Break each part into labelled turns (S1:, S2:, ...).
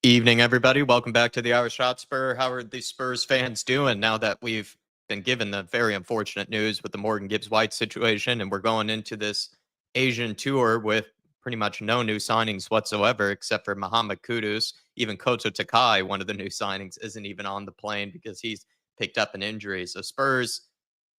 S1: Evening, everybody. Welcome back to the IrishHotspur. How are the Spurs fans doing now that we've been given the very unfortunate news with the Morgan Gibbs-White situation, and we're going into this Asian tour with pretty much no new signings whatsoever, except for Muhammad Kudus. Even Koto Takai, one of the new signings, isn't even on the plane because he's picked up an injury. So Spurs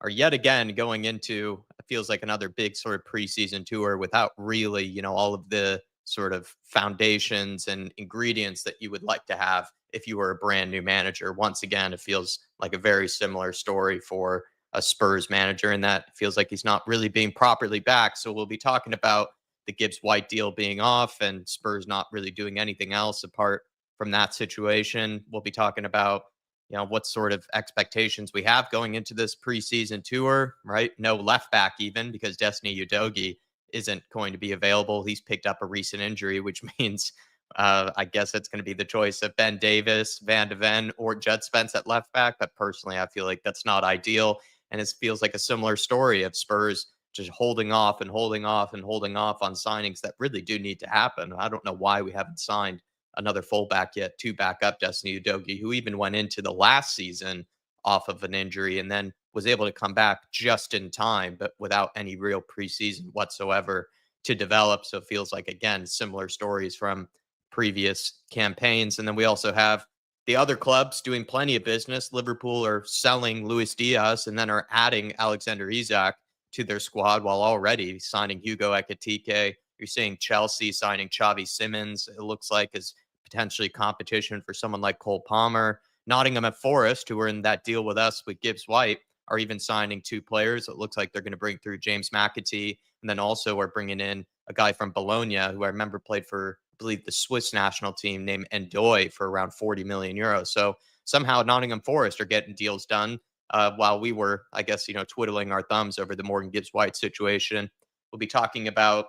S1: are yet again going into, it feels like another big sort of preseason tour without really, all of the sort of foundations and ingredients that you would like to have if you were a brand new manager. Once again, it feels like a very similar story for a Spurs manager, and that feels like he's not really being properly backed. So we'll be talking about the Gibbs-White deal being off and Spurs not really doing anything else apart from that situation. We'll be talking about what sort of expectations we have going into this preseason tour, right? No left back even, because Destiny Udogie isn't going to be available. He's picked up a recent injury, which means I guess it's going to be the choice of Ben Davis, Van de Ven, or Judd Spence at left back. But personally, I feel like that's not ideal. And it feels like a similar story of Spurs just holding off and holding off and holding off on signings that really do need to happen. I don't know why we haven't signed another fullback yet to back up Destiny Udogie, who even went into the last season off of an injury and then was able to come back just in time, but without any real preseason whatsoever to develop. So it feels like, again, similar stories from previous campaigns. And then we also have the other clubs doing plenty of business. Liverpool are selling Luis Diaz and then are adding Alexander Isak to their squad while already signing Hugo Ekitike. You're seeing Chelsea signing Xavi Simons, it looks like, is potentially competition for someone like Cole Palmer. Nottingham at Forest, who were in that deal with us with Gibbs-White, are even signing two players. It looks like they're going to bring through James McAtee, and then also are bringing in a guy from Bologna, who I remember played for, I believe, the Swiss national team, named Ndoye, for around 40 million euros. So somehow Nottingham Forest are getting deals done while we were, I guess, twiddling our thumbs over the Morgan Gibbs-White situation. We'll be talking about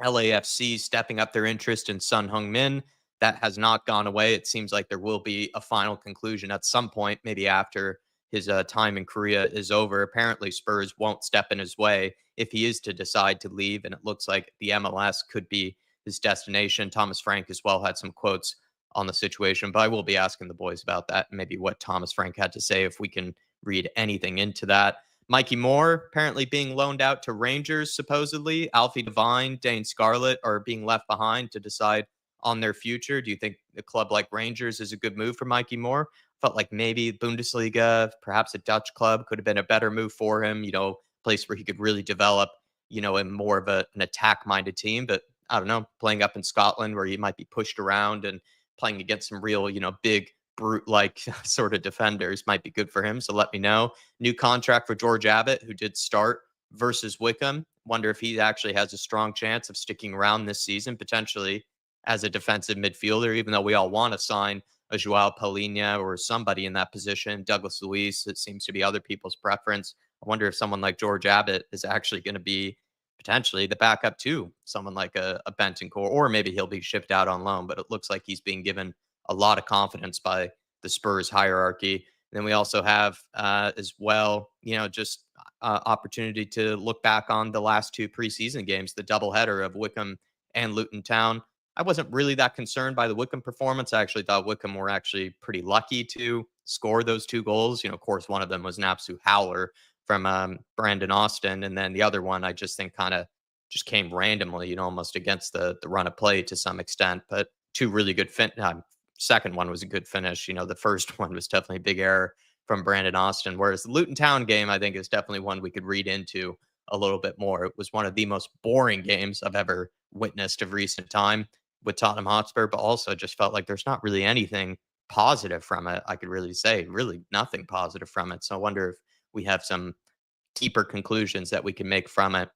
S1: LAFC stepping up their interest in Son Heung-min. That has not gone away. It seems like there will be a final conclusion at some point, maybe after his time in Korea is over. Apparently, Spurs won't step in his way if he is to decide to leave, and it looks like the MLS could be his destination. Thomas Frank as well had some quotes on the situation, but I will be asking the boys about that and maybe what Thomas Frank had to say if we can read anything into that. Mikey Moore apparently being loaned out to Rangers, supposedly. Alfie Devine, Dane Scarlett are being left behind to decide on their future. Do you think a club like Rangers is a good move for Mikey Moore? Felt like maybe Bundesliga, perhaps a Dutch club, could have been a better move for him, place where he could really develop, in more of an attack-minded team. But I don't know, playing up in Scotland where he might be pushed around and playing against some real, big, brute-like sort of defenders might be good for him. So let me know. New contract for George Abbott, who did start versus Wickham. Wonder if he actually has a strong chance of sticking around this season, potentially as a defensive midfielder, even though we all want to sign a Joao Palhinha or somebody in that position. Douglas Luiz, it seems to be other people's preference. I wonder if someone like George Abbott is actually going to be potentially the backup to someone like a Bentancur, or maybe he'll be shipped out on loan, but it looks like he's being given a lot of confidence by the Spurs hierarchy. And then we also have as well, just opportunity to look back on the last two preseason games, the doubleheader of Wickham and Luton Town. I wasn't really that concerned by the Wickham performance. I actually thought Wickham were actually pretty lucky to score those two goals. Of course, one of them was an absolute howler from Brandon Austin. And then the other one, I just think kind of just came randomly, almost against the run of play to some extent. But two really good second one was a good finish. The first one was definitely a big error from Brandon Austin. Whereas the Luton Town game, I think, is definitely one we could read into a little bit more. It was one of the most boring games I've ever witnessed of recent time with Tottenham Hotspur, but also just felt like there's not really anything positive from it. I could really say really nothing positive from it. So I wonder if we have some deeper conclusions that we can make from it.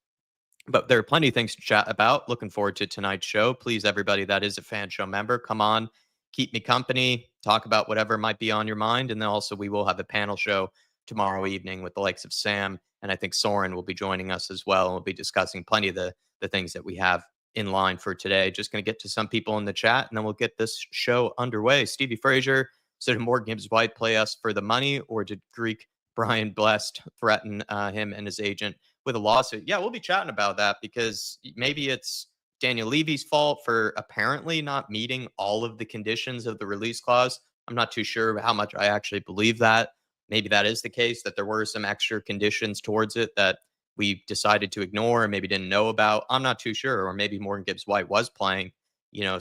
S1: But there are plenty of things to chat about. Looking forward to tonight's show. Please, everybody that is a fan show member, come on, keep me company, talk about whatever might be on your mind. And then also we will have a panel show tomorrow evening with the likes of Sam. And I think Soren will be joining us as well. And we'll be discussing plenty of the things that we have in line for today. Just going to get to some people in the chat, and then we'll get this show underway. Stevie Frazier said, did Morgan Gibbs-White play us for the money, or did Greek Brian Blessed threaten him and his agent with a lawsuit? Yeah, we'll be chatting about that, because maybe it's Daniel Levy's fault for apparently not meeting all of the conditions of the release clause. I'm not too sure how much I actually believe that. Maybe that is the case, that there were some extra conditions towards it that we decided to ignore and maybe didn't know about. I'm not too sure. Or maybe Morgan Gibbs-White was playing,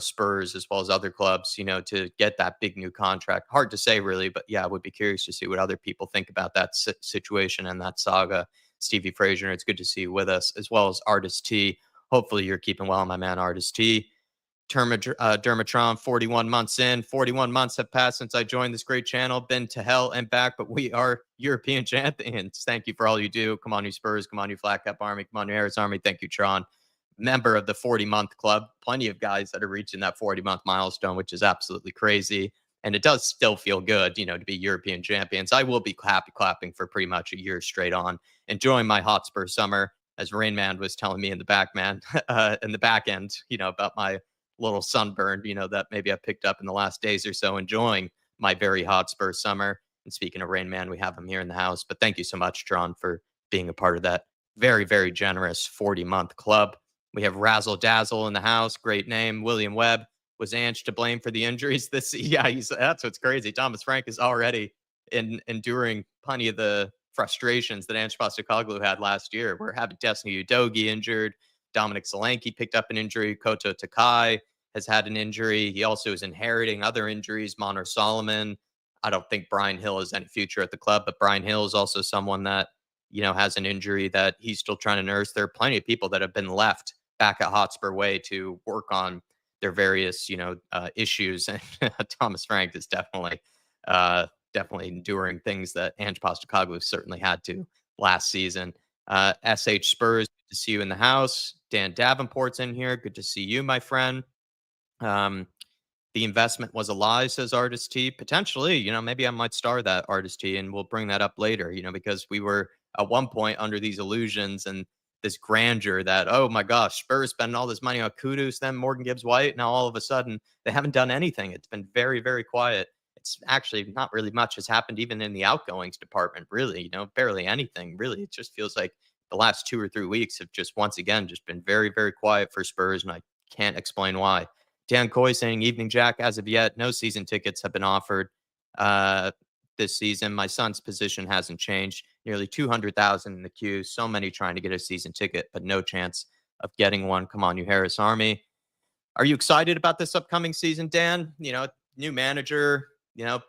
S1: Spurs as well as other clubs, to get that big new contract. Hard to say, really, but yeah, I would be curious to see what other people think about that situation and that saga. Stevie Frazier, it's good to see you with us, as well as Artist T. Hopefully, you're keeping well, my man, Artist T. Dermatron, 41 months in. 41 months have passed since I joined this great channel. Been to hell and back, but we are European champions. Thank you for all you do. Come on, you Spurs. Come on, you Flat Cap Army. Come on, you Harris Army. Thank you, Tron. Member of the 40-month club. Plenty of guys that are reaching that 40-month milestone, which is absolutely crazy. And it does still feel good, to be European champions. I will be happy clapping for pretty much a year straight on. Enjoying my Hotspur summer, as Rain Man was telling me in the back end, about my little sunburn, that maybe I picked up in the last days or so, enjoying my very Hotspur summer. And speaking of Rain Man, we have him here in the house. But thank you so much, Tron, for being a part of that very, very generous 40-month club. We have Razzle Dazzle in the house. Great name. William Webb. Was Ange to blame for the injuries this? Yeah, that's what's crazy. Thomas Frank is already enduring plenty of the frustrations that Ange Postecoglou had last year. We're having Destiny Udogie injured. Dominic Solanke picked up an injury. Koto Takai has had an injury. He also is inheriting other injuries. Monor Solomon. I don't think Brian Hill has any future at the club, but Brian Hill is also someone that, has an injury that he's still trying to nurse. There are plenty of people that have been left back at Hotspur Way to work on their various, issues. And Thomas Frank is definitely enduring things that Ange Postecoglou certainly had to last season. SH Spurs, good to see you in the house. Dan Davenport's in here. Good to see you, my friend. The investment was a lie, says Artist T. Potentially, maybe I might star that, Artist T, and we'll bring that up later, because we were at one point under these illusions and this grandeur that, oh my gosh, Spurs spending all this money on Kudus, then Morgan Gibbs-White. Now all of a sudden they haven't done anything. It's been very, very quiet. It's actually not really much has happened even in the outgoings department, really, barely anything, really. It just feels like the last 2 or 3 weeks have just once again just been very, very quiet for Spurs, and I can't explain why. Dan Coy saying, evening, Jack. As of yet, no season tickets have been offered this season. My son's position hasn't changed. Nearly 200,000 in the queue. So many trying to get a season ticket, but no chance of getting one. Come on, you Harris Army. Are you excited about this upcoming season, Dan? New manager,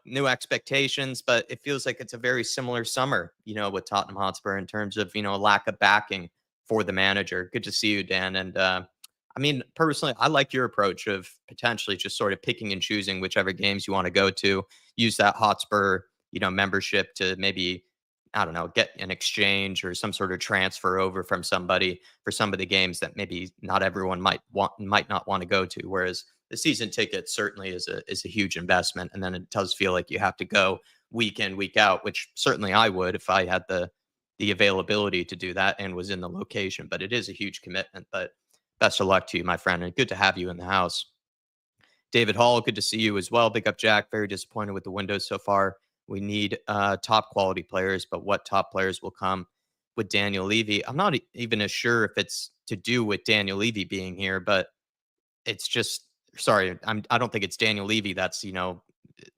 S1: new expectations, but it feels like it's a very similar summer, with Tottenham Hotspur in terms of, lack of backing for the manager. Good to see you, Dan. And personally, I like your approach of potentially just sort of picking and choosing whichever games you want to go to. Use that Hotspur, membership to maybe, I don't know, get an exchange or some sort of transfer over from somebody for some of the games that maybe not everyone might not want to go to. Whereas the season ticket certainly is a huge investment, and then it does feel like you have to go week in, week out, which certainly I would if I had the availability to do that and was in the location. But it is a huge commitment. But best of luck to you, my friend, and good to have you in the house. David Hall, good to see you as well. Big up, Jack. Very disappointed with the windows so far. We need top quality players, but what top players will come with Daniel Levy? I'm not even as sure if it's to do with Daniel Levy being here, but it's just, sorry, I don't think it's Daniel Levy that's,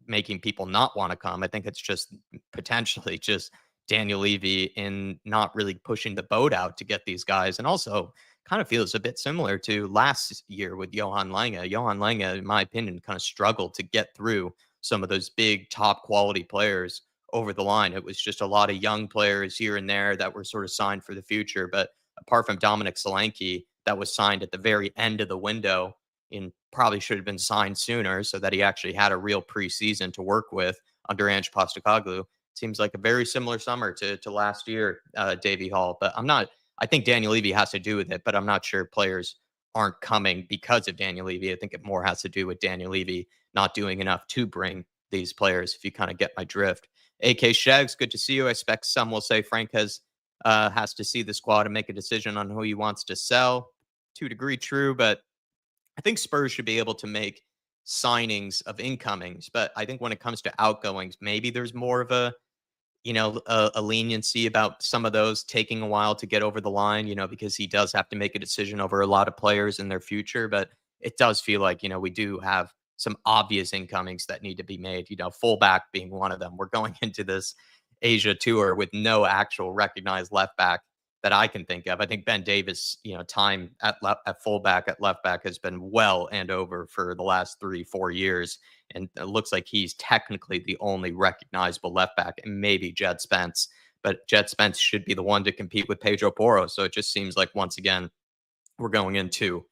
S1: making people not want to come. I think it's just potentially just Daniel Levy in not really pushing the boat out to get these guys. And also kind of feels a bit similar to last year with Johan Lange. Johan Lange, in my opinion, kind of struggled to get through some of those big top quality players over the line. It was just a lot of young players here and there that were sort of signed for the future. But apart from Dominic Solanke, that was signed at the very end of the window and probably should have been signed sooner so that he actually had a real preseason to work with under Ange Postecoglou. Seems like a very similar summer to last year, Davey Hall. But I think Daniel Levy has to do with it, but I'm not sure players aren't coming because of Daniel Levy. I think it more has to do with Daniel Levy not doing enough to bring these players, if you kind of get my drift. AK Shags, good to see you. I expect some will say Frank has to see the squad and make a decision on who he wants to sell. To a degree, true, but I think Spurs should be able to make signings of incomings. But I think when it comes to outgoings, maybe there's more of a a leniency about some of those taking a while to get over the line, because he does have to make a decision over a lot of players in their future. But it does feel like, we do have some obvious incomings that need to be made, fullback being one of them. We're going into this Asia tour with no actual recognized left back that I can think of. I think Ben Davis, time at fullback, at left back has been well and over for the last 3-4 years. And it looks like he's technically the only recognizable left back, and maybe Jed Spence. But Jed Spence should be the one to compete with Pedro Porro. So it just seems like, once again, we're going into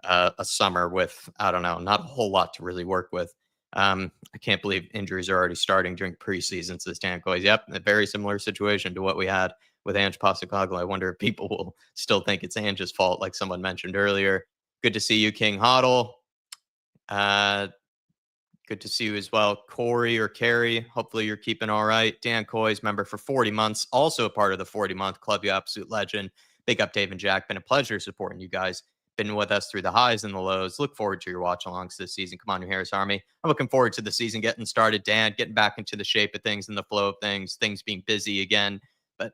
S1: a summer with, I don't know, not a whole lot to really work with. I can't believe injuries are already starting during preseason, says Dan Coys. Yep, a very similar situation to what we had with Ange Postecoglou. I wonder if people will still think it's Ange's fault, like someone mentioned earlier. Good to see you, King Hoddle. Good to see you as well, Corey or Carrie. Hopefully you're keeping all right. Dan Coy's member for 40 months, also a part of the 40-month club, you absolute legend. Big up, Dave and Jack. Been a pleasure supporting you guys. Been with us through the highs and the lows. Look forward to your watch-alongs this season. Come on, New Harris Army. I'm looking forward to the season getting started. Dan, getting back into the shape of things and the flow of things being busy again. But,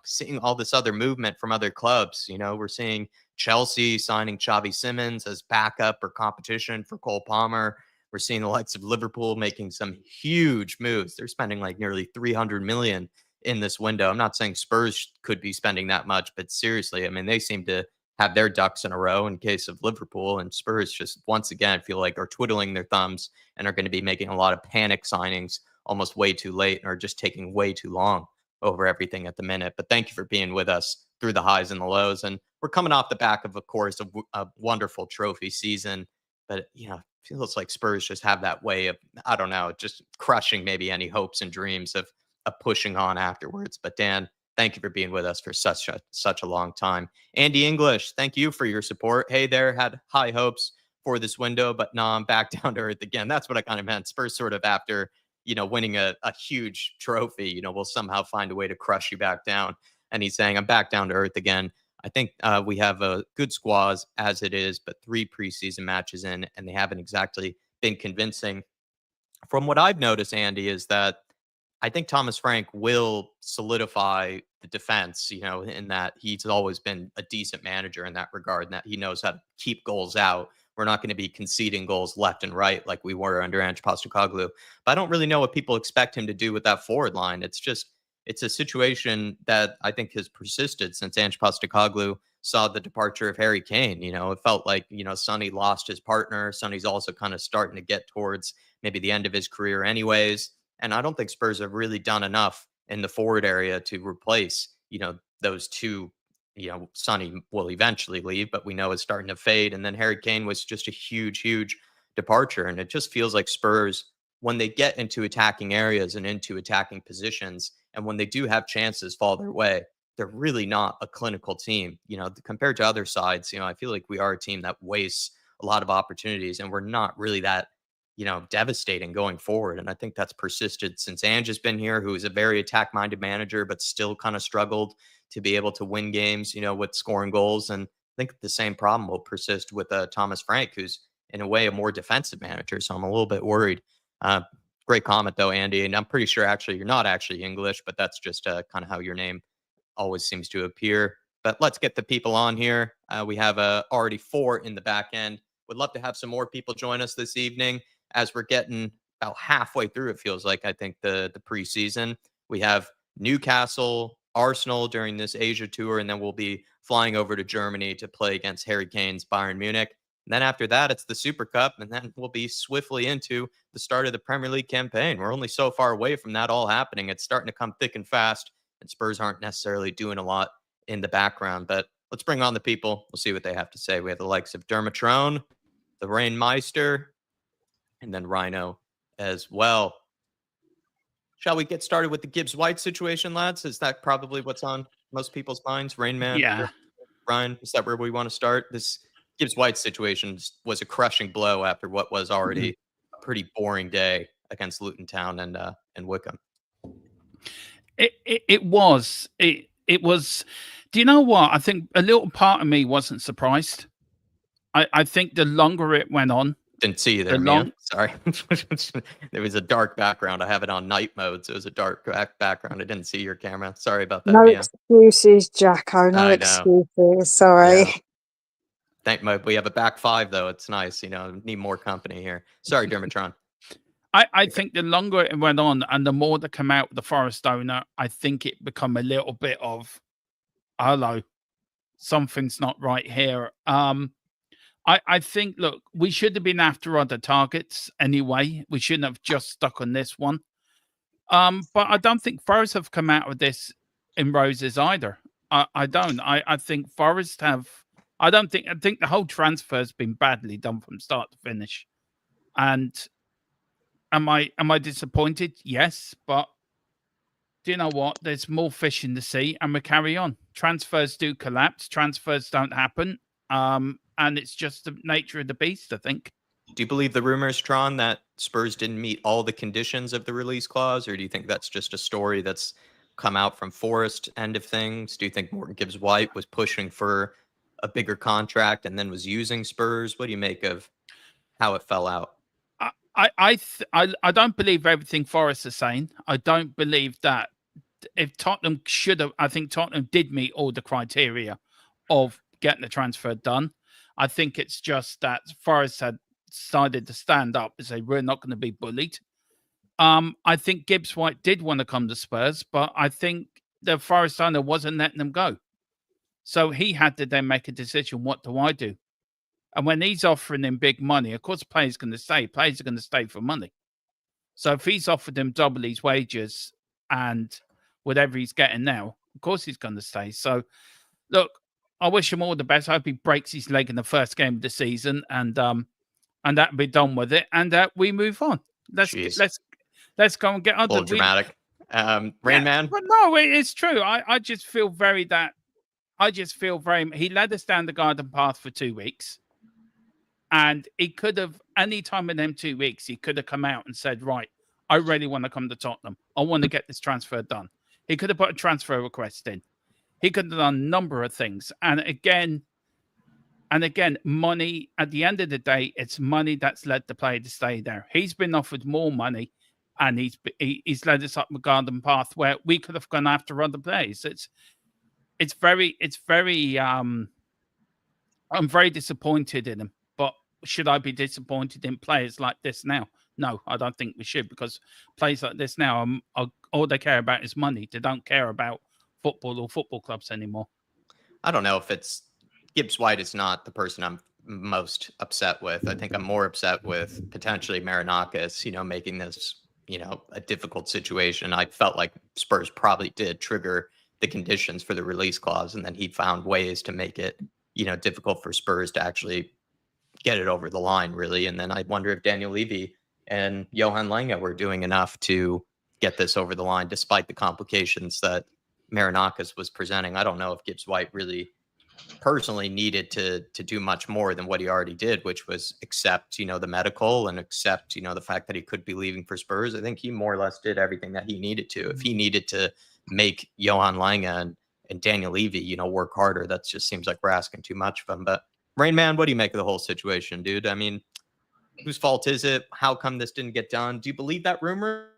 S1: seeing all this other movement from other clubs, we're seeing Chelsea signing Xavi Simons as backup or competition for Cole Palmer. We're seeing the likes of Liverpool making some huge moves. They're spending like nearly 300 million in this window. I'm not saying Spurs could be spending that much, but seriously, I mean, they seem to have their ducks in a row in case of Liverpool, and Spurs just once again feel like are twiddling their thumbs and are going to be making a lot of panic signings almost way too late, and are just taking way too long over everything at the minute. But thank you for being with us through the highs and the lows. And we're coming off the back of course, a wonderful trophy season. But, feels like Spurs just have that way of, I don't know, just crushing maybe any hopes and dreams of pushing on afterwards. But Dan, thank you for being with us for such a long time. Andy English, thank you for your support. Hey there, had high hopes for this window, but no, I'm back down to earth again. That's what I kind of meant. Spurs sort of after, winning a huge trophy, will somehow find a way to crush you back down. And he's saying, I'm back down to earth again. I think we have a good squad as it is, but 3 preseason matches in, and they haven't exactly been convincing. From what I've noticed, Andy, is that I think Thomas Frank will solidify the defense, in that he's always been a decent manager in that regard, and that he knows how to keep goals out. We're not going to be conceding goals left and right like we were under Ange Postecoglou. But I don't really know what people expect him to do with that forward line. It's a situation that I think has persisted since Ange Postecoglou saw the departure of Harry Kane. It felt like, Sonny lost his partner. Sonny's also kind of starting to get towards maybe the end of his career anyways. And I don't think Spurs have really done enough in the forward area to replace, those two. Sonny will eventually leave, but we know it's starting to fade. And then Harry Kane was just a huge, huge departure. And it just feels like Spurs, when they get into attacking areas and into attacking positions, and when they do have chances fall their way, they're really not a clinical team. Compared to other sides, I feel like we are a team that wastes a lot of opportunities, and we're not really that, devastating going forward. And I think that's persisted since Ange has been here, who is a very attack-minded manager, but still kind of struggled to be able to win games, with scoring goals. And I think the same problem will persist with Thomas Frank, who's in a way a more defensive manager. So I'm a little bit worried. Great comment though, Andy. And I'm pretty sure actually you're not actually English, but that's just kind of how your name always seems to appear. But let's get the people on here. We have already 4 in the back end. Would love to have some more people join us this evening as we're getting about halfway through. It feels like, I think, the preseason. We have Newcastle, Arsenal during this Asia tour, and then we'll be flying over to Germany to play against Harry Kane's Bayern Munich. And then after that, it's the Super Cup, and then we'll be swiftly into the start of the Premier League campaign. We're only so far away from that all happening. It's starting to come thick and fast, and Spurs aren't necessarily doing a lot in the background. But let's bring on the people. We'll see what they have to say. We have the likes of Dermatrone, the Rainmeister, and then Rhino as well. Shall we get started with the Gibbs-White situation, lads? Is that probably what's on most people's minds? Rain Man?
S2: Yeah.
S1: Ryan, is that where we want to start? This Gibbs-White situation was a crushing blow after what was already a pretty boring day against Luton Town and Wickham.
S2: It was. Do you know what? I think a little part of me wasn't surprised. I think the longer it went on,
S1: didn't see you there, Mia. Sorry. There was a dark background. I have it on night mode, so it was a dark background. I didn't see your camera. Sorry about that,
S3: No
S1: Mia.
S3: excuses, Jacko. No
S1: I know.
S3: excuses. Sorry.
S1: Yeah. We have a back five, though. It's nice. Need more company here. Sorry, Dermatron.
S2: I think the longer it went on and the more that come out with the Forest owner, I think it become a little bit of, hello, something's not right here. I think, look, we should have been after other targets anyway. We shouldn't have just stuck on this one. But I don't think Forest have come out of this in roses either. I don't. I think Forest have. I think the whole transfer has been badly done from start to finish. And am I disappointed? Yes, but do you know what? There's more fish in the sea, and we carry on. Transfers do collapse. Transfers don't happen. And it's just the nature of the beast, I think.
S1: Do you believe the rumors, Tron, that Spurs didn't meet all the conditions of the release clause, or do you think that's just a story that's come out from Forest end of things? Do you think Morgan Gibbs-White was pushing for a bigger contract and then was using Spurs? What do you make of how it fell out?
S2: I don't believe everything Forest is saying. I don't believe that if Tottenham should have, I think Tottenham did meet all the criteria of getting the transfer done. I think it's just that Forest had decided to stand up and say, we're not going to be bullied. I think Gibbs-White did want to come to Spurs, but I think the Forest owner wasn't letting them go. So he had to then make a decision, what do I do? And when he's offering him big money, of course, players going to stay. Players are going to stay for money. So if he's offered him double his wages and whatever he's getting now, of course he's going to stay. So, look, I wish him all the best. I hope he breaks his leg in the first game of the season, and that be done with it, and we move on. Let's go and get other.
S1: A little dramatic. Rain Man.
S2: But no, it's true. I just feel very. He led us down the garden path for 2 weeks. And he could have, any time in them 2 weeks, he could have come out and said, right, I really want to come to Tottenham. I want to get this transfer done. He could have put a transfer request in. He could have done a number of things. And again, money, at the end of the day, it's money that's led the player to stay there. He's been offered more money, and he's led us up the garden path where we could have gone after other players. It's very, I'm very disappointed in him. But should I be disappointed in players like this now? No, I don't think we should, because players like this now, all they care about is money. They don't care about football or football clubs anymore.
S1: I don't know if it's Gibbs-White is not the person I'm most upset with. I think I'm more upset with potentially Marinakis, making this, a difficult situation. I felt like Spurs probably did trigger the conditions for the release clause, and then he found ways to make it, difficult for Spurs to actually get it over the line, really. And then I wonder if Daniel Levy and Johan Lange were doing enough to get this over the line, despite the complications that Marinakis was presenting. I don't know if Gibbs-White really personally needed to do much more than what he already did, which was accept, the medical and accept, the fact that he could be leaving for Spurs. I think he more or less did everything that he needed to. If he needed to make Johan Lange and Daniel Levy, work harder, that just seems like we're asking too much of him. But Rain Man, what do you make of the whole situation, dude? I mean, whose fault is it? How come this didn't get done? Do you believe that rumor?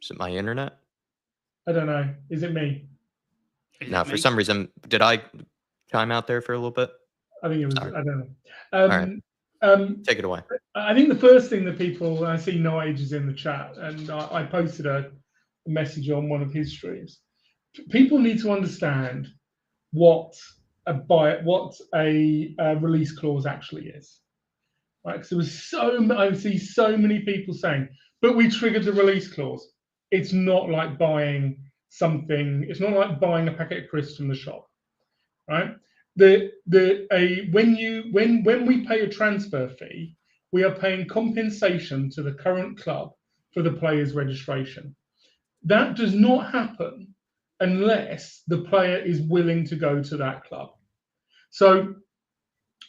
S1: Is it my internet?
S4: I don't know. Is it me?
S1: No, for some reason, did I chime out there for a little bit?
S4: I think it was.
S1: Sorry.
S4: I don't know.
S1: All right. Take it away.
S4: I think the first thing that people, I see Nige is in the chat, and I posted a message on one of his streams. People need to understand what a release clause actually is, right? Because I see so many people saying, "But we triggered the release clause." It's not like buying something. It's not like buying a packet of crisps from the shop, right? When we pay a transfer fee, we are paying compensation to the current club for the player's registration. That does not happen unless the player is willing to go to that club. So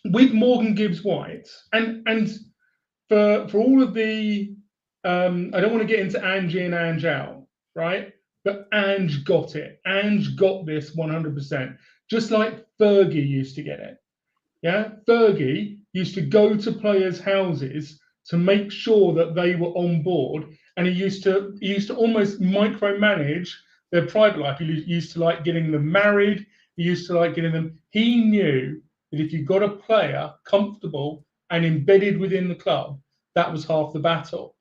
S4: with Morgan Gibbs-White, and for all of the, I don't want to get into Angie and Ange out, right? But Ange got it. Ange got this 100%. just like Fergie used to get it. Yeah, Fergie used to go to players' houses to make sure that they were on board, and he used to almost micromanage their private life. He used to like getting them married. He used to like getting them. He knew that if you got a player comfortable and embedded within the club, that was half the battle.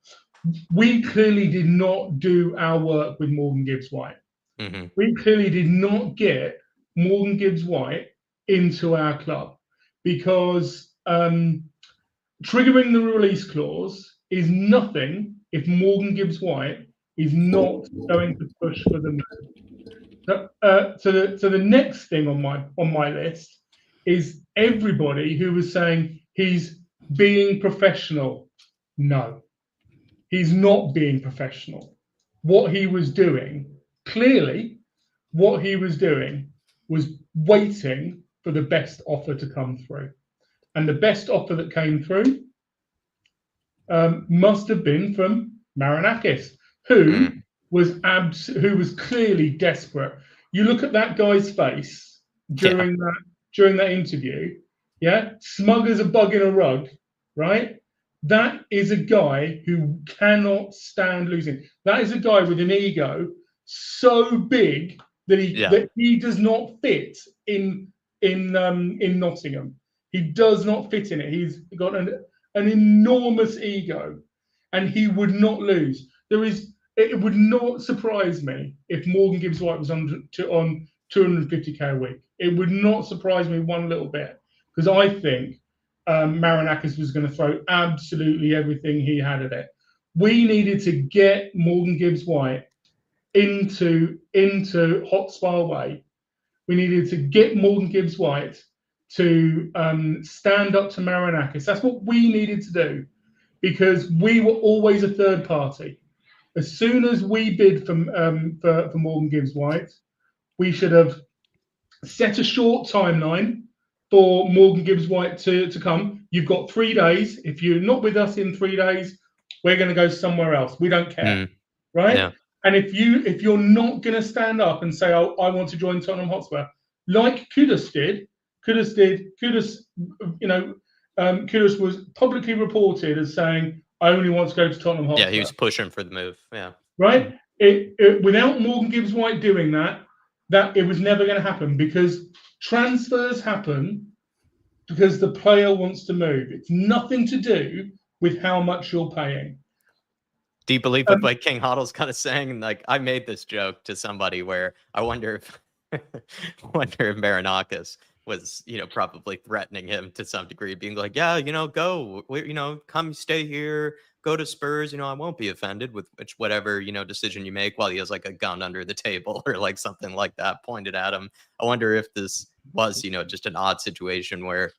S4: We clearly did not do our work with Morgan Gibbs-White.
S1: Mm-hmm.
S4: We clearly did not get Morgan Gibbs-White into our club, because triggering the release clause is nothing if Morgan Gibbs-White is not going to push for the move. So the next thing on my list is everybody who was saying he's being professional. No, he's not being professional. What he was doing, clearly, what he was doing was waiting for the best offer to come through. And the best offer that came through must have been from Marinakis, who was clearly desperate. You look at that guy's face during that interview, yeah, smug as a bug in a rug, right? That is a guy who cannot stand losing. That is a guy with an ego so big that he does not fit in Nottingham. He does not fit in it. He's got an enormous ego, and he would not lose. It would not surprise me if Morgan Gibbs-White was on 250k a week. It would not surprise me one little bit, because I think Marinakis was going to throw absolutely everything he had at it. We needed to get Morgan Gibbs-White into Hotspur way. We needed to get Morgan Gibbs-White to stand up to Marinakis. That's what we needed to do, because we were always a third party. As soon as we bid for Morgan Gibbs-White, we should have set a short timeline for Morgan Gibbs-White to come. You've got 3 days. If you're not with us in 3 days, we're going to go somewhere else. We don't care, right? Yeah. And if you're not going to stand up and say, "Oh, I want to join Tottenham Hotspur," like Kudus did, Kudus was publicly reported as saying, "I only want to go to Tottenham Hotspur."
S1: Yeah, he was pushing for the move. Yeah,
S4: right. Without Morgan Gibbs-White doing that it was never going to happen, because transfers happen because the player wants to move. It's nothing to do with how much you're paying.
S1: Do you believe what like King Hoddle's kind of saying? Like, I made this joke to somebody where I wonder if Marinakis was, probably threatening him to some degree, being like, "Yeah, go, come stay here, go to Spurs. I won't be offended with whatever, decision you make," while he has like a gun under the table or like something like that pointed at him. I wonder if this was, just an odd situation where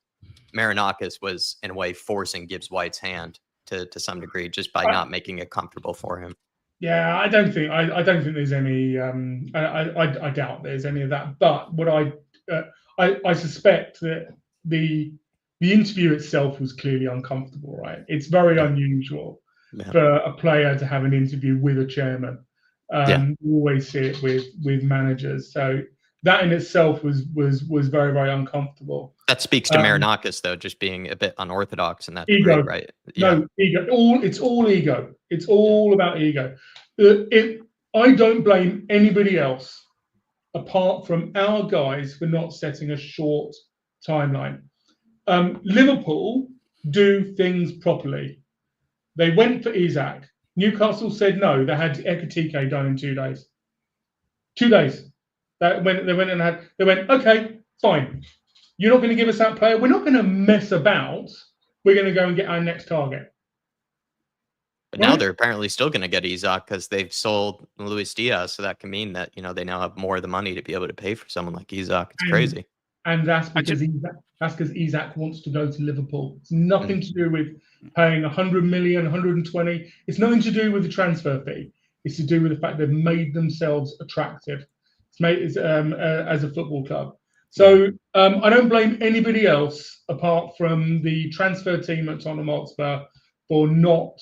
S1: Marinakis was in a way forcing Gibbs-White's hand to some degree, just by not making it comfortable for him.
S4: Yeah, I don't think there's any. I doubt there's any of that. But what I suspect that the interview itself was clearly uncomfortable. Right? It's very unusual for a player to have an interview with a chairman. You always see it with managers. So that in itself was very, very uncomfortable.
S1: That speaks to Marinakis, though, just being a bit unorthodox in that
S4: ego,
S1: degree, right?
S4: No, ego. It's all ego. It's all about ego. I don't blame anybody else apart from our guys for not setting a short timeline. Liverpool do things properly. They went for Isak. Newcastle said no. They had Ekitike done in 2 days. 2 days. They went, "Okay, fine. You're not going to give us that player. We're not going to mess about. We're going to go and get our next target."
S1: But now they're apparently still going to get Isak because they've sold Luis Diaz. So that can mean that, they now have more of the money to be able to pay for someone like Isak. It's crazy.
S4: And that's because Isak wants to go to Liverpool. It's nothing to do with paying 100 million, 120. It's nothing to do with the transfer fee. It's to do with the fact they've made themselves attractive. It's made as a football club. So I don't blame anybody else apart from the transfer team at Tottenham Hotspur for not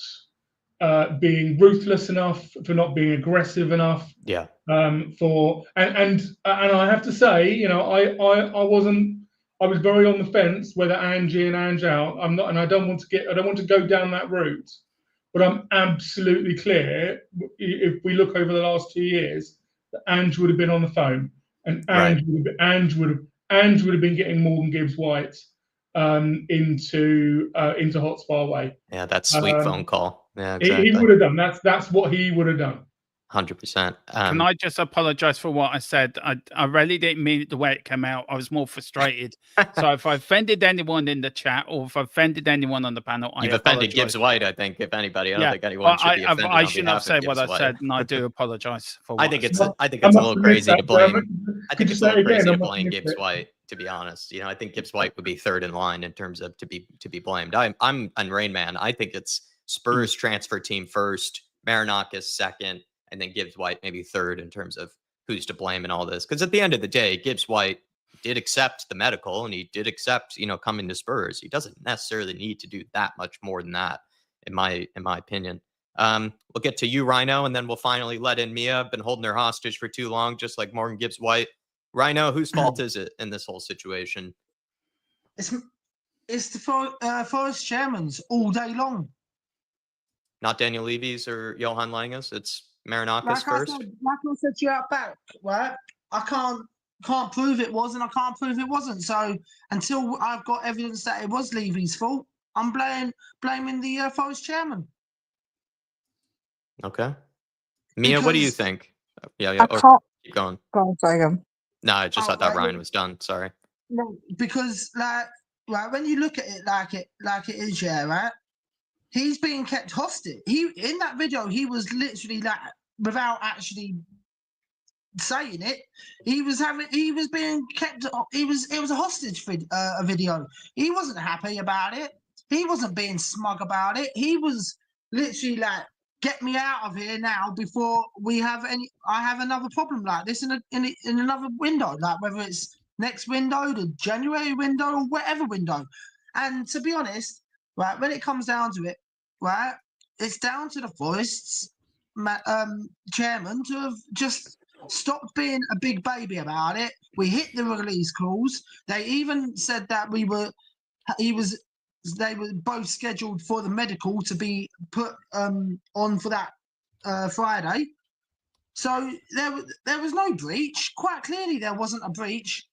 S4: being ruthless enough, for not being aggressive enough.
S1: Yeah.
S4: And I have to say, you know, I was very on the fence whether Angie and Ange out. I'm not, and I don't want to go down that route. But I'm absolutely clear, if we look over the last 2 years, that Ange would have been on the phone, and Ange would have been getting Morgan Gibbs-White into Hotspur way.
S1: Yeah, that sweet phone call. Yeah,
S4: He
S1: exactly.
S4: would have done. That's what he would have done.
S1: 100%.
S2: Can I just apologize for what I said? I really didn't mean it the way it came out. I was more frustrated. So if I offended anyone in the chat or if I offended anyone on the panel,
S1: You've
S2: I
S1: offended
S2: apologize.
S1: Gibbs-White, I think, if anybody. I don't
S2: Yeah,
S1: think anyone should be offended
S2: I
S1: on
S2: shouldn't
S1: behalf
S2: have
S1: of
S2: said what I
S1: Gibbs-White.
S2: said, and I do apologize for what
S1: I think
S2: I
S1: it's
S2: said.
S1: I think
S4: I
S1: it's a
S4: must
S1: little
S4: have missed
S1: crazy to
S4: that, Graham.
S1: blame. I
S4: Could
S1: think
S4: you
S1: it's a
S4: say
S1: little
S4: it again?
S1: crazy
S4: I
S1: to
S4: must have
S1: blame
S4: missed it.
S1: Gibbs-White, to be honest. You know, I think Gibbs-White would be third in line in terms of to be blamed. I'm on Rain Man. I think it's Spurs transfer team first, Marinakis second, and then Gibbs-White maybe third in terms of who's to blame in all this. Because at the end of the day, Gibbs-White did accept the medical and he did accept, you know, coming to Spurs. He doesn't necessarily need to do that much more than that, in my opinion. We'll get to you, Rhino, and then we'll finally let in Mia. I've been holding her hostage for too long, just like Morgan Gibbs-White. Rhino, whose fault is it in this whole situation?
S5: It's the Forest chairman's all day long.
S1: Not Daniel Levy's or Johan Lange's. It's Marinakis
S5: Like
S1: first.
S5: I said to you out back, right? I can't prove it was, and I can't prove it wasn't. So until I've got evidence that it was Levy's fault, I'm blaming the Forest chairman.
S1: Okay. Mia, what do you
S5: Because-
S1: think? Yeah,
S3: I
S1: or
S3: can't
S1: keep going.
S3: go on, sorry, go on.
S1: No, I just
S5: Oh,
S1: thought that
S5: right,
S1: Ryan was done. Sorry.
S5: No, because like when you look at it like it is, yeah, right? He's being kept hostage. In that video, he was literally like, without actually saying it, he was being kept. It was a hostage video. He wasn't happy about it. He wasn't being smug about it. He was literally like, get me out of here now before I have another problem like this in another window, like whether it's next window, the January window, or whatever window. And to be honest, right, when it comes down to it, right, it's down to the Forest's chairman to have just stopped being a big baby about it. We hit the release clause. They even said that they were both scheduled for the medical to be put on for that Friday. So there was no breach. Quite clearly, there wasn't a breach.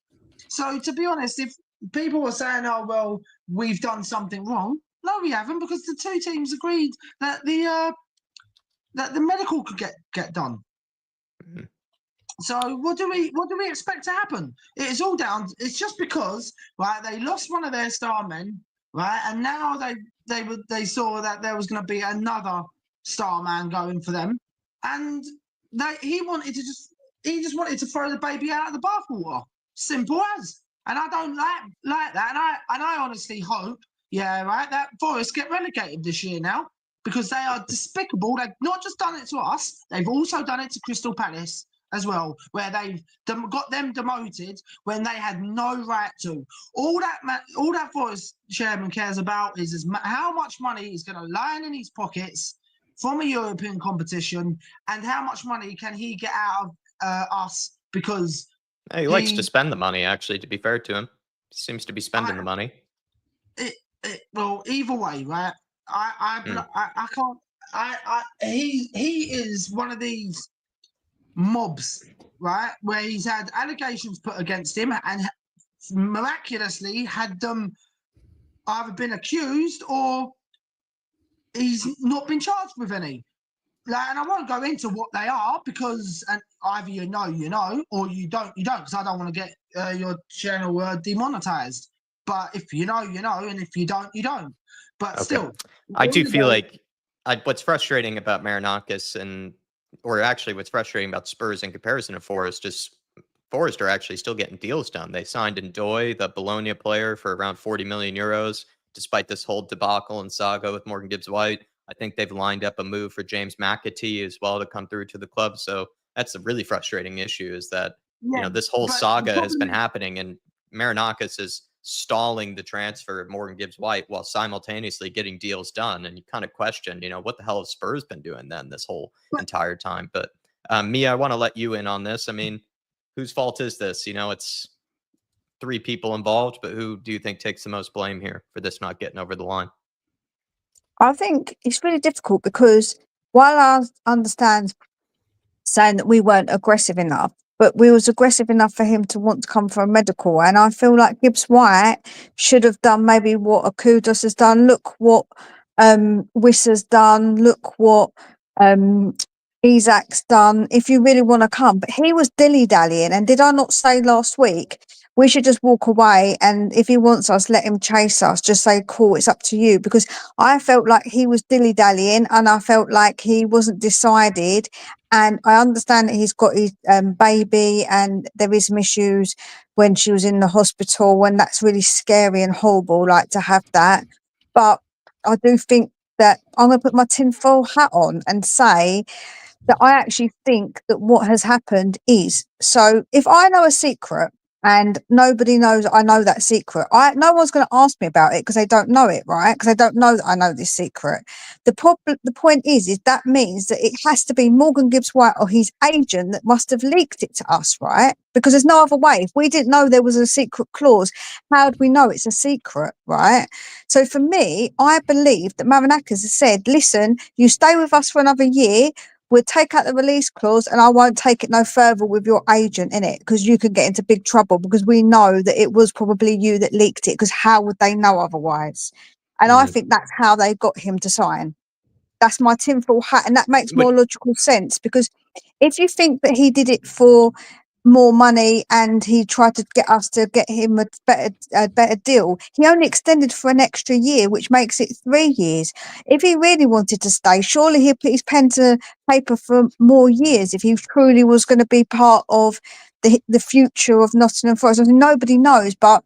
S5: So to be honest, if people were saying, "Oh well, we've done something wrong," no, we haven't, because the two teams agreed that the medical could get done.
S1: Mhm.
S5: So what do we expect to happen? It's all down. It's just because, right, they lost one of their star men, right, and now they saw that there was going to be another star man going for them, and he just wanted to throw the baby out of the bathwater. Simple as. And I don't like that. And I honestly hope, yeah, right, that Forest get relegated this year now, because they are despicable. They've not just done it to us; they've also done it to Crystal Palace as well, where they've got them demoted when they had no right to. All that Forest chairman cares about is how much money is going to line in his pockets from a European competition, and how much money can he get out of us, because
S1: He likes to spend the money, actually, to be fair to him. He seems to be spending the money.
S5: Well, either way, right? I can't. He is one of these mobs, right, where he's had allegations put against him and miraculously had them either been accused or he's not been charged with any. Like, and I won't go into what they are, because either you know, or you don't, because I don't want to get your channel demonetized. But if you know, and if you don't, you don't. But
S1: Okay.
S5: still,
S1: I do feel like what's frustrating about Marinakis or actually what's frustrating about Spurs in comparison to Forest is Forest are actually still getting deals done. They signed Ndoye, the Bologna player, for around 40 million euros, despite this whole debacle and saga with Morgan Gibbs-White. I think they've lined up a move for James McAtee as well to come through to the club. So that's a really frustrating issue, is that, you know, this whole saga has been happening, and Marinakis is stalling the transfer of Morgan Gibbs-White while simultaneously getting deals done. And you kind of question, what the hell have Spurs been doing then this whole entire time? But Mia, I want to let you in on this. I mean, whose fault is this? It's 3 people involved, but who do you think takes the most blame here for this not getting over the line?
S3: I think it's really difficult because while I understand saying that we weren't aggressive enough, but we was aggressive enough for him to want to come for a medical. And I feel like Gibbs-White should have done maybe what Akudos has done. Look what Wiss has done. Look what Isaac's done. If you really want to come. But he was dilly-dallying. And did I not say last week, we should just walk away, and if he wants us, let him chase us. Just say, cool, it's up to you. Because I felt like he was dilly-dallying, and I felt like he wasn't decided. And I understand that he's got his baby, and there is some issues when she was in the hospital, and that's really scary and horrible, like, to have that. But I do think that I'm going to put my tinfoil hat on and say that I actually think that what has happened is, so if I know a secret and nobody knows I know that secret, no one's going to ask me about it because they don't know it, right? Because they don't know that I know this secret. The point is that means that it has to be Morgan Gibbs-White or his agent that must have leaked it to us, right? Because there's no other way. If we didn't know there was a secret clause, how do we know it's a secret, right? So for me, I believe that Marinakis has said, listen, you stay with us for another year, we'll take out the release clause, and I won't take it no further with your agent in it, because you could get into big trouble, because we know that it was probably you that leaked it, because how would they know otherwise? And I think that's how they got him to sign. That's my tinfoil hat, and that makes more logical sense, because if you think that he did it for more money and he tried to get us to get him a better deal, he only extended for an extra year, which makes it 3 years. If he really wanted to stay, surely he'd put his pen to paper for more years if he truly was going to be part of the future of Nottingham Forest. I mean, nobody knows, but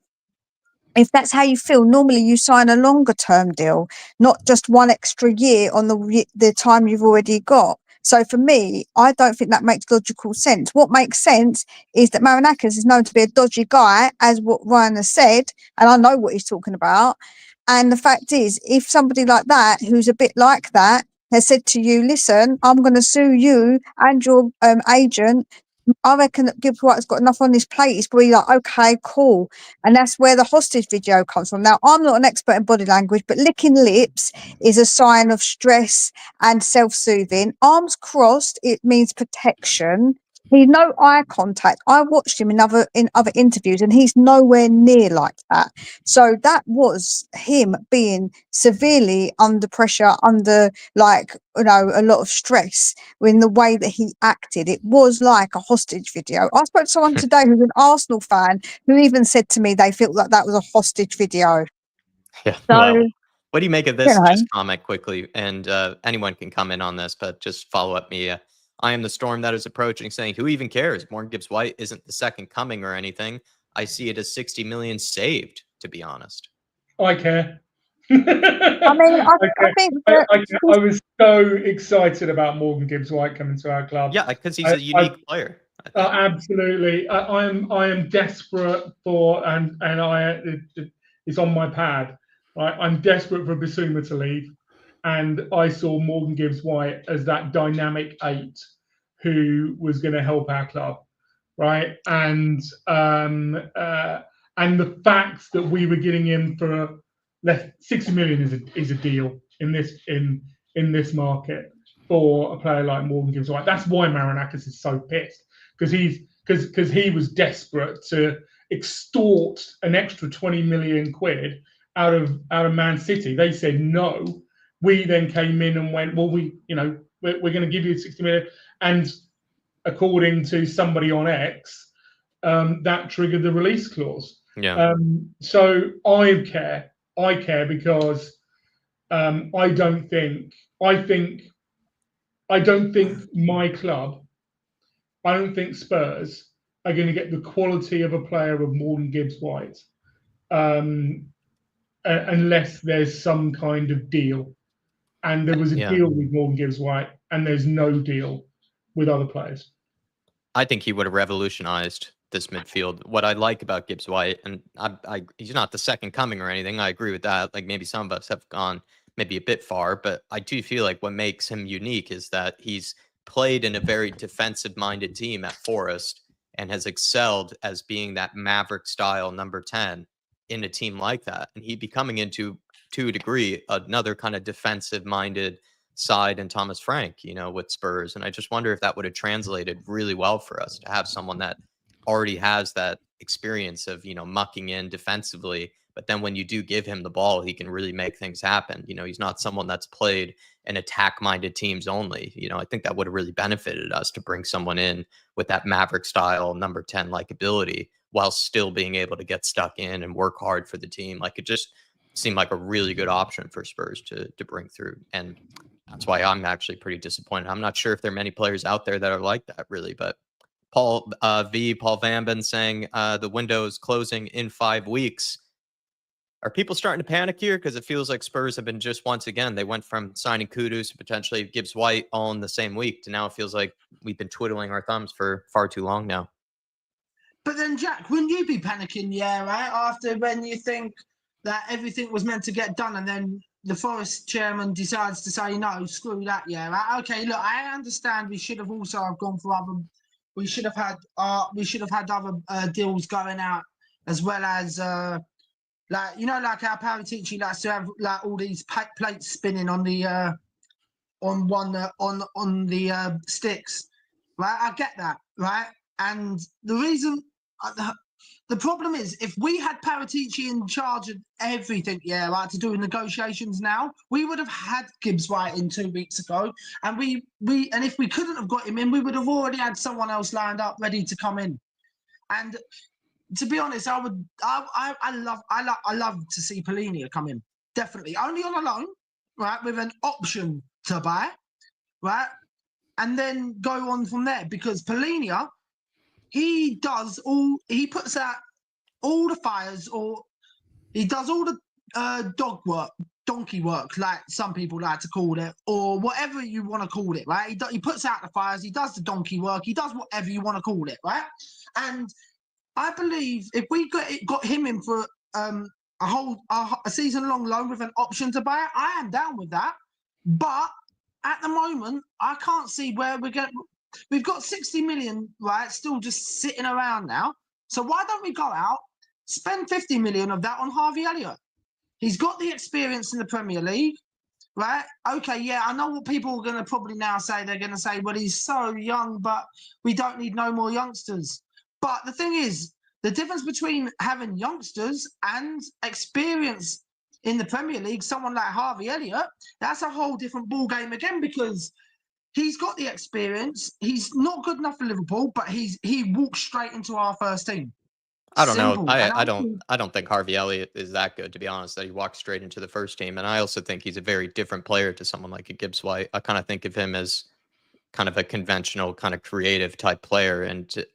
S3: if that's how you feel, normally you sign a longer term deal, not just 1 extra year on the time you've already got. So for me, I don't think that makes logical sense. What makes sense is that Marinakis is known to be a dodgy guy, as what Ryan has said, and I know what he's talking about. And the fact is, if somebody like that, who's a bit like that, has said to you, listen, I'm going to sue you and your agent, I reckon that Gibbs-White's got enough on his plate. He's probably like, okay, cool. And that's where the hostage video comes from. Now, I'm not an expert in body language, but licking lips is a sign of stress and self-soothing. Arms crossed, it means protection. He's no eye contact. I watched him in other interviews, and he's nowhere near like that. So that was him being severely under pressure, under a lot of stress in the way that he acted. It was like a hostage video. I spoke to someone today who's an Arsenal fan who even said to me they felt like that was a hostage video.
S1: Yeah.
S3: So,
S1: well, what do you make of this? Just comment quickly, and anyone can come in on this, but just follow up, Mia. I am the storm that is approaching, saying, who even cares? Morgan Gibbs-White isn't the second coming or anything. I see it as 60 million saved, to be honest.
S4: I care.
S3: I mean, I think that
S4: I was so excited about Morgan Gibbs-White coming to our club.
S1: Yeah, because he's a unique player.
S4: Absolutely. I am desperate for, and it's on my pad. Right? I'm desperate for Bissouma to leave. And I saw Morgan Gibbs-White as that dynamic 8 who was going to help our club, right? And the fact that we were getting him for less 60 million is a deal in this market for a player like Morgan Gibbs-White. That's why Marinakis is so pissed, because he was desperate to extort an extra 20 million quid out of Man City. They said no. We then came in and went, well, we're going to give you 60 million. And according to somebody on X, that triggered the release clause.
S1: Yeah.
S4: So I care because I don't think my club, I don't think Spurs are going to get the quality of a player of Morgan Gibbs-White unless there's some kind of deal. And there was a deal with Morgan Gibbs-White, and there's no deal with other players.
S1: I think he would have revolutionized this midfield. What I like about Gibbs-White, and he's not the second coming or anything. I agree with that. Like maybe some of us have gone maybe a bit far, but I do feel like what makes him unique is that he's played in a very defensive-minded team at Forest and has excelled as being that Maverick style number 10 in a team like that. And he'd be coming into, to a degree, another kind of defensive-minded side in Thomas Frank, with Spurs. And I just wonder if that would have translated really well for us to have someone that already has that experience of, mucking in defensively. But then when you do give him the ball, he can really make things happen. He's not someone that's played in attack-minded teams only. I think that would have really benefited us to bring someone in with that Maverick style number 10 like ability while still being able to get stuck in and work hard for the team. Like it just seemed like a really good option for Spurs to bring through. And that's why I'm actually pretty disappointed. I'm not sure if there are many players out there that are like that really, but Paul Van Ben saying the window is closing in 5 weeks. Are people starting to panic here? Because it feels like Spurs have been just once again, they went from signing Kudus to potentially Gibbs-White all in the same week to now it feels like we've been twiddling our thumbs for far too long now.
S5: But then, Jack, wouldn't you be panicking, right? After when you think that everything was meant to get done and then the Forest chairman decides to say, no, screw that, right? Okay, look, I understand we should have also gone for other, we should have had other deals going out as well as, like our Paratici likes to have like all these plates spinning on the on the sticks, right? I get that, right? And the reason, the problem is, if we had Paratici in charge of everything, right, to do negotiations now, we would have had Gibbs-White in 2 weeks ago, and and if we couldn't have got him in, we would have already had someone else lined up ready to come in. And to be honest, I love to see Polina come in, definitely, only on a loan, right, with an option to buy, right, and then go on from there, because Polina, he puts out all the fires, or he does all the donkey work, like some people like to call it, or whatever you want to call it, right? He puts out the fires, he does the donkey work, he does whatever you want to call it, right? And I believe if we got him in for a season-long loan with an option to buy, I am down with that. But at the moment, I can't see where we're going. We've got 60 million, right, still just sitting around now. So why don't we go out, spend 50 million of that on Harvey Elliott? He's got the experience in the Premier League, right? Okay, I know what people are going to probably now say. They're going to say, well, he's so young, but we don't need no more youngsters. But the thing is, the difference between having youngsters and experience in the Premier League, someone like Harvey Elliott, that's a whole different ball game again, because he's got the experience. He's not good enough for Liverpool, but he walks straight into our first team.
S1: I don't know.
S5: Simple.
S1: I don't think Harvey Elliott is that good, to be honest, that he walks straight into the first team. And I also think he's a very different player to someone like a Gibbs-White. I kind of think of him as kind of a conventional kind of creative type player. And to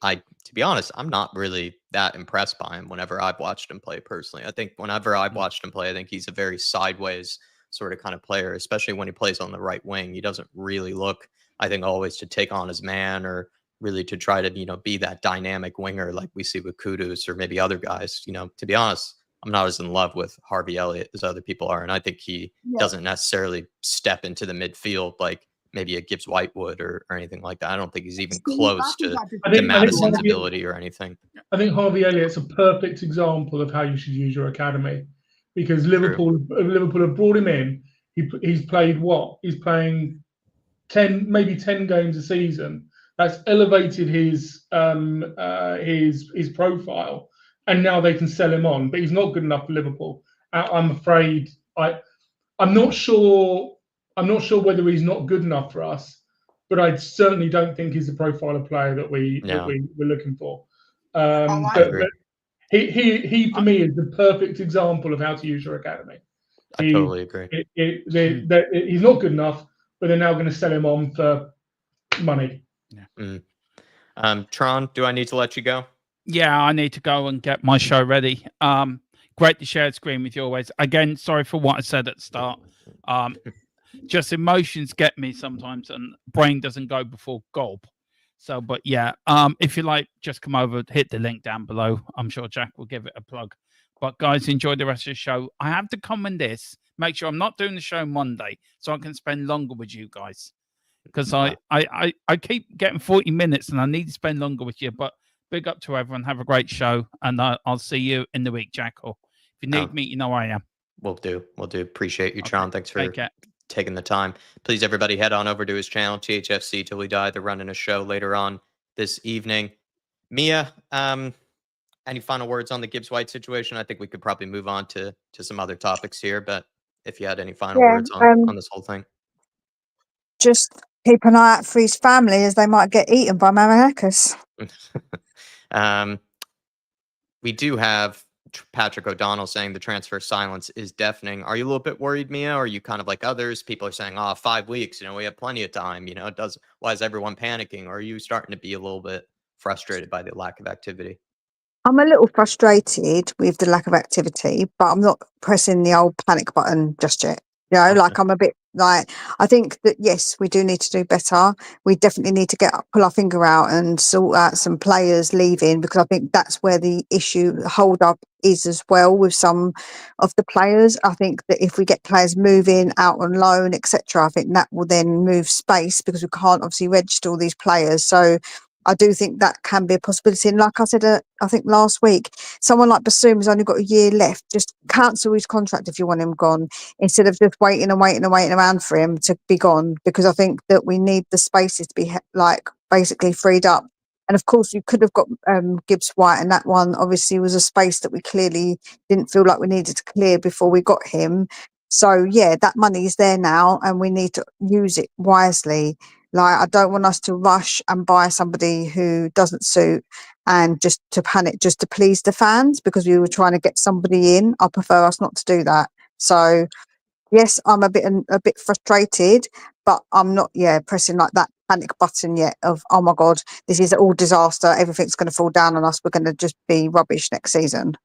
S1: be honest, I'm not really that impressed by him whenever I've watched him play personally. I think whenever I've watched him play, I think he's a very sideways sort of kind of player, especially when he plays on the right wing. He doesn't really look, I think, always to take on his man or really to try to, be that dynamic winger like we see with Kudus or maybe other guys. To be honest, I'm not as in love with Harvey Elliott as other people are. And I think he doesn't necessarily step into the midfield like maybe a Gibbs-White would or anything like that. I don't think he's even close to Madison's ability or anything.
S4: I think Harvey Elliott's a perfect example of how you should use your academy, because Liverpool have brought him in. He's played what? He's playing 10 games a season. That's elevated his profile, and now they can sell him on. But he's not good enough for Liverpool. I'm afraid. I'm not sure whether he's not good enough for us, but I certainly don't think he's the profile of player that we're looking for. But he for me is the perfect example of how to use your academy.
S1: I totally agree.
S4: He's not good enough, but they're now going to sell him on for money.
S1: Tron, do I need to let you go?
S2: Yeah, I need to go and get my show ready. Great to share the screen with you always. Again, sorry for what I said at the start. Just emotions get me sometimes, and brain doesn't go before gob. So, but yeah, if you like, just come over, hit the link down below. I'm sure Jack will give it a plug. But guys, enjoy the rest of the show. I have to comment this. Make sure I'm not doing the show Monday, so I can spend longer with you guys. Because I keep getting 40 minutes, and I need to spend longer with you. But big up to everyone. Have a great show, and I'll see you in the week, Jack. Or if you need me, you know where I am.
S1: We'll do. Appreciate you, Tron. Thanks for
S2: Take care.
S1: taking the time. Please, everybody, head on over to his channel, THFC Till We Die. They're running a show later on this evening. Mia, any final words on the Gibbs-White situation? I think we could probably move on to some other topics here, but if you had any final words on this whole thing.
S3: Just keep an eye out for his family, as they might get eaten by Marinakis.
S1: We do have Patrick O'Donnell saying the transfer silence is deafening. Are you a little bit worried, Mia? Or are you kind of like others? People are saying, 5 weeks, we have plenty of time. Why is everyone panicking? Or are you starting to be a little bit frustrated by the lack of activity?
S3: I'm a little frustrated with the lack of activity, but I'm not pressing the old panic button just yet. Like I'm a bit like, I think that, yes, we do need to do better. We definitely need to pull our finger out and sort out some players leaving, because I think that's where the hold up is as well with some of the players. I think that if we get players moving out on loan, etc., I think that will then move space, because we can't obviously register all these players. So I do think that can be a possibility. And like I said, I think last week, someone like Bassoum's only got a year left. Just cancel his contract if you want him gone, instead of just waiting around for him to be gone, because I think that we need the spaces to be basically freed up. And of course, you could have got Gibbs-White, and that one obviously was a space that we clearly didn't feel like we needed to clear before we got him. So yeah, that money is there now, and we need to use it wisely. Like, I don't want us to rush and buy somebody who doesn't suit, and just to panic, just to please the fans, because we were trying to get somebody in. I prefer us not to do that. So yes, I'm a bit frustrated, but I'm not pressing like that panic button yet of, oh my God, this is all disaster. Everything's going to fall down on us. We're going to just be rubbish next season.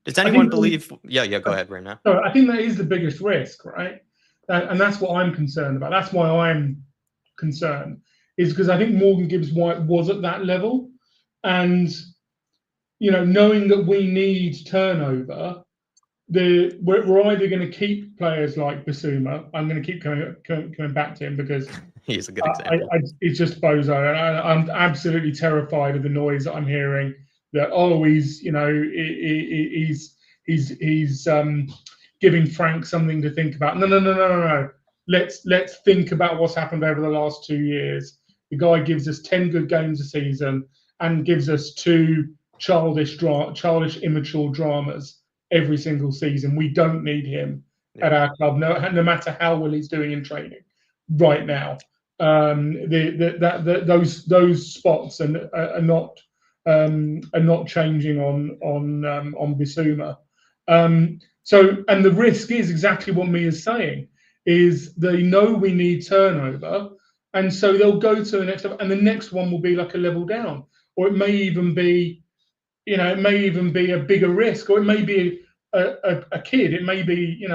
S1: Does anyone believe? Yeah, go ahead right now.
S4: So I think that is the biggest risk, right? And that's what I'm concerned about. That's why I'm concerned, is because I think Morgan Gibbs-White was at that level, and knowing that we need turnover, we're either going to keep players like Bassouma. I'm going to keep coming back to him, because
S1: he's a good example.
S4: He's just bozo, and I'm absolutely terrified of the noise that I'm hearing. That he's giving Frank something to think about. No. Let's think about what's happened over the last 2 years. The guy gives us 10 good games a season and gives us 2 childish, immature dramas every single season. We don't need him at our club, no matter how well he's doing in training right now. Those spots are not changing on Bassouma. So, and the risk is exactly what Mia's saying, is they know we need turnover, and so they'll go to the next level, and the next one will be like a level down, or it may even be, a bigger risk, or it may be a kid. It may be,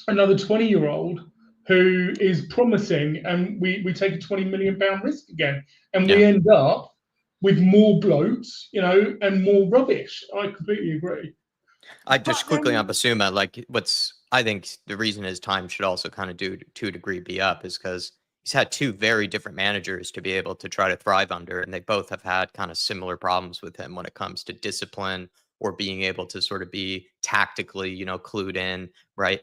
S4: another 20-year-old who is promising, and we take a £20 million risk again, and we end up with more bloats, and more rubbish. I completely agree.
S1: I just quickly on Bassouma, I think the reason his time should also kind of to a degree be up is because he's had 2 very different managers to be able to try to thrive under, and they both have had kind of similar problems with him when it comes to discipline or being able to sort of be tactically, clued in, right?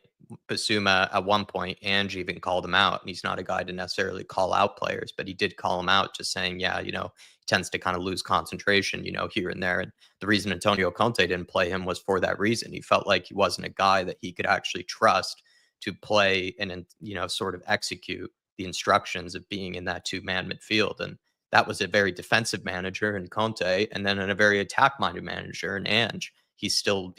S1: Bassouma, at one point, Ange even called him out, and he's not a guy to necessarily call out players, but he did call him out, just saying, he tends to kind of lose concentration, here and there. And the reason Antonio Conte didn't play him was for that reason. He felt like he wasn't a guy that he could actually trust to play and, sort of execute the instructions of being in that 2-man midfield. And that was a very defensive manager in Conte, and then in a very attack-minded manager in Ange. He still,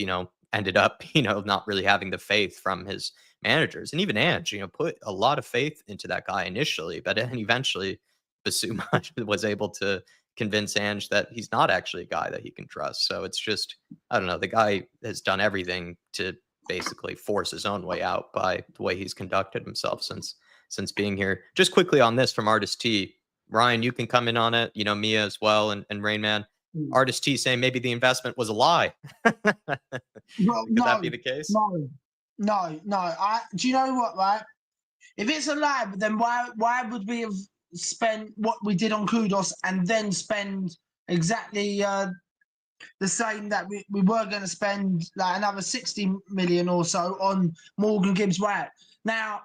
S1: ended up, not really having the faith from his managers. And even Ange, put a lot of faith into that guy initially, but then eventually Bassouma was able to convince Ange that he's not actually a guy that he can trust. So it's just, I don't know, the guy has done everything to basically force his own way out by the way he's conducted himself since being here. Just quickly on this from Artist T, Ryan, you can come in on it. Mia as well, and Rain Man. Artist T saying maybe the investment was a lie.
S5: Well,
S1: Could that be the case?
S5: No. Do you know what, right? If it's a lie, then why would we have spent what we did on Kudos and then spend exactly the same that we were going to spend, like another 60 million or so on Morgan Gibbs-White? Now,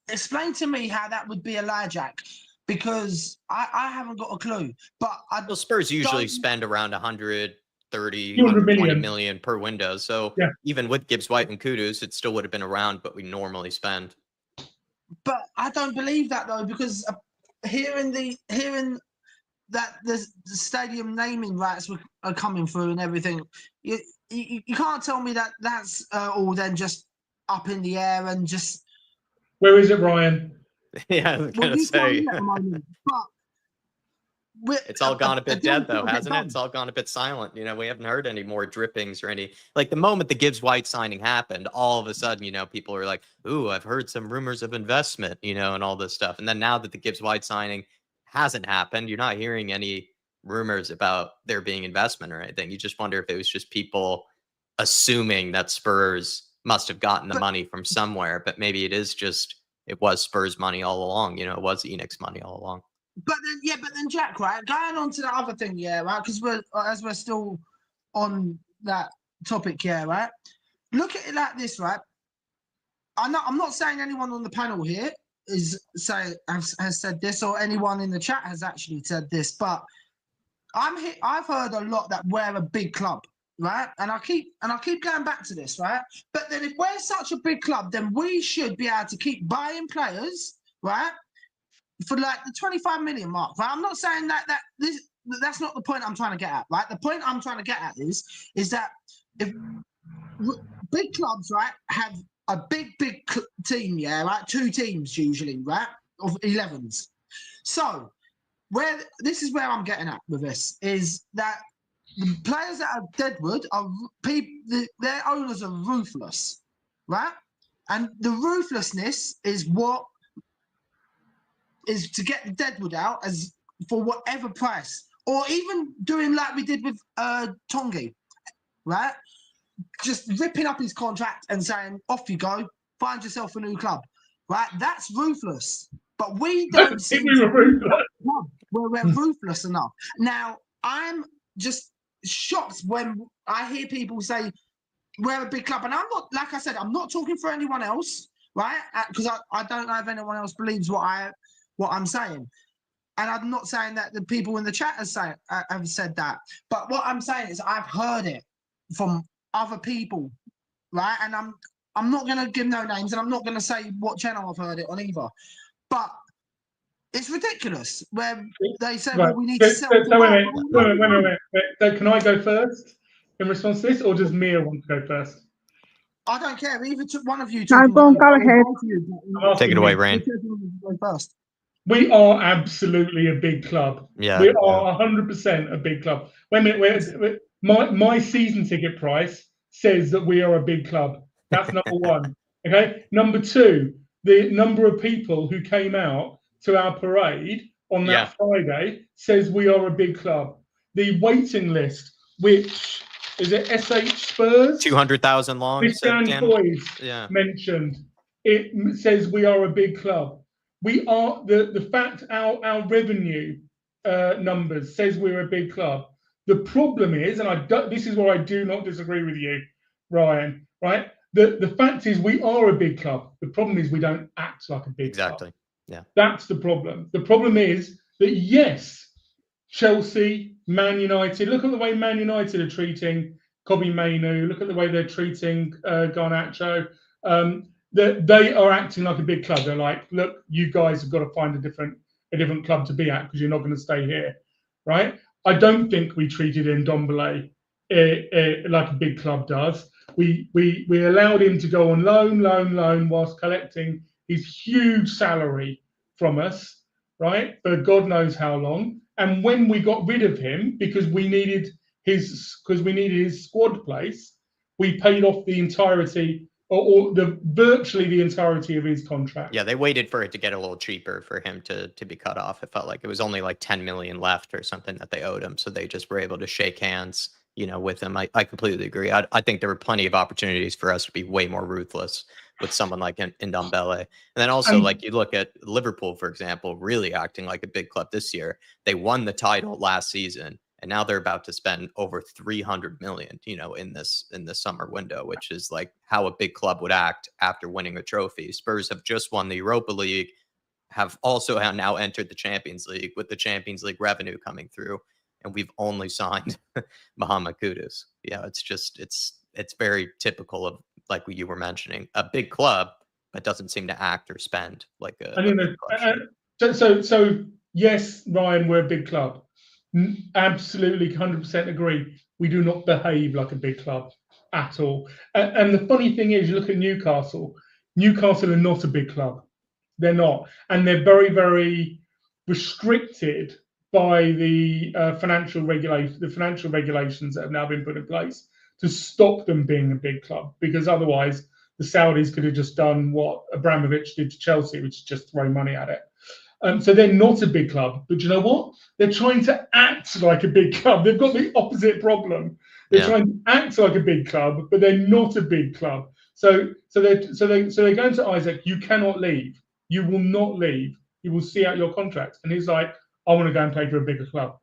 S5: explain to me how that would be a lie, Jack, because I haven't got a clue. But
S1: Well, Spurs usually spend around 130,
S4: 200
S1: 120 million per window. So
S4: Yeah.
S1: even with Gibbs-White and Kudus, it still would have been around what we normally spend.
S5: But I don't believe that though, because hearing that the stadium naming rights are coming through and everything, you can't tell me that that's all then just up in the air and just.
S4: Where is it, Ryan?
S1: Yeah, I was
S5: Well,
S1: gonna
S5: you tell
S1: say
S5: me at the moment, but
S1: it's all gone a bit dead though, hasn't it?
S5: done.
S1: It's all gone a bit silent. We haven't heard any more drippings or any, like, the moment the Gibbs-White signing happened, all of a sudden, people are like, "Ooh, I've heard some rumors of investment," and all this stuff. And then now that the Gibbs-White signing hasn't happened, you're not hearing any rumors about there being investment or anything. You just wonder if it was just people assuming that Spurs must have gotten the money from somewhere, but maybe it was Spurs money all along. It was Enix money all along.
S5: But then Jack, right? Going on to the other thing, yeah, right? Because we're still on that topic, yeah, right? Look at it like this, right? I'm not saying anyone on the panel here has said this, or anyone in the chat has actually said this, but I've heard a lot that we're a big club, right? And I keep going back to this, right? But then if we're such a big club, then we should be able to keep buying players, right? For like the 25 million mark, right? I'm not saying that's not the point I'm trying to get at, right? The point I'm trying to get at is that if big clubs, right, have a big team, yeah, right, 2 teams usually, right, of 11s. So this is where I'm getting at with this is that the players that are Deadwood are their owners are ruthless, right? And the ruthlessness is what is to get the Deadwood out as for whatever price, or even doing like we did with Tongi, right? Just ripping up his contract and saying, "Off you go, find yourself a new club," right? That's ruthless. But we don't seem to be that club where we're ruthless enough. Now, I'm just shocked when I hear people say we're a big club, and I'm not. Like I said, I'm not talking for anyone else, right? Because I don't know if anyone else believes what I'm saying. And I'm not saying that the people in the chat have said that. But what I'm saying is I've heard it from other people, right? And I'm not going to give no names, and I'm not going to say what channel I've heard it on either. But it's ridiculous where they say,
S4: Right.
S5: well, we need to sell.
S4: So wait a minute. So can I go first in response to this, or does Mia want to go first?
S5: I don't care. Either one of you two.
S3: No, go ahead.
S1: Take it away, Rain.
S5: First.
S4: We are absolutely a big club.
S1: Yeah,
S4: we are 100% a big club. Wait a minute. My season ticket price says that we are a big club. That's number one. Okay. Number two, the number of people who came out to our parade on that Friday says we are a big club. The waiting list, which is it SH Spurs?
S1: 200,000 long.
S4: Christian Boys mentioned. It says we are a big club. We are the fact our revenue numbers says we're a big club. The problem is, and this is where I do not disagree with you, Ryan. Right? The fact is we are a big club. The problem is we don't act like a big club.
S1: Exactly. Yeah.
S4: That's the problem. The problem is that yes, Chelsea, Man United. Look at the way Man United are treating Kobe Mainu. Look at the way they're treating Garnacho. That they are acting like a big club. They're like, look, you guys have got to find a different club to be at because you're not going to stay here, right? I don't think we treated Ndombele like a big club does. We allowed him to go on loan whilst collecting his huge salary from us, right? For God knows how long. And when we got rid of him because we needed his squad place, we paid off the entirety or the virtually the entirety of his contract.
S1: Yeah, they waited for it to get a little cheaper for him to be cut off. It felt like it was only like 10 million left or something that they owed him, so they just were able to shake hands, with him. I completely agree. I think there were plenty of opportunities for us to be way more ruthless with someone like Ndombele. And then also, like, you look at Liverpool, for example, really acting like a big club this year. They won the title last season, and now they're about to spend over 300 million, in this summer window, which is like how a big club would act after winning a trophy. Spurs have just won the Europa League, have also now entered the Champions League, with the Champions League revenue coming through, and we've only signed Mohamed Kudus. Yeah, it's very typical of, like what you were mentioning, a big club that doesn't seem to act or spend like a big club should.
S4: So yes, Ryan, we're a big club. Absolutely, 100% agree. We do not behave like a big club at all. And the funny thing is, you look at Newcastle. Newcastle are not a big club. They're not, and they're very, very restricted by the financial regulations that have now been put in place to stop them being a big club. Because otherwise, the Saudis could have just done what Abramovich did to Chelsea, which is just throw money at it. So they're not a big club, but you know what? They're trying to act like a big club. They've got the opposite problem. They're trying to act like a big club, but they're not a big club. So they're going to Isaac. You cannot leave. You will not leave. You will see out your contract. And he's like, I want to go and play for a bigger club.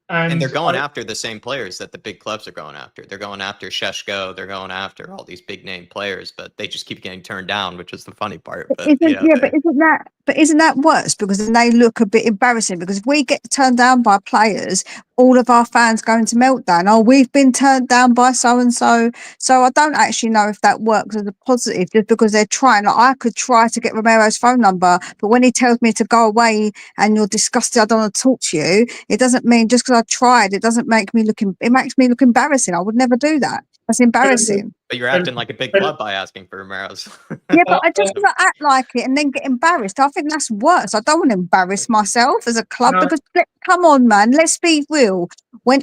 S1: And they're going after the same players that the big clubs are going after. They're going after Šeško. They're going after all these big name players, but they just keep getting turned down, which is the funny part. But
S3: isn't that worse? Because then they look a bit embarrassing. Because if we get turned down by players, all of our fans go into meltdown. Oh, we've been turned down by so and so. So I don't actually know if that works as a positive, just because they're trying. Like, I could try to get Romero's phone number, but when he tells me to go away and you're disgusted, I don't want to talk to you. It doesn't mean just because I tried, it doesn't make me look. It makes me look embarrassing. I would never do that. That's embarrassing.
S1: But you're acting like a big club by asking for Romero's.
S3: Yeah, but I just want to act like it and then get embarrassed. I think that's worse. I don't want to embarrass myself as a club, because come on, man, let's be real. When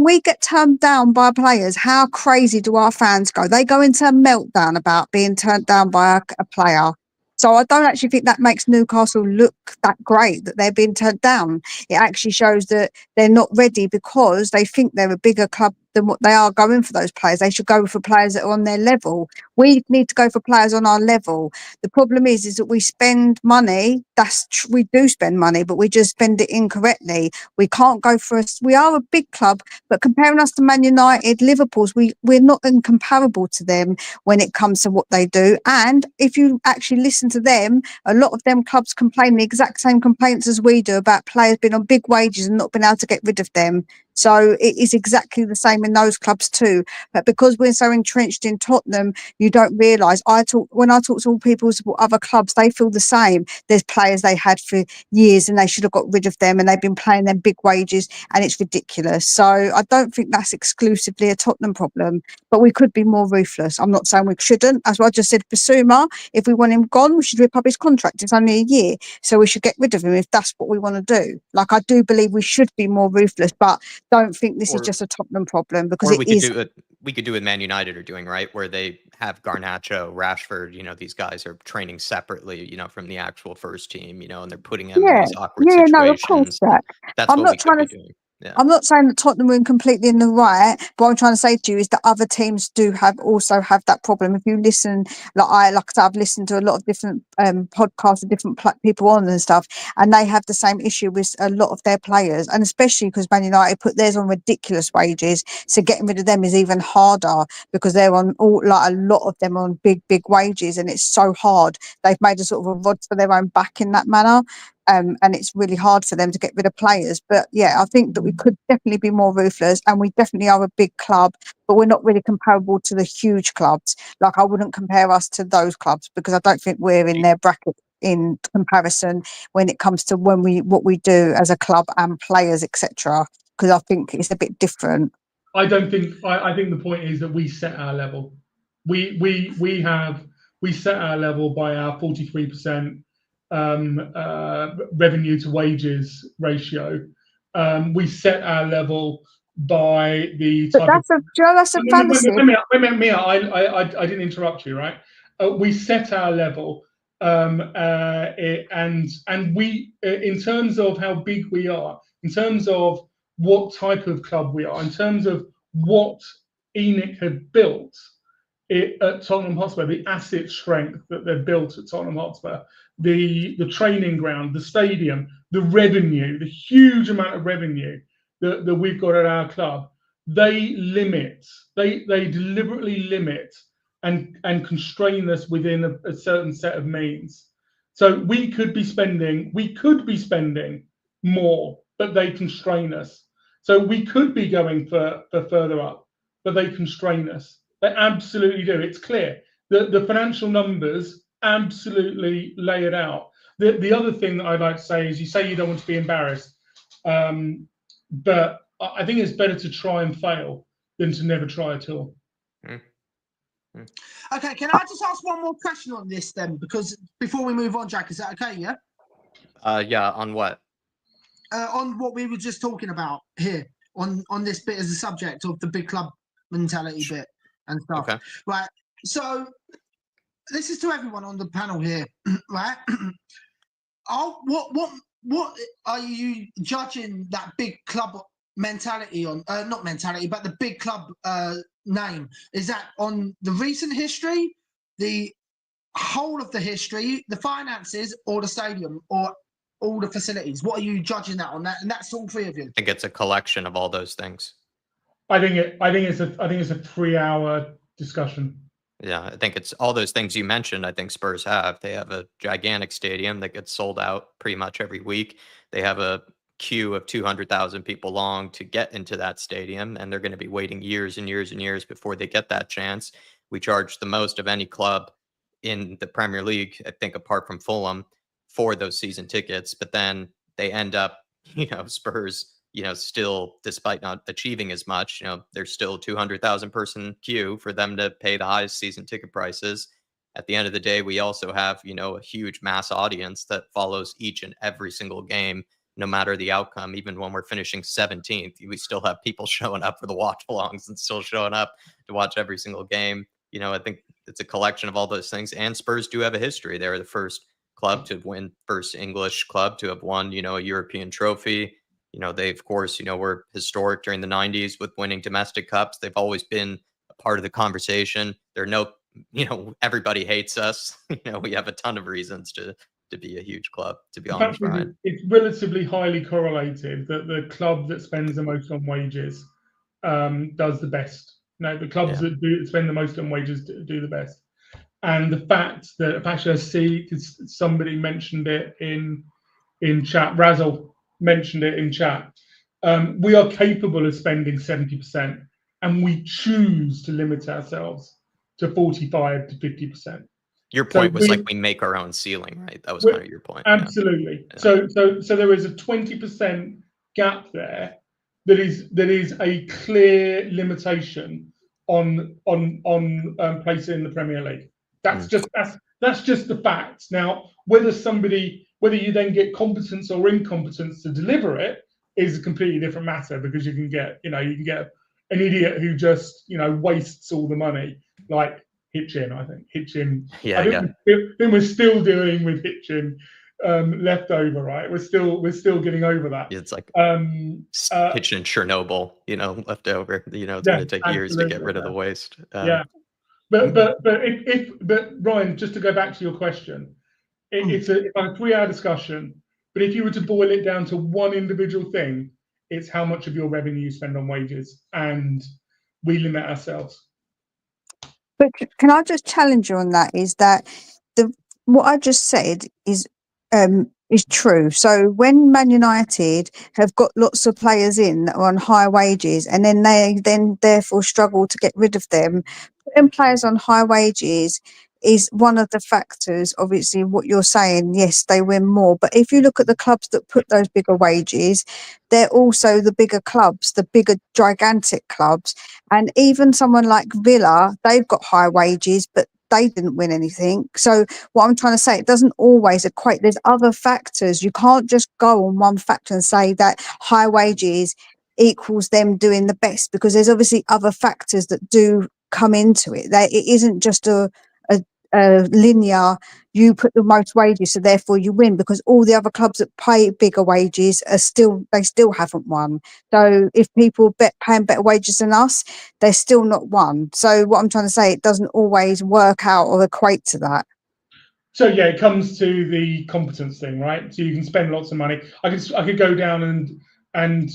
S3: we get turned down by players, how crazy do our fans go? They go into a meltdown about being turned down by a player. So I don't actually think that makes Newcastle look that great, that they're being turned down. It actually shows that they're not ready, because they think they're a bigger club than what they are going for those players. They should go for players that are on their level. We need to go for players on our level. The problem is that we spend money. We do spend money, but we just spend it incorrectly. We can't go for we are a big club, but comparing us to Man United, Liverpool's, we're not incomparable to them when it comes to what they do. And if you actually listen to them, a lot of them clubs complain the exact same complaints as we do about players being on big wages and not being able to get rid of them. So it is exactly the same in those clubs too. But because we're so entrenched in Tottenham, you don't realise. When I talk to all people who support other clubs, they feel the same. There's players they had for years and they should have got rid of them, and they've been paying them big wages, and it's ridiculous. So I don't think that's exclusively a Tottenham problem, but we could be more ruthless. I'm not saying we shouldn't. As I just said, Basuma, if we want him gone, we should rip up his contract. It's only a year, so we should get rid of him if that's what we want to do. Like, I do believe we should be more ruthless, but don't think this is just a Tottenham problem, because
S1: we could do what Man United are doing, right? Where they have Garnacho, Rashford, these guys are training separately, from the actual first team, and they're putting them in these awkward situations.
S3: No, of course
S1: That's what we could be doing. Yeah.
S3: I'm not saying that Tottenham are completely in the right, but what I'm trying to say to you is that other teams do also have that problem. If you listen, like I said, I've listened to a lot of different podcasts with different people on and stuff, and they have the same issue with a lot of their players, and especially because Man United put theirs on ridiculous wages, so getting rid of them is even harder, because they're on a lot of them on big wages, and it's so hard. They've made a sort of a rod for their own back in that manner. And it's really hard for them to get rid of players. But yeah, I think that we could definitely be more ruthless, and we definitely are a big club, but we're not really comparable to the huge clubs. Like, I wouldn't compare us to those clubs, because I don't think we're in their bracket in comparison when it comes to what we do as a club and players, etc. Because I think it's a bit different.
S4: I think the point is that we set our level. We set our level by our 43% revenue to wages ratio. We set our level by the
S3: But
S4: type
S3: that's
S4: of.
S3: a, do you know, that's a fallacy.
S4: Mia, I didn't interrupt you, right? We set our level, and we, in terms of how big we are, in terms of what type of club we are, in terms of what ENIC had built at Tottenham Hotspur, the asset strength that they've built at Tottenham Hotspur, the training ground, the stadium, the revenue, the huge amount of revenue that we've got at our club, they deliberately limit and constrain us within a certain set of means. So we could be spending more, but they constrain us. So we could be going for further up, but they constrain us. They absolutely do. It's clear. The financial numbers absolutely lay it out. The other thing that I'd like to say is, you say you don't want to be embarrassed, but I think it's better to try and fail than to never try at all.
S5: Okay, can I just ask one more question on this then? Because before we move on, Jack, is that okay? Yeah.
S1: Yeah. On what?
S5: On what we were just talking about here, on this bit as a subject of the big club mentality bit and stuff.
S1: Okay.
S5: Right. So this is to everyone on the panel here, right? What are you judging that big club mentality on? Not mentality, but the big club name. Is that on the recent history, the whole of the history, the finances, or the stadium, or all the facilities? What are you judging that on? That, and that's all three of you.
S1: I think it's a collection of all those things.
S4: I think it's a 3-hour discussion.
S1: Yeah, I think it's all those things you mentioned. I think Spurs have. They have a gigantic stadium that gets sold out pretty much every week. They have a queue of 200,000 people long to get into that stadium, and they're going to be waiting years and years and years before they get that chance. We charge the most of any club in the Premier League, I think, apart from Fulham, for those season tickets. But then they end up, Spurs, still, despite not achieving as much, there's still 200,000 person queue for them to pay the highest season ticket prices. At the end of the day, we also have, a huge mass audience that follows each and every single game, no matter the outcome. Even when we're finishing 17th, we still have people showing up for the watch alongs and still showing up to watch every single game. I think it's a collection of all those things. And Spurs do have a history. They were the first club to win, first English club to have won, a European trophy. They, of course, were historic during the 90s with winning domestic cups. They've always been a part of the conversation. There are no, everybody hates us. We have a ton of reasons to be a huge club, to be honest, Brian.
S4: It's relatively highly correlated that the club that spends the most on wages does the best. The clubs that spend the most on wages do the best. And the fact that, actually, I see somebody mentioned it in chat, Razzle mentioned it in chat, we are capable of spending 70%, and we choose to limit ourselves to 45 to 50%.
S1: Your point was like we make our own ceiling, right? That was kind of your point.
S4: Absolutely. Yeah. So there is a 20% gap there that is a clear limitation on placing in the Premier League. That's just the facts. Now, whether you then get competence or incompetence to deliver it is a completely different matter, because you can get an idiot who just wastes all the money, like Hitchin. I think Hitchin.
S1: Yeah,
S4: I think we're still dealing with Hitchin leftover, right? We're still getting over that.
S1: It's like Hitchin Chernobyl, leftover. It's going to take years to get rid of the waste.
S4: But Ryan, just to go back to your question, it's a 3-hour discussion. But if you were to boil it down to one individual thing, it's how much of your revenue you spend on wages, and we limit ourselves.
S3: But can I just challenge you on that? Is that what I just said is true. So when Man United have got lots of players in that are on high wages, and then they therefore struggle to get rid of them, putting players on high wages is one of the factors. Obviously, what you're saying, yes, they win more. But if you look at the clubs that put those bigger wages, they're also the bigger clubs, the bigger, gigantic clubs. And even someone like Villa, they've got high wages, but they didn't win anything. So what I'm trying to say, it doesn't always equate. There's other factors. You can't just go on one factor and say that high wages equals them doing the best, because there's obviously other factors that do come into it. It isn't just a linear, you put the most wages, so therefore you win, because all the other clubs that pay bigger wages they still haven't won. So if people paying better wages than us, they're still not won. So what I'm trying to say, it doesn't always work out or equate to that.
S4: So yeah, it comes to the competence thing, right? So you can spend lots of money. I could go down and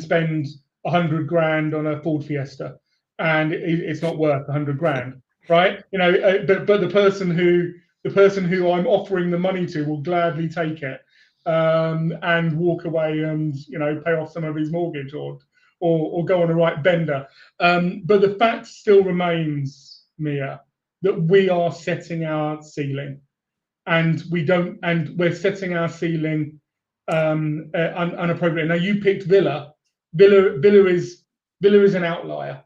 S4: spend 100 grand on a Ford Fiesta, and it's not worth 100 grand, right? You know, but the person who I'm offering the money to will gladly take it, and walk away and, you know, pay off some of his mortgage or go on a right bender. But the fact still remains, Mia, that we are setting our ceiling, and we're setting our ceiling unappropriately. Now you picked Villa. Villa is an outlier.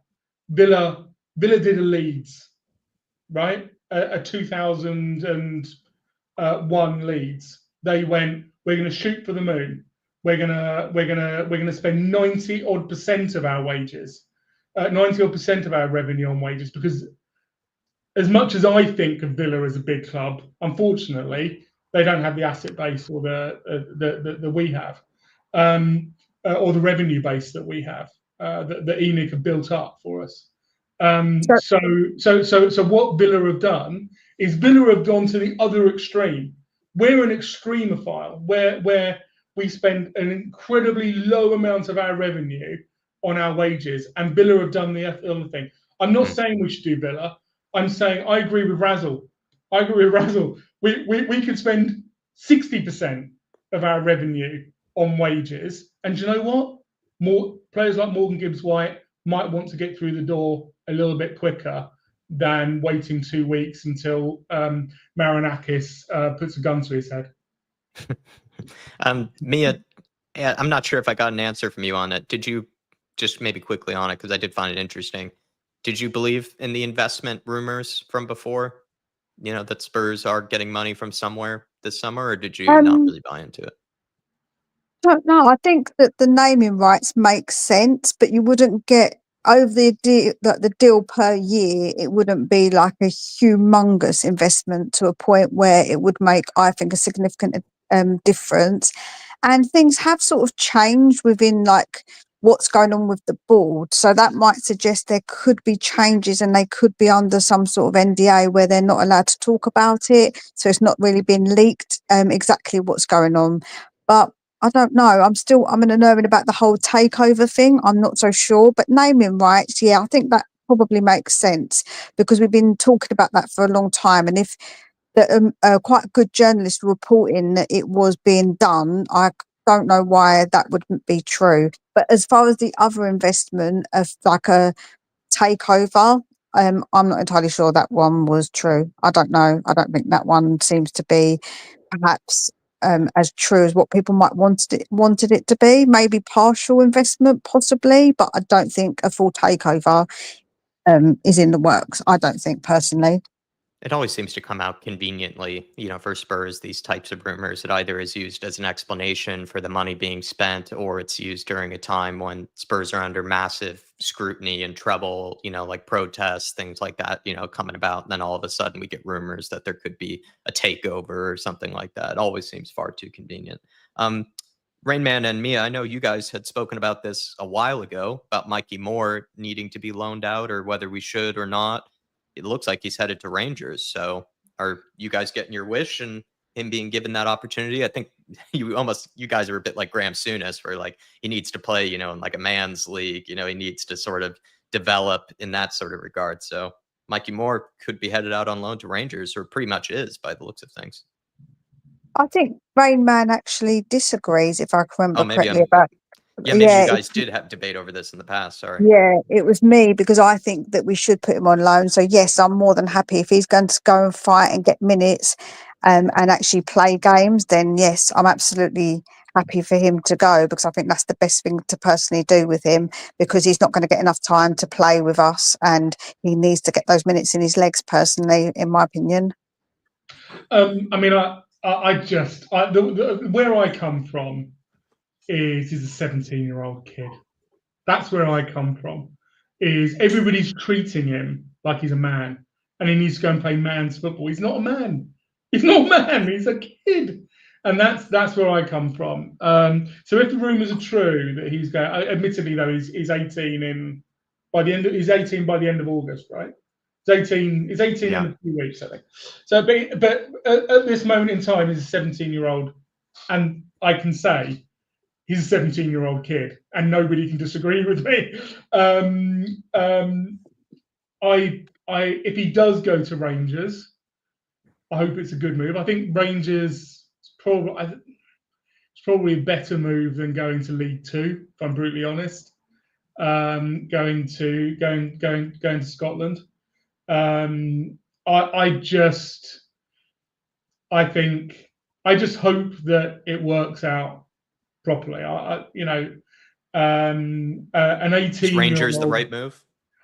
S4: Villa did a Leeds, right? A 2001 Leeds. They went, we're going to shoot for the moon. We're gonna spend 90% of our wages, 90% of our revenue on wages, because as much as I think of Villa as a big club, unfortunately, they don't have the asset base or the we have, or the revenue base that we have, that ENIC have built up for us. So what Villa have done is Villa have gone to the other extreme. We're an extremophile where we spend an incredibly low amount of our revenue on our wages, and Villa have done the other thing. I'm not saying we should do Villa. I'm saying I agree with Razzle. We could spend 60% of our revenue on wages, and do you know what? More players like Morgan Gibbs-White might want to get through the door a little bit quicker than waiting 2 weeks until Marinakis puts a gun to his head.
S1: Mia, I'm not sure if I got an answer from you on it. Did you, just maybe quickly on it, because I did find it interesting, did you believe in the investment rumors from before? You know, that Spurs are getting money from somewhere this summer, or did you not really buy into it?
S3: Don't know. I think that the naming rights make sense, but you wouldn't get over the deal per year. It wouldn't be like a humongous investment to a point where it would make, I think, a significant difference. And things have sort of changed within like what's going on with the board. So that might suggest there could be changes, and they could be under some sort of NDA where they're not allowed to talk about it. So it's not really been leaked exactly what's going on. But I don't know. I'm unnerving about the whole takeover thing. I'm not so sure. But naming rights, yeah, I think that probably makes sense, because we've been talking about that for a long time. And if quite a good journalist reporting that it was being done, I don't know why that wouldn't be true. But as far as the other investment of like a takeover, I'm not entirely sure that one was true. I don't know. I don't think that one seems to be perhaps as true as what people might wanted it to be. Maybe partial investment, possibly, but I don't think a full takeover is in the works. I don't think, personally.
S1: It always seems to come out conveniently, you know, for Spurs, these types of rumors. It either is used as an explanation for the money being spent, or it's used during a time when Spurs are under massive scrutiny and trouble, you know, like protests, things like that, you know, coming about. And then all of a sudden we get rumors that there could be a takeover or something like that. It always seems far too convenient. Rainman and Mia, I know you guys had spoken about this a while ago, about Mikey Moore needing to be loaned out, or whether we should or not. It looks like he's headed to Rangers. So are you guys getting your wish and him being given that opportunity? I think you guys are a bit like Graham Souness, where like he needs to play, you know, in like a man's league, you know, he needs to sort of develop in that sort of regard. So Mikey Moore could be headed out on loan to Rangers, or pretty much is by the looks of things.
S3: I think Rain Man actually disagrees, if I can remember correctly.
S1: Maybe you guys did have debate over this in the past. Sorry.
S3: Yeah, it was me, because I think that we should put him on loan. So yes, I'm more than happy if he's going to go and fight and get minutes and actually play games. Then yes, I'm absolutely happy for him to go, because I think that's the best thing to personally do with him, because he's not going to get enough time to play with us, and he needs to get those minutes in his legs. Personally, in my opinion.
S4: I mean, where I come from is he's a 17-year-old kid, That's where I come from. Is everybody's treating him like he's a man, and he needs to go and play man's football. He's not a man. He's not a man. He's a kid, and that's where I come from. So if the rumours are true that he's going, admittedly though, he's 18 he's 18 by the end of August, right? He's 18. He's 18
S1: Yeah.
S4: in a few weeks, I think. So, but at this moment in time, he's a 17-year-old, and I can say he's a 17-year-old kid, and nobody can disagree with me. If he does go to Rangers, I hope it's a good move. I think Rangers it's probably a better move than going to League Two, if I'm brutally honest. Going to Scotland. I just hope that it works out properly. An 18.
S1: Is Rangers the right move?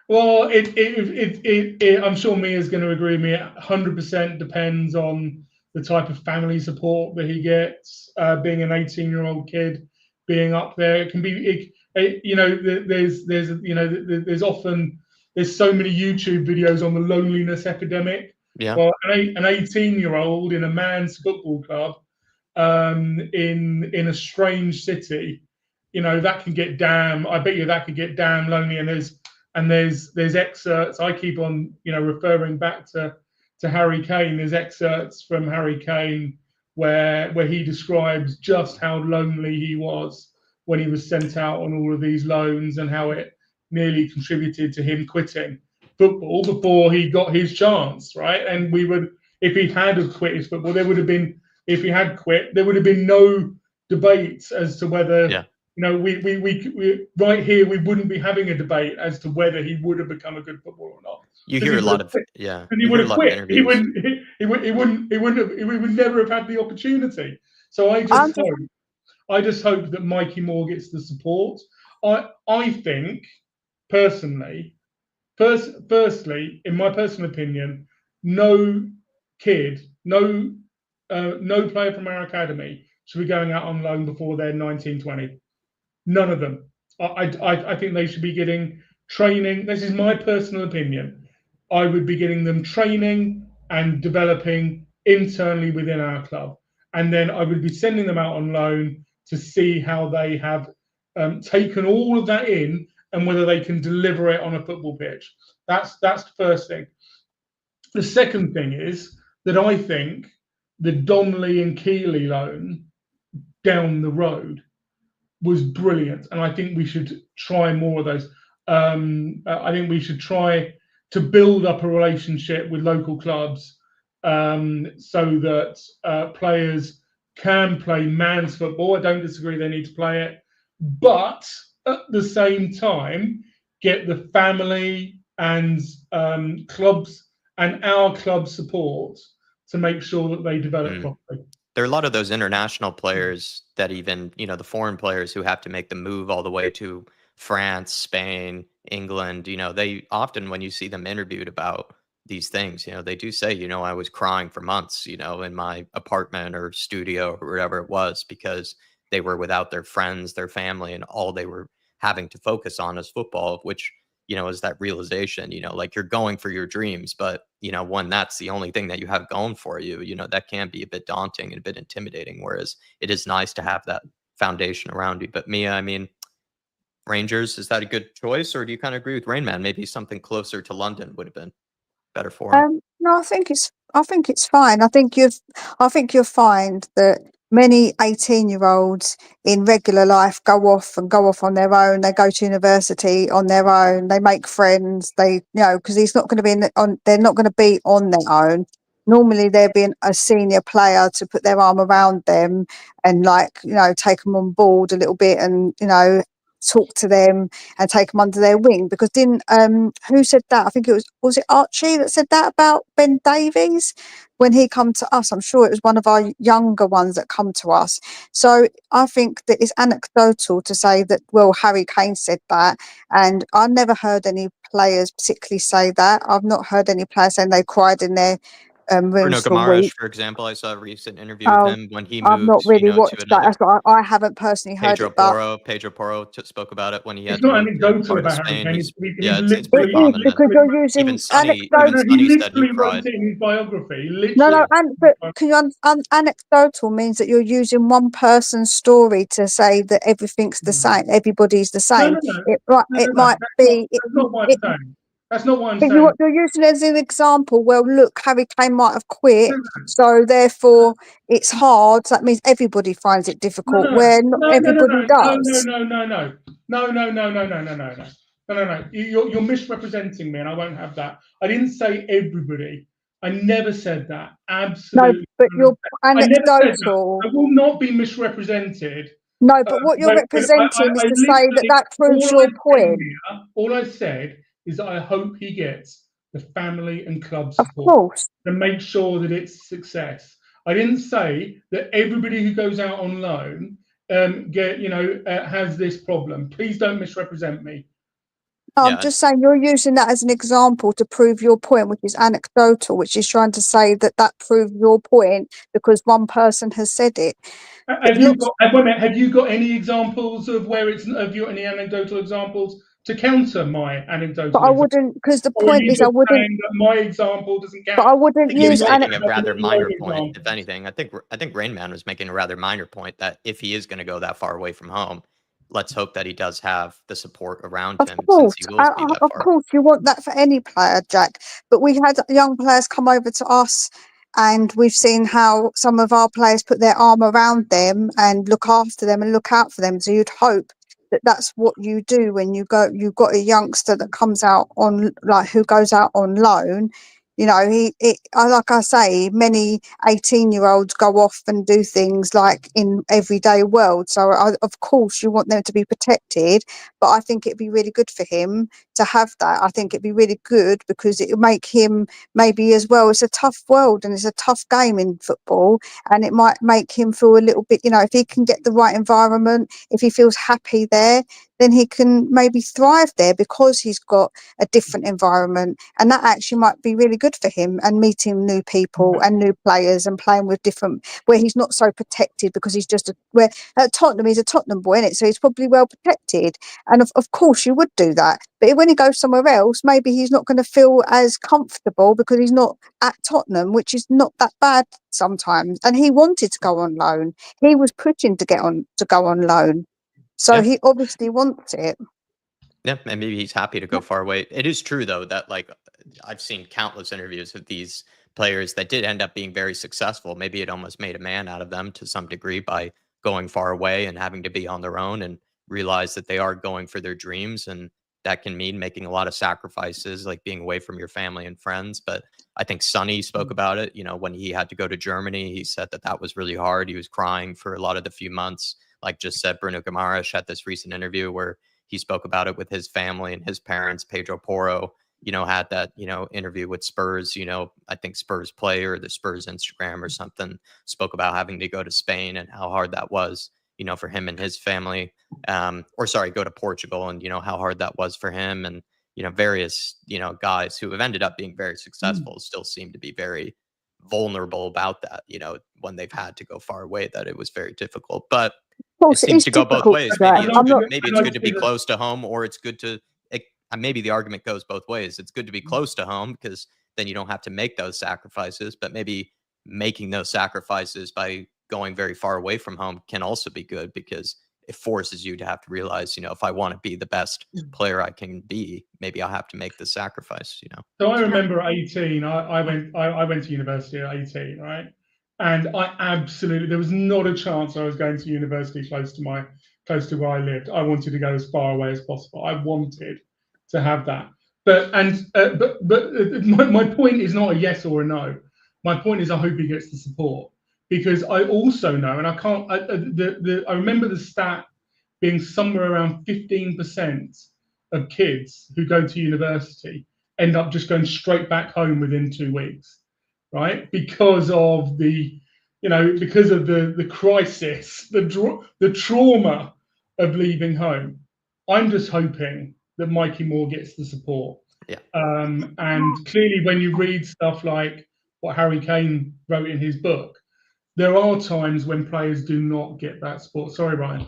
S4: Well, I'm sure Mia's going to agree with me. 100% depends on the type of family support that he gets. Being an 18-year-old kid, being up there, it can be. There's so many YouTube videos on the loneliness epidemic.
S1: Yeah.
S4: Well, an 18-year-old in a man's football club, in a strange city, that can get damn. I bet you that could get damn lonely. And there's excerpts. I keep on, referring back to Harry Kane. There's excerpts from Harry Kane where he describes just how lonely he was when he was sent out on all of these loans, and how it nearly contributed to him quitting football before he got his chance, right? And if he had quit his football, if he had quit, there would have been no debates as to whether.
S1: Yeah.
S4: We right here, we wouldn't be having a debate as to whether he would have become a good footballer or not.
S1: You hear a lot of
S4: And he would have quit. He would never have had the opportunity. So I just hope that Mikey Moore gets the support. I think personally, firstly, in my personal opinion, no player from our academy should be going out on loan before they're 19, 20. None of them. I think they should be getting training. This is my personal opinion. I would be getting them training and developing internally within our club. And then I would be sending them out on loan to see how they have taken all of that in, and whether they can deliver it on a football pitch. That's the first thing. The second thing is that I think the Donnelly and Keeley loan down the road was brilliant, and I think we should try more of those. I think we should try to build up a relationship with local clubs, so that players can play man's football. I don't disagree they need to play it, but at the same time get the family and clubs and our club support to make sure that they develop properly.
S1: There are a lot of those international players that even, the foreign players who have to make the move all the way to France, Spain, England, they often, when you see them interviewed about these things, they do say, I was crying for months, in my apartment or studio or whatever it was, because they were without their friends, their family, and all they were having to focus on is football, which, is that realization, like you're going for your dreams, but, when that's the only thing that you have going for you, that can be a bit daunting and a bit intimidating, whereas it is nice to have that foundation around you. But Mia, I mean, Rangers, is that a good choice, or do you kind of agree with Rainman? Maybe something closer to London would have been better for him.
S3: No, I think it's fine. I think you'll find that many 18-year-olds in regular life go off on their own. They go to university on their own. They make friends. Because he's not going to be they're not going to be on their own. Normally, there being a senior player to put their arm around them and take them on board a little bit, and talk to them and take them under their wing. Because who said that? I think it was it Archie that said that about Ben Davies when he come to us. I'm sure it was one of our younger ones that come to us. So I think that it's anecdotal to say that, well, Harry Kane said that, and I never heard any players particularly say that. I've not heard any players saying they cried in their
S1: Bruno
S3: rooms for
S1: Guimaraes,
S3: weeks.
S1: for example, I saw a recent interview with
S3: Oh,
S1: him when he
S3: I've not
S1: moved,
S3: really
S1: to
S3: watched that.
S1: another.
S3: That's why I haven't personally heard it, but
S1: Pedro Porro spoke about it when he
S4: It's
S1: had to
S4: not
S1: move to
S4: anecdotal
S1: part of
S4: about Harry
S1: Spain.
S4: Kane.
S1: He's
S4: He's
S1: it's
S3: it
S1: pretty
S4: literally,
S3: is
S1: common that
S3: because you're using
S1: even Sonny
S4: no,
S3: anecdotal.
S4: no, he
S1: said he
S4: literally
S1: cried.
S4: wrote it in his biography. He
S3: No,
S4: literally.
S3: no, but anecdotal means that you're using one person's story to say that everything's the same, everybody's the
S4: No,
S3: same.
S4: no, no,
S3: It
S4: no,
S3: it
S4: no,
S3: might be.
S4: that's not what I'm
S3: It,
S4: saying. That's not what I'm
S3: but
S4: saying.
S3: you're using it as an example. Well, look, Harry Kane might have quit,
S4: No,
S3: so therefore it's hard. So that means everybody finds it difficult,
S4: no,
S3: where not
S4: no, no, no,
S3: everybody
S4: no,
S3: does.
S4: no, no, no, no, no, no, no, no, no, no, no, no, no, no, no. You're misrepresenting me, and I won't have that. I didn't say everybody. I never said that.
S3: No,
S4: Absolutely.
S3: but you're
S4: I never said that.
S3: anecdotal.
S4: I will not be misrepresented.
S3: No, but what you're
S4: When
S3: representing is
S4: I
S3: to say that
S4: literally,
S3: that proves your point.
S4: all I said is that I hope he gets the family and club
S3: Of
S4: support
S3: course.
S4: to make sure that it's a success. I didn't say that everybody who goes out on loan has this problem. Please don't misrepresent me.
S3: No,
S1: Yeah.
S3: I'm just saying you're using that as an example to prove your point, which is anecdotal, which is trying to say that that proves your point because one person has said it.
S4: Have you got any examples of have you got any anecdotal examples to counter my anecdotal
S3: But I
S4: example?
S3: wouldn't, because the
S4: Or are
S3: point
S4: you
S3: is I
S4: just
S3: wouldn't.
S4: saying that my example doesn't count?
S3: But I wouldn't
S1: He was
S3: use
S1: making a
S4: anecdotal
S1: rather minor point,
S4: examples.
S1: if anything. I think Rain Man was making a rather minor point that if he is going to go that far away from home, let's hope that he does have the support around
S3: Of
S1: him since
S3: course,
S1: he will be that
S3: of
S1: far.
S3: course, you want that for any player, Jack. But we had young players come over to us, and we've seen how some of our players put their arm around them and look after them and look out for them. So you'd hope that that's what you do when you go. You've got a youngster that comes out on who goes out on loan. You know, like I say, many 18-year-olds go off and do things like in everyday world. So of course you want them to be protected. But I think it'd be really good for him to have that. I think it'd be really good because it would make him maybe as well. It's a tough world and it's a tough game in football, and it might make him feel a little bit, if he can get the right environment, if he feels happy there, then he can maybe thrive there because he's got a different environment. And that actually might be really good for him, and meeting new people and new players and playing with different, where he's not so protected because he's just where at Tottenham, he's a Tottenham boy, innit? So he's probably well protected. And of course you would do that. But when he goes somewhere else, maybe he's not going to feel as comfortable because he's not at Tottenham, which is not that bad sometimes. And he wanted to go on loan. He was pushing to go on loan. So
S1: Yeah.
S3: he obviously wants it.
S1: Yeah, and maybe he's happy to go far away. It is true though that I've seen countless interviews with these players that did end up being very successful. Maybe it almost made a man out of them to some degree by going far away and having to be on their own and realize that they are going for their dreams, and that can mean making a lot of sacrifices, like being away from your family and friends. But I think Sonny spoke about it. When he had to go to Germany, he said that was really hard. He was crying for a lot of the few months. Like just said, Bruno Guimaraes had this recent interview where he spoke about it with his family and his parents. Pedro Porro, had that, interview with Spurs, I think Spurs player, the Spurs Instagram or something, spoke about having to go to Spain and how hard that was, for him and his family. Go to Portugal and, how hard that was for him. And, various, guys who have ended up being very successful still seem to be very vulnerable about that, when they've had to go far away, that it was very difficult. But
S3: Of course,
S1: it
S3: it
S1: seems
S3: is
S1: to go both
S3: difficult,
S1: ways.
S3: Jack.
S1: Maybe it's good to be close to home, or it's good to. Maybe the argument goes both ways. It's good to be close to home because then you don't have to make those sacrifices. But maybe making those sacrifices by going very far away from home can also be good because it forces you to have to realize, if I want to be the best player I can be, maybe I'll have to make the sacrifice.
S4: So I remember at 18, I went to university at 18, right? And there was not a chance I was going to university close to where I lived. I wanted to go as far away as possible. I wanted to have that. But my point is not a yes or a no. My point is I hope he gets the support, because I also know, and I remember the stat being somewhere around 15% of kids who go to university end up just going straight back home within 2 weeks, right? Because of the crisis, the trauma of leaving home. I'm just hoping that Mikey Moore gets the support.
S1: Yeah.
S4: And clearly, when you read stuff like what Harry Kane wrote in his book. There are times when players do not get that support. Sorry, Ryan.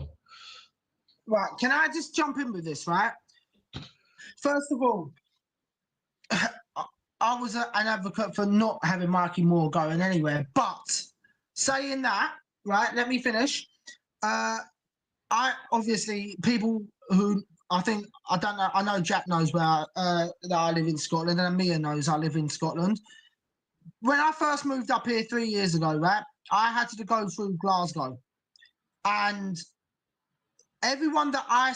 S5: Right, can I just jump in with this, right? First of all, I was an advocate for not having Mikey Moore going anywhere. But saying that, right, let me finish. I obviously, people who I don't know, I know Jack knows where that I live in Scotland, and Mia knows I live in Scotland. When I first moved up here 3 years ago, right, I had to go through Glasgow. And everyone that I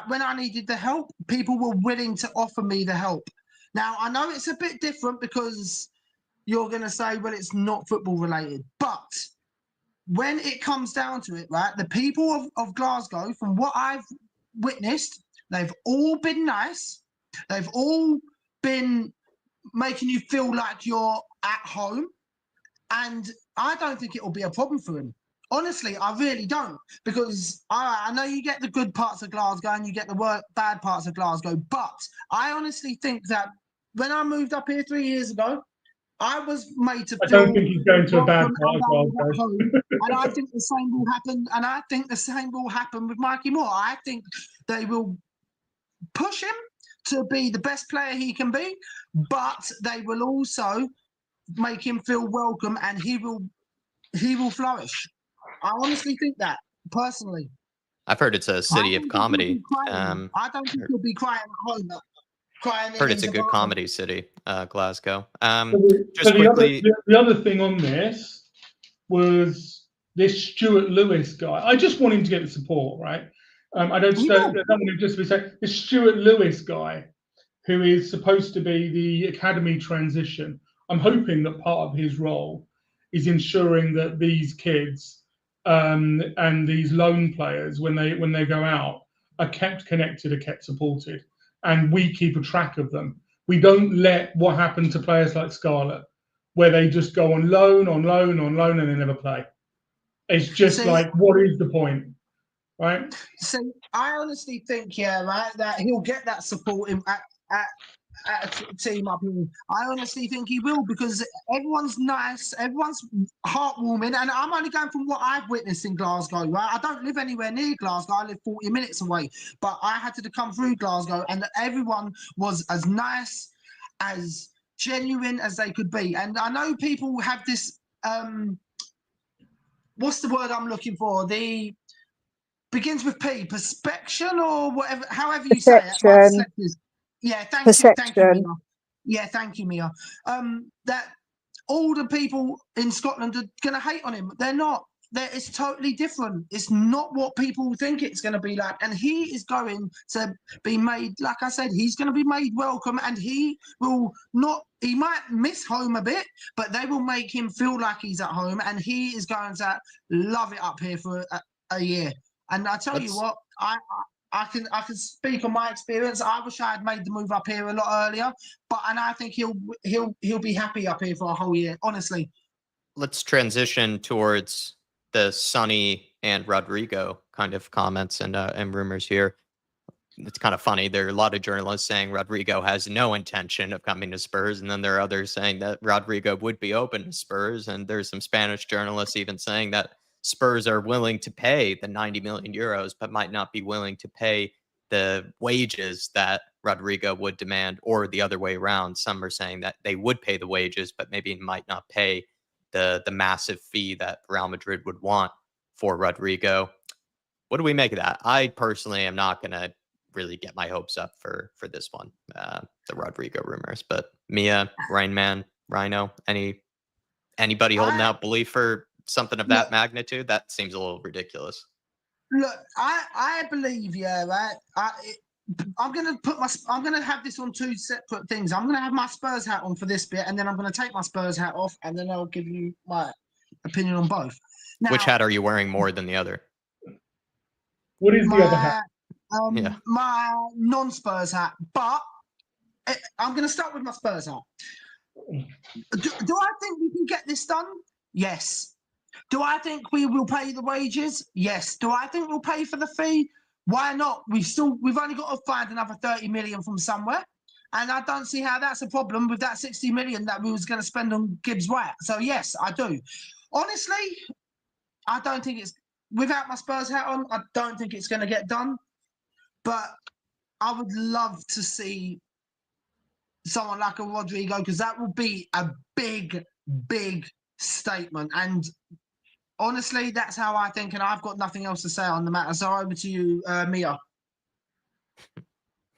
S5: when I needed the help, people were willing to offer me the help. Now, I know it's a bit different because you're going to say, well, it's not football related. But when it comes down to it, right, the people of Glasgow, from what I've witnessed, they've all been nice. They've all been making you feel like you're at home. And I don't think it will be a problem for him. Honestly, I really don't, because I know you get the good parts of Glasgow and you get the bad parts of Glasgow, but I honestly think that when I moved up here 3 years ago, I was made to feel.
S4: I don't think he's going to a bad part of Glasgow.
S5: And I think the same will happen. And I think the same will happen with Mikey Moore. I think they will push him to be the best player he can be, but they will also make him feel welcome, and he will flourish. I honestly think that, personally.
S1: I've heard it's a city of comedy.
S5: I don't think he'll be crying at home. Crying.
S1: Heard it's a good comedy city, Glasgow.
S4: So the other thing on this was this Stuart Lewis guy. I just want him to get the support, right? I don't want him just to be saying this Stuart Lewis guy, who is supposed to be the academy transition. I'm hoping that part of his role is ensuring that these kids and these loan players, when they go out, are kept connected, are kept supported, and we keep a track of them. We don't let what happened to players like Scarlett, where they just go on loan, and they never play. It's just what is the point, right?
S5: So I honestly think, right, that he'll get that support at a team up here. I honestly think he will, because everyone's nice, everyone's heartwarming, and I'm only going from what I've witnessed in Glasgow, right? I don't live anywhere near Glasgow. I live 40 minutes away, but I had to come through Glasgow, and everyone was as nice, as genuine as they could be. And I know people have this what's the word I'm looking for? The begins with P, perspection, or whatever, however you say it. Yeah, thank you, Mia. Yeah, thank you, Mia. That all the people in Scotland are going to hate on him. They're not. It's totally different. It's not what people think it's going to be like. And he is going to be made, like I said, he's going to be made welcome, and he will not, he might miss home a bit, but they will make him feel like he's at home, and he is going to love it up here for a year. And I tell you what, I can speak on my experience. I wish I had made the move up here a lot earlier, and I think he'll be happy up here for a whole year. Honestly.
S1: Let's transition towards the Sonny and Rodrigo kind of comments and rumors here. It's kind of funny. There are a lot of journalists saying Rodrigo has no intention of coming to Spurs, and then there are others saying that Rodrigo would be open to Spurs, and there's some Spanish journalists even saying that Spurs are willing to pay the 90 million euros, but might not be willing to pay the wages that Rodrigo would demand, or the other way around. Some are saying that they would pay the wages, but maybe might not pay the massive fee that Real Madrid would want for Rodrigo. What do we make of that? I personally am not going to really get my hopes up for this one, the Rodrigo rumors. But Mia, Rainman, Rhino, anybody holding out belief for something of that magnitude? That seems a little ridiculous.
S5: Look, I believe, right? I'm gonna have this on two separate things. I'm gonna have my Spurs hat on for this bit, and then I'm gonna take my Spurs hat off, and then I'll give you my opinion on both. Now,
S1: which hat are you wearing more than the other?
S4: What is the other hat?
S5: My non-Spurs hat, but I'm gonna start with my Spurs hat. Do I think we can get this done? Yes. Do I think we will pay the wages? Yes. Do I think we'll pay for the fee? Why not? We've only got to find another 30 million from somewhere. And I don't see how that's a problem with that 60 million that we was going to spend on Gibbs-White. So yes, I do. Honestly, I don't think it's, without my Spurs hat on, I don't think it's going to get done. But I would love to see someone like a Rodrigo, because that will be a big, big statement. And honestly, that's how I think, and I've got nothing else to say on the matter. So over to you, Mia.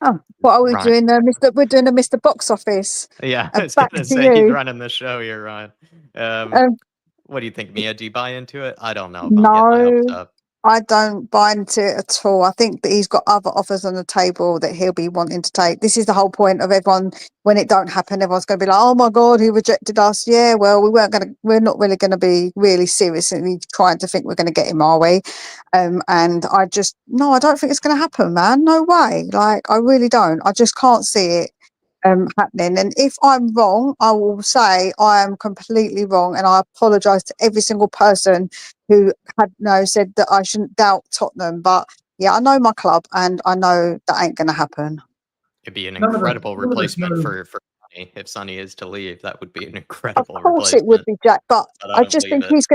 S3: Oh, what are we
S1: Right.
S3: doing, Mr.? We're doing a Mr. Box Office.
S1: Yeah, I was
S3: Back
S1: gonna
S3: to
S1: say he's
S3: you.
S1: running the show here, Ryan.
S3: Um,
S1: What do you think, Mia? Do you buy into it? I don't know if I'm getting my hopes
S3: no,
S1: up.
S3: I don't buy into it at all. I think that he's got other offers on the table that he'll be wanting to take. This is the whole point of everyone. When it don't happen, everyone's going to be like, "Oh my God, he rejected us." Yeah, well, we're not really going to be really seriously trying to think we're going to get him, are we? And I don't think it's going to happen, man. No way. Like, I really don't. I just can't see it happening. And if I'm wrong, I will say I am completely wrong, and I apologise to every single person who had said that I shouldn't doubt Tottenham. But yeah, I know my club, and I know that ain't going to happen.
S1: It'd be an
S4: None of us-
S1: incredible
S4: none of us
S1: replacement
S4: know.
S1: for Sonny. If Sonny is to leave, that would be an
S3: Of
S1: incredible
S3: course, it would
S1: replacement.
S3: be Jack, but
S1: But I
S3: I
S1: don't
S3: just
S1: believe
S3: think
S1: it.
S3: he's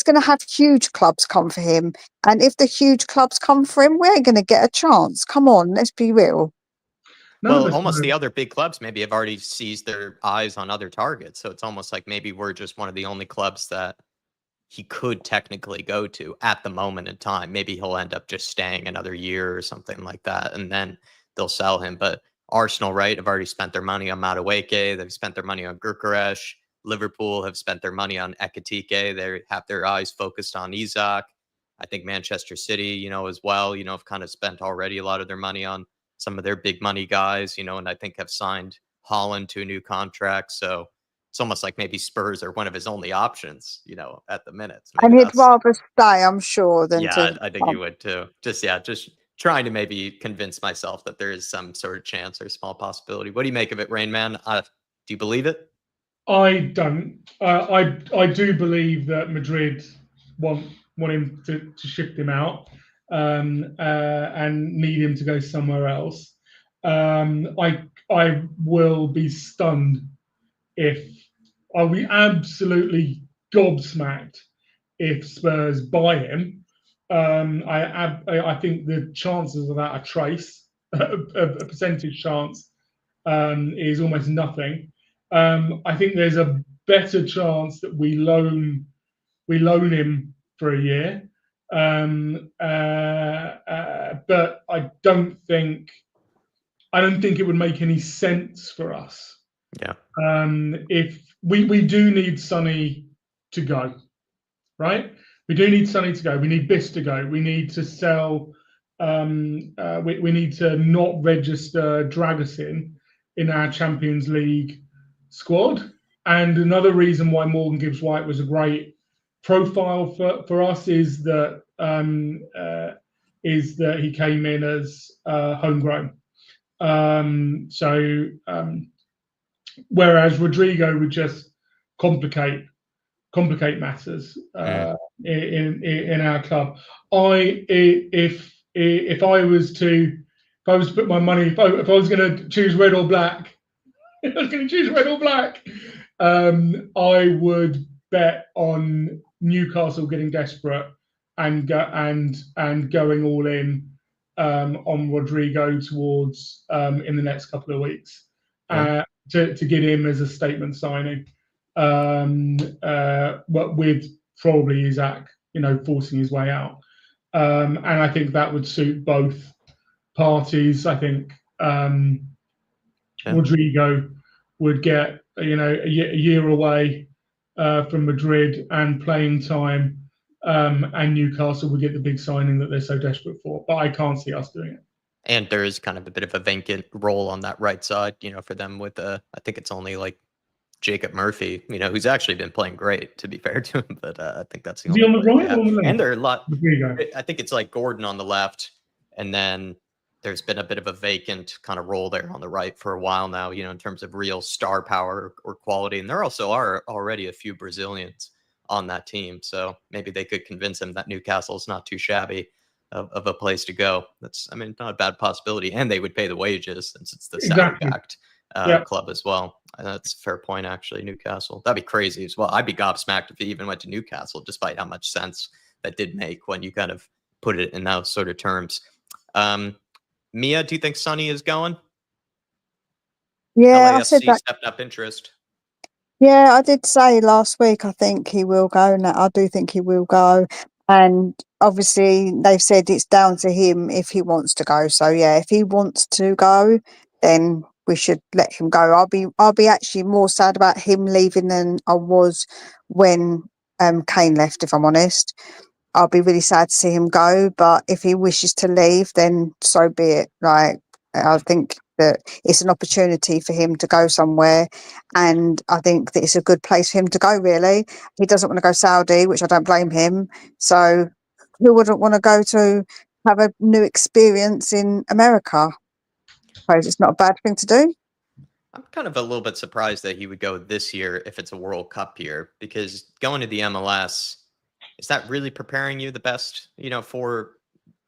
S3: gonna have huge clubs come for him, and if the huge clubs come for him, we ain't gonna get a chance. Come on, let's be real.
S4: None of
S1: Well,
S4: us
S1: almost
S4: know.
S1: the other big clubs maybe have already seized their eyes on other targets. So it's almost like maybe we're just one of the only clubs that he could technically go to at the moment in time. Maybe he'll end up just staying another year or something like that, and then they'll sell him. But Arsenal, right, have already spent their money on Madueke. They've spent their money on Gyökeres. Liverpool have spent their money on Ekitike. They have their eyes focused on Isak. I think Manchester City, as well, have kind of spent already a lot of their money on some of their big money guys, and I think have signed Holland to a new contract. So it's almost like maybe Spurs are one of his only options, at the minute. So
S3: And
S1: maybe
S3: he'd
S1: that's,
S3: rather stay, I'm sure, than
S1: yeah,
S3: to
S1: I think he would too. Just trying to maybe convince myself that there is some sort of chance or small possibility. What do you make of it, Rain Man? Do you believe it?
S4: I don't. I do believe that Madrid want him to shift him out and need him to go somewhere else. I will be stunned if I'll be absolutely gobsmacked if Spurs buy him. I think the chances of that are trace. A percentage chance is almost nothing. I think there's a better chance that we loan him for a year, but I don't think it would make any sense for us.
S1: Yeah.
S4: If we do need Sonny to go, right? We do need Sonny to go. We need Biss to go. We need to sell. We need to not register Dragusin in our Champions League squad. And another reason why Morgan Gibbs-White was a great profile for us is that he came in as homegrown. Whereas Rodrigo would just complicate matters in our club. If I was to put my money, if I was going to choose red or black, I would bet on Newcastle getting desperate and going all in on Rodrigo towards in the next couple of weeks to get him as a statement signing. But with probably Isak, forcing his way out, and I think that would suit both parties. I think Rodrigo would get a year away from Madrid and playing time, and Newcastle would get the big signing that they're so desperate for. But I can't see us doing it.
S1: And there is kind of a bit of a vacant role on that right side, for them with I think it's only like Jacob Murphy, who's actually been playing great, to be fair to him. But I think that's the
S4: Is he
S1: only
S4: on the
S1: player they
S4: right
S1: have.
S4: or on the left?
S1: And there are a lot.
S4: Rodrigo.
S1: I think it's like Gordon on the left, and then there's been a bit of a vacant kind of role there on the right for a while now, in terms of real star power or quality. And there also are already a few Brazilians on that team. So maybe they could convince him that Newcastle's not too shabby. of a place to go. That's, I mean, not a bad possibility, and they would pay the wages since it's the
S4: Exactly.
S1: Saudi-backed
S4: Yeah.
S1: club as well. That's a fair point, actually. Newcastle, that'd be crazy as well. I'd be gobsmacked if he even went to Newcastle, despite how much sense that did make when you kind of put it in those sort of terms. Mia, do you think Sonny is going?
S3: Yeah, I said
S1: LAFC
S3: that.
S1: stepped up interest.
S3: Yeah, I did say last week I think he will go. Now I do think he will go, and obviously they've said it's down to him if he wants to go. So yeah, if he wants to go, then we should let him go. I'll be actually more sad about him leaving than I was when Kane left. If I'm honest, I'll be really sad to see him go. But if he wishes to leave, then so be it. Like, I think that it's an opportunity for him to go somewhere, and I think that it's a good place for him to go. Really, he doesn't want to go Saudi, which I don't blame him. So who wouldn't want to go to have a new experience in America? I suppose it's not a bad thing to do.
S1: I'm kind of a little bit surprised that he would go this year if it's a World Cup year, because going to the MLS, is that really preparing you the best, for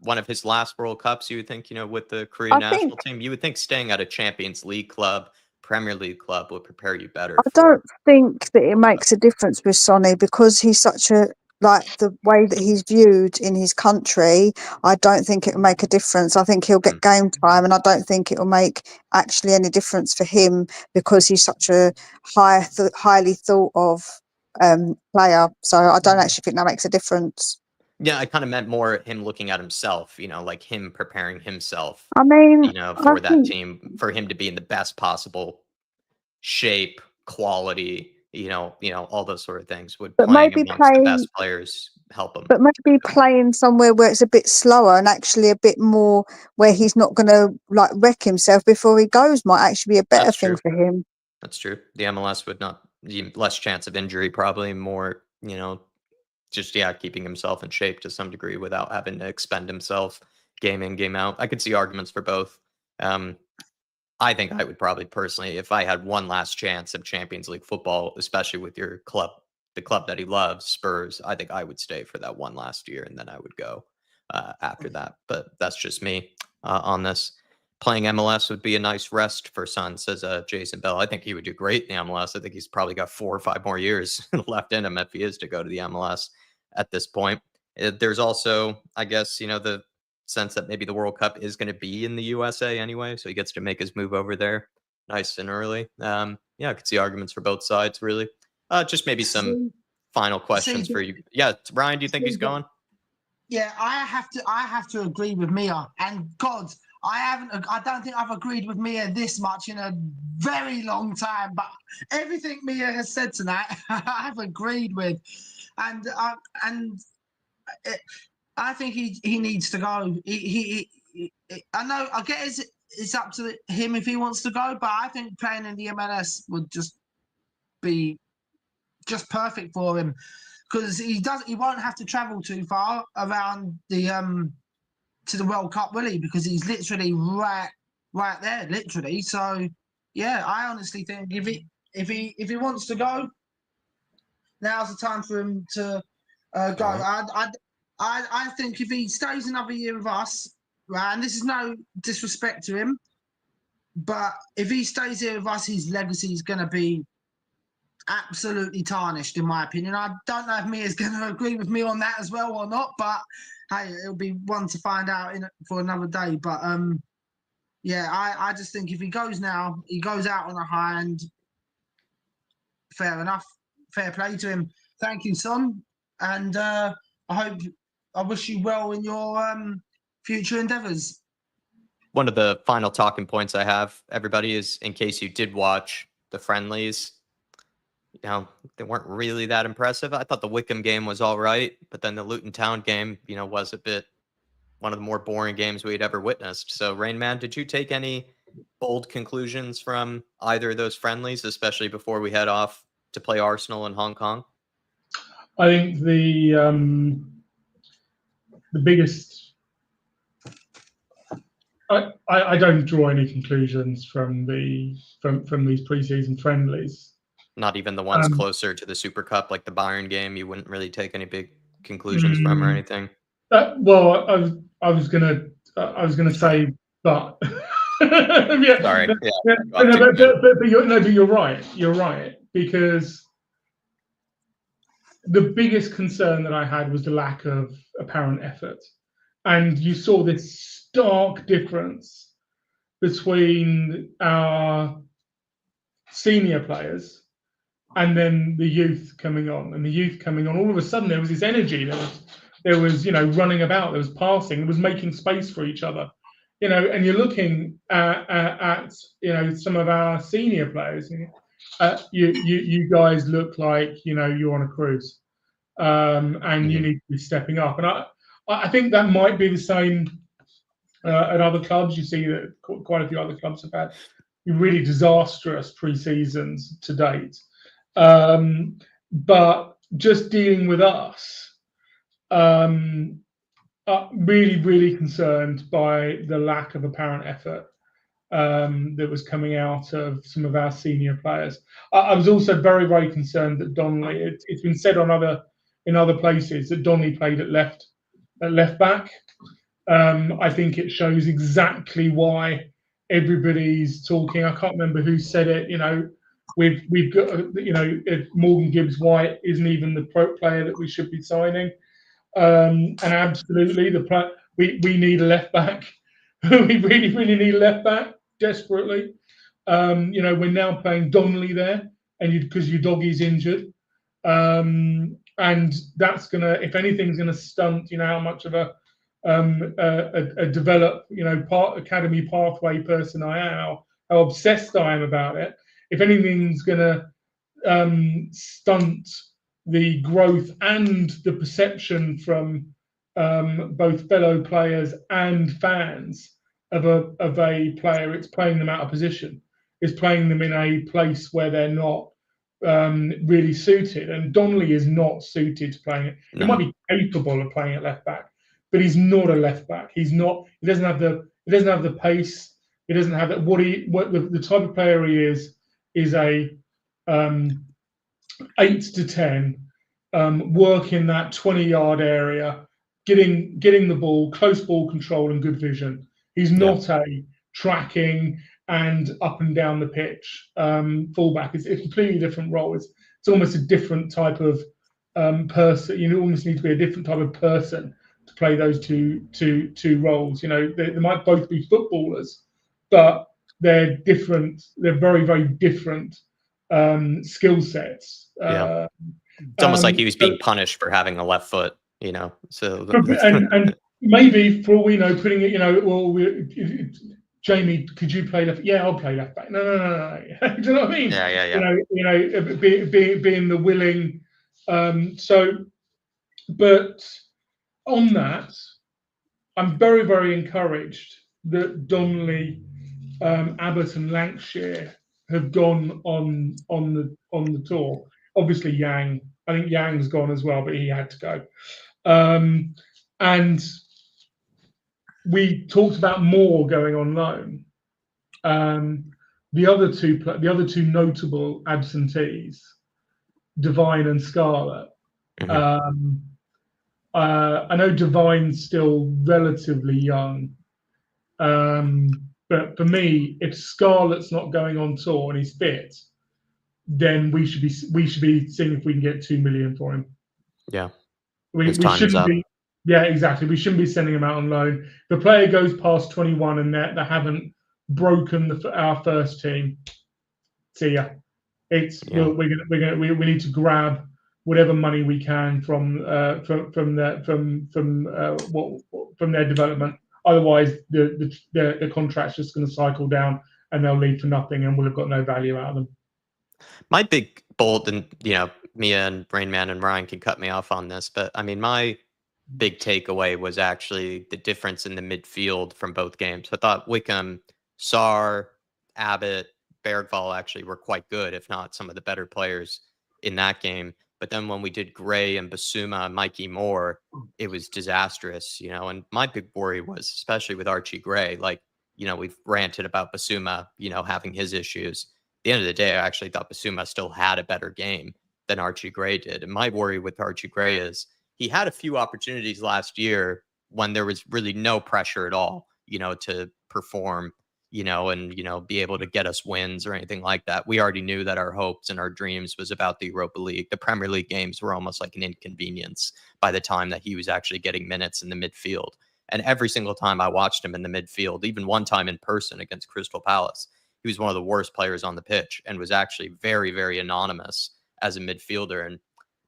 S1: one of his last World Cups? You would think, with the Korean
S3: I think
S1: national team, you would think staying at a Champions League club, Premier League club would prepare you better
S3: I
S1: for
S3: don't think that it
S1: World Cup.
S3: makes a difference with Sonny because he's such a the way that he's viewed in his country. I don't think it will make a difference. I think he'll get game time, and I don't think it will make actually any difference for him because he's such a highly thought of player. So I don't actually think that makes a difference.
S1: Yeah, I kind of meant more him looking at himself, like him preparing himself,
S3: I mean,
S1: for
S3: I
S1: that
S3: think,
S1: team, for him to be in the best possible shape, quality, all those sort of things. Would
S3: but
S1: playing
S3: maybe
S1: amongst the
S3: play.
S1: best players help him?
S3: But maybe playing somewhere where it's a bit slower and actually a bit more where he's not going to like wreck himself before he goes might actually be a better
S1: That's
S3: thing
S1: true.
S3: for him.
S1: That's true. The MLS would not less chance of injury, probably more, just keeping himself in shape to some degree without having to expend himself game in, game out. I could see arguments for both. I think I would probably personally, if I had one last chance of Champions League football, especially with your club, the club that he loves, Spurs, I think I would stay for that one last year and then I would go after that. But that's just me on this. Playing MLS would be a nice rest for Son, says Jason Bell. I think he would do great in the MLS. I think he's probably got 4 or 5 more years left in him if he is to go to the MLS at this point. There's also, I guess, the sense that maybe the World Cup is going to be in the USA anyway, so he gets to make his move over there nice and early. I could see arguments for both sides, really. Just maybe some final questions for you. Yeah, Ryan, do you think he's going?
S5: Yeah, I have to agree with Mia. And God, I don't think I've agreed with Mia this much in a very long time. But everything Mia has said tonight, I've agreed with, and I think he needs to go. I know. I guess it's up to him if he wants to go, but I think playing in the MLS would just be just perfect for him because he won't have to travel too far around the to the World Cup, will he? Because he's literally right there, literally. So yeah, I honestly think if he wants to go, now's the time for him to go. I think if he stays another year with us, right, and this is no disrespect to him, but if he stays here with us, his legacy is going to be absolutely tarnished, in my opinion. I don't know if Mia's going to agree with me on that as well or not, but hey, it'll be one to find out for another day. But I just think if he goes now, he goes out on a high, and fair enough, fair play to him. Thank you, Son, and I wish you well in your future endeavours.
S1: One of the final talking points I have, everybody, is in case you did watch the friendlies, they weren't really that impressive. I thought the Wickham game was all right, but then the Luton Town game, was a bit one of the more boring games we'd ever witnessed. So, Rain Man, did you take any bold conclusions from either of those friendlies, especially before we head off to play Arsenal in Hong Kong?
S4: I think the biggest. I don't draw any conclusions from these preseason friendlies.
S1: Not even the ones closer to the Super Cup, like the Bayern game. You wouldn't really take any big conclusions from or anything.
S4: Well, I was gonna say, but yeah,
S1: Sorry.
S4: no,
S1: Yeah.
S4: yeah,
S1: Well,
S4: no,
S1: too soon.
S4: but you're right. You're right, because the biggest concern that I had was the lack of apparent effort, and you saw this stark difference between our senior players and then the youth coming on. And the youth coming on, all of a sudden there was this energy. There was running about. There was passing. There was making space for each other. And you're looking at some of our senior players. You guys look like you're on a cruise, and you need to be stepping up. And I think that might be the same at other clubs. You see that quite a few other clubs have had really disastrous pre-seasons to date. But just dealing with us, really, really concerned by the lack of apparent effort that was coming out of some of our senior players. I was also very, very concerned that Donnelly. It's been said in other places that Donnelly played at left back. I think it shows exactly why everybody's talking. I can't remember who said it. We've got Morgan Gibbs-White isn't even the player that we should be signing. And absolutely, we need a left back. We really, really need a left back desperately. We're now playing Donnelly there, and because your doggy's injured, and that's gonna, if anything's, gonna stunt. How much of a developed, academy pathway person I am, how obsessed I am about it. If anything's gonna stunt the growth and the perception from both fellow players and fans of a player, it's playing them out of position. It's playing them in a place where they're not really suited. And Donnelly is not suited to playing it. He might be capable of playing at left back, but he's not a left back. He's not. He doesn't have the pace. He doesn't have that. The type of player he is a 8 to 10, work in that 20-yard area, getting the ball, close ball control, and good vision. He's not a tracking and up and down the pitch fullback. It's a completely different role. It's almost a different type of person. You almost need to be a different type of person to play those two roles. They might both be footballers, but they're different. They're very, very different skill sets.
S1: It's almost like he was being punished for having a left foot, So
S4: and maybe, for all we know, putting it, Jamie, could you play left? Yeah, I'll play left back. No. Do you know what I mean?
S1: Yeah.
S4: Being the willing. But on that, I'm very, very encouraged that Donnelly, Abbott, and Lancashire have gone on the tour. Obviously, Yang. I think Yang's gone as well, but he had to go. And we talked about Moore going on loan. The other two notable absentees, Devine and Scarlett. I know Devine's still relatively young, but for me, if Scarlett's not going on tour and he's fit, then we should be seeing if we can get 2 million for him.
S1: Yeah,
S4: we shouldn't be. Yeah, exactly. We shouldn't be sending him out on loan. If the player goes past 21 and they haven't broken our first team, see ya. We need to grab whatever money we can from their development. Otherwise, the contract's just going to cycle down and they'll leave for nothing, and we'll have got no value out of them.
S1: My big bold, and Mia and Rainman and Ryan can cut me off on this, but I mean, my big takeaway was actually the difference in the midfield from both games. I thought Wickham, Sarr, Abbott, Bergvall actually were quite good, if not some of the better players in that game. But then when we did Gray and Basuma and Mikey Moore, it was disastrous, and my big worry was, especially with Archie Gray, we've ranted about Basuma, having his issues. At the end of the day, I actually thought Basuma still had a better game than Archie Gray did. And my worry with Archie Gray is he had a few opportunities last year when there was really no pressure at all, to perform, and, be able to get us wins or anything like that. We already knew that our hopes and our dreams was about the Europa League. The Premier League games were almost like an inconvenience by the time that he was actually getting minutes in the midfield. And every single time I watched him in the midfield, even one time in person against Crystal Palace, he was one of the worst players on the pitch and was actually very, very anonymous as a midfielder. And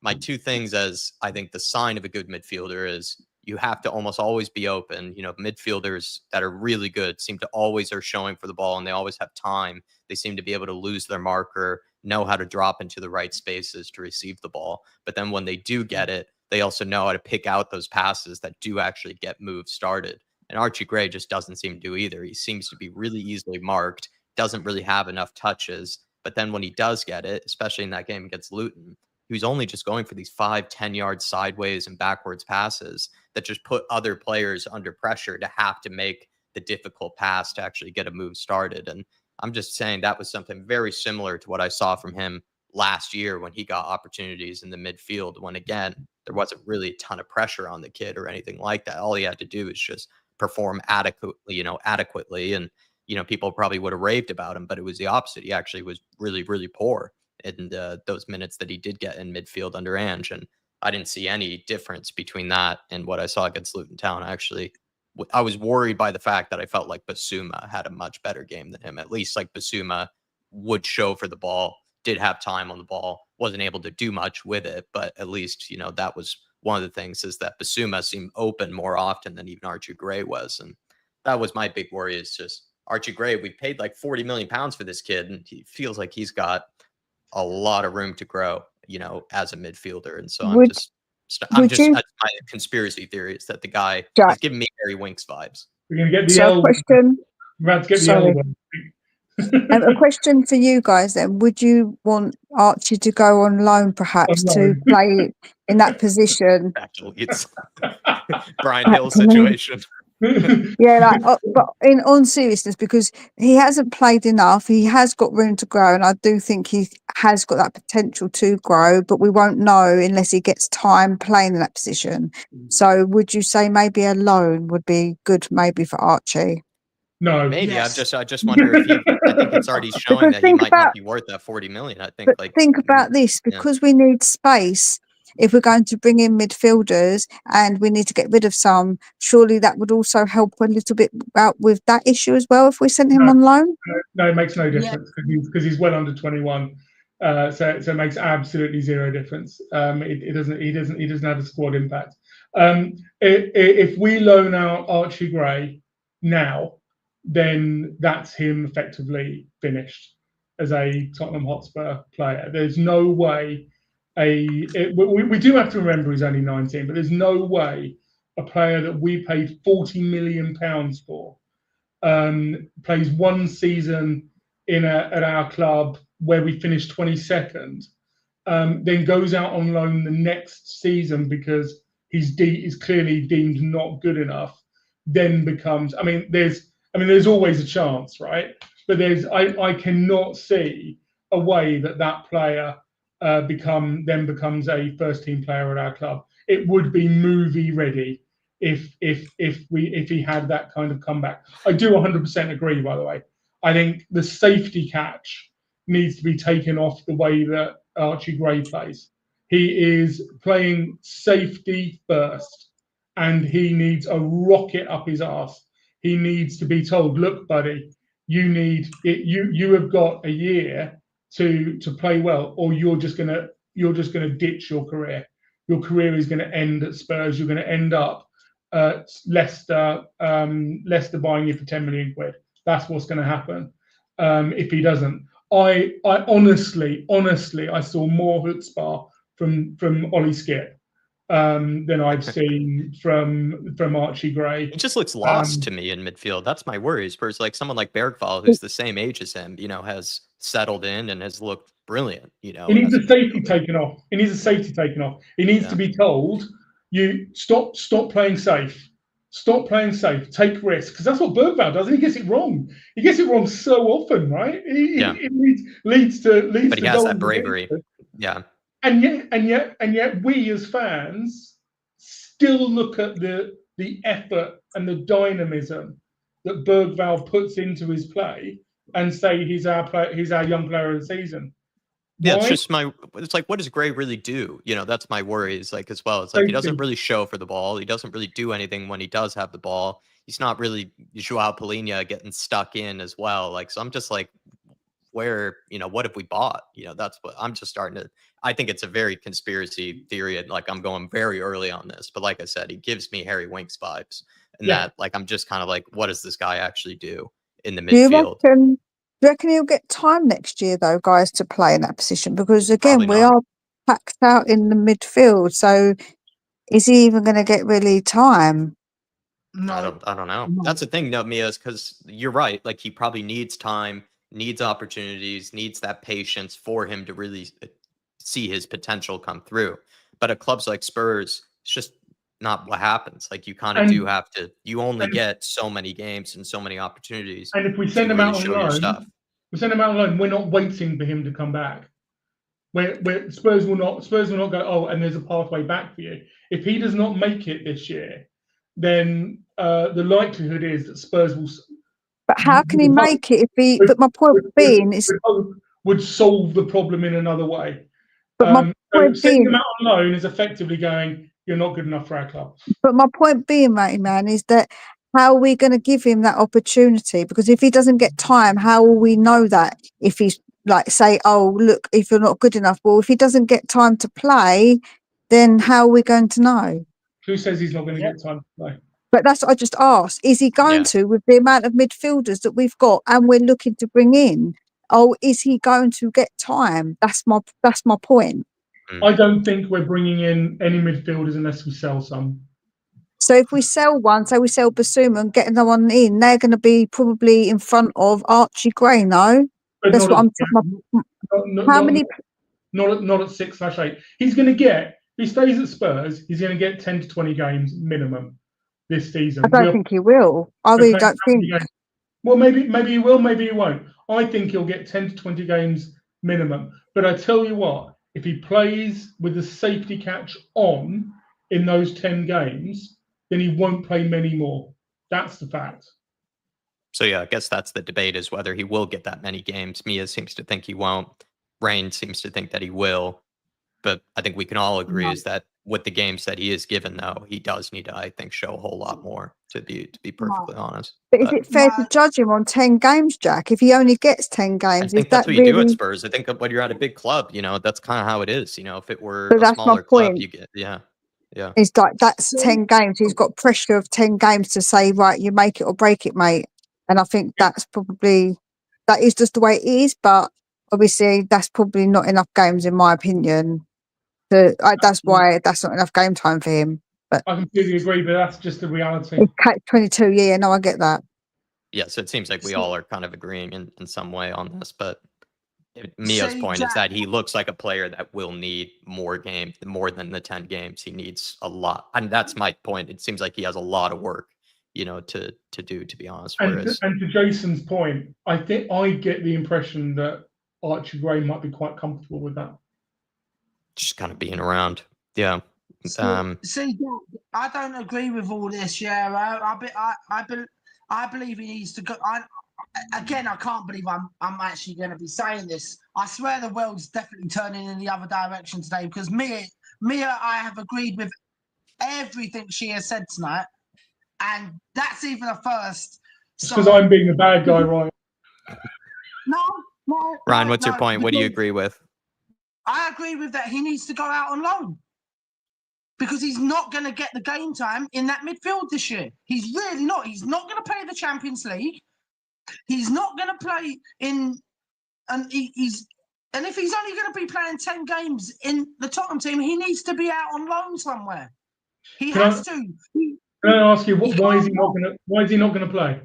S1: my two things as I think the sign of a good midfielder is you have to almost always be open. Midfielders that are really good seem to always are showing for the ball and they always have time. They seem to be able to lose their marker, know how to drop into the right spaces to receive the ball. But then when they do get it, they also know how to pick out those passes that do actually get moves started. And Archie Gray just doesn't seem to either. He seems to be really easily marked, doesn't really have enough touches. But then when he does get it, especially in that game against Luton, he was only just going for these 5-10 yard sideways and backwards passes that just put other players under pressure to have to make the difficult pass to actually get a move started. And I'm just saying that was something very similar to what I saw from him last year when he got opportunities in the midfield, when again, there wasn't really a ton of pressure on the kid or anything like that. All he had to do is just perform adequately. And, people probably would have raved about him, but it was the opposite. He actually was really, really poor in those minutes that he did get in midfield under Ange. And I didn't see any difference between that and what I saw against Luton Town. I was worried by the fact that I felt like Basuma had a much better game than him. At least like Basuma would show for the ball, did have time on the ball, wasn't able to do much with it. But at least, that was one of the things, is that Basuma seemed open more often than even Archie Gray was. And that was my big worry, is just Archie Gray. We paid like £40 million for this kid, and he feels like he's got a lot of room to grow, as a midfielder. And so that's my conspiracy theory, is that the guy is giving me Harry Winks vibes.
S4: We're going to get the L.
S3: Question.
S4: We're about to get the L one.
S3: A question for you guys then. Would you want Archie to go on loan perhaps to play in that position?
S1: Actually, it's Brian Hill situation.
S3: Yeah, but on seriousness, because he hasn't played enough, he has got room to grow, and I do think he has got that potential to grow, but we won't know unless he gets time playing in that position. So would you say maybe a loan would be good maybe for Archie?
S4: No,
S1: maybe.
S5: Yes.
S1: I just wonder if I think it's already showing that he might not be worth that 40 million. I think.
S3: But think about this, because we need space. If we're going to bring in midfielders and we need to get rid of some, surely that would also help a little bit out with that issue as well if we sent him on loan.
S4: No, it makes no difference because he's well under 21. So it makes absolutely zero difference. He doesn't have a squad impact. If we loan out Archie Gray now, then that's him effectively finished as a Tottenham Hotspur player. There's no way we do have to remember he's only 19, but there's no way a player that we paid £40 million for plays one season at our club where we finished 22nd, then goes out on loan the next season because he's clearly deemed not good enough, then becomes. There's always a chance, right? But I cannot see a way that player becomes a first team player at our club. It would be movie ready if he had that kind of comeback. I do 100% agree, by the way. I think the safety catch needs to be taken off the way that Archie Gray plays. He is playing safety first, and he needs a rocket up his arse. He needs to be told, look, buddy, you have got a year to play well, or you're just gonna ditch your career. Your career is going to end at Spurs. You're going to end up at Leicester buying you for 10 million quid. That's what's going to happen if he doesn't. I honestly, I saw more chutzpah from Ollie Skip than I've seen from Archie Gray.
S1: He just looks lost to me in midfield. That's my worries. Whereas like someone like Bergvall, who's the same age as him, has settled in and has looked brilliant. He needs a safety taken off.
S4: He needs to be told, you stop playing safe. Stop playing safe. Take risks, because that's what Bergvall does. And he gets it wrong. He gets it wrong so often, right? It leads to.
S1: But he has that bravery. Yeah.
S4: And yet, we as fans still look at the the effort and the dynamism that Bergvall puts into his play and say he's our young player of the season.
S1: Yeah,
S4: Why?
S1: it's like, what does Gray really do? That's my worry is like as well. It's like he doesn't really show for the ball. He doesn't really do anything when he does have the ball. He's not really Joao Palhinha getting stuck in as well. Like, so I'm just like, where, what have we bought? That's what I'm just starting to, I think it's a very conspiracy theory. And like, I'm going very early on this, but like I said, he gives me Harry Winks vibes and that like, I'm just kind of like, what does this guy actually do in the midfield?
S3: Do you reckon he'll get time next year, though, guys, to play in that position? Because, again,
S1: Probably
S3: we
S1: not.
S3: are packed out in the midfield. So is he even going to get really time?
S5: No,
S1: I don't know.
S5: No.
S1: That's the thing, though, Mia, is because you're right. Like, he probably needs time, needs opportunities, needs that patience for him to really see his potential come through. But at clubs like Spurs, it's just not what happens. Like, you kind of do have to, you only get so many games and so many opportunities.
S4: And if we send him
S1: really
S4: out on
S1: show your stuff.
S4: loan, we're not waiting for him to come back. Spurs will not go, oh, and there's a pathway back for you. If he does not make it this year, then the likelihood is that Spurs will.
S3: But how can he make it if he? But my point being is,
S4: would solve the problem in another way.
S3: But my point
S4: sending
S3: being,
S4: him out on loan is effectively going, you're not good enough for our club.
S3: But my point being, Matty Man, is that how are we going to give him that opportunity? Because if he doesn't get time, how will we know that? If he's like, say, oh, look, if you're not good enough, well, if he doesn't get time to play, then how are we going to know?
S4: Who says he's not going to get time to play?
S3: But that's what I just asked. Is he going to, with the amount of midfielders that we've got and we're looking to bring in? Oh, is he going to get time? That's my point.
S4: I don't think we're bringing in any midfielders unless we sell some.
S3: So if we sell one, say we sell Basuma and get another one in, they're going to be probably in front of Archie Gray, no?
S4: But
S3: that's what I'm
S4: talking about. How many? Not at 6/8. He's going to get. If he stays at Spurs, he's going to get 10 to 20 games minimum this season.
S3: I don't think he will. I really don't think.
S4: Well, maybe he will, maybe he won't. I think he'll get 10 to 20 games minimum. But I tell you what, if he plays with the safety catch on in those 10 games, then he won't play many more. That's the fact.
S1: So, yeah, I guess that's the debate, is whether he will get that many games. Mia seems to think he won't. Rain seems to think that he will. But I think we can all agree is that with the games that he is given, though, he does need to, I think, show a whole lot more, to be perfectly honest.
S3: But is it fair to judge him on 10 games, Jack? If he only gets 10 games,
S1: I think that's what you do at Spurs. I think when you're at a big club, that's kind of how it is. If it were a smaller club, you get, yeah.
S3: It's like, that's 10 games. He's got pressure of 10 games to say, right, you make it or break it, mate. And I think that is just the way it is. But obviously, that's probably not enough games, in my opinion. That's why that's not enough game time for him. But
S4: I completely agree, but that's just the reality.
S3: 22, yeah, no, I get that.
S1: Yeah, so it seems like we all are kind of agreeing in some way on this. But Mia's point is that he looks like a player that will need more games, more than the 10 games. He needs a lot. And that's my point. It seems like he has a lot of work, to do, to be honest.
S4: And to Jason's point, I think I get the impression that Archie Gray might be quite comfortable with that.
S1: Just kind of being around. Yeah.
S5: See, I don't agree with all this. Yeah, I believe he needs to go. I can't believe I'm actually going to be saying this. I swear the world's definitely turning in the other direction today, because Mia, I have agreed with everything she has said tonight, and that's even a first.
S4: It's because I'm being the bad guy, Ryan.
S5: No.
S1: Ryan, what's your point? What do you agree with?
S5: I agree with that. He needs to go out on loan, because he's not going to get the game time in that midfield this year. He's really not. He's not going to play the Champions League. He's not going to play in, and if he's only going to be playing 10 games in the Tottenham team, he needs to be out on loan somewhere. He has to.
S4: Can I ask you, why is he not going to play?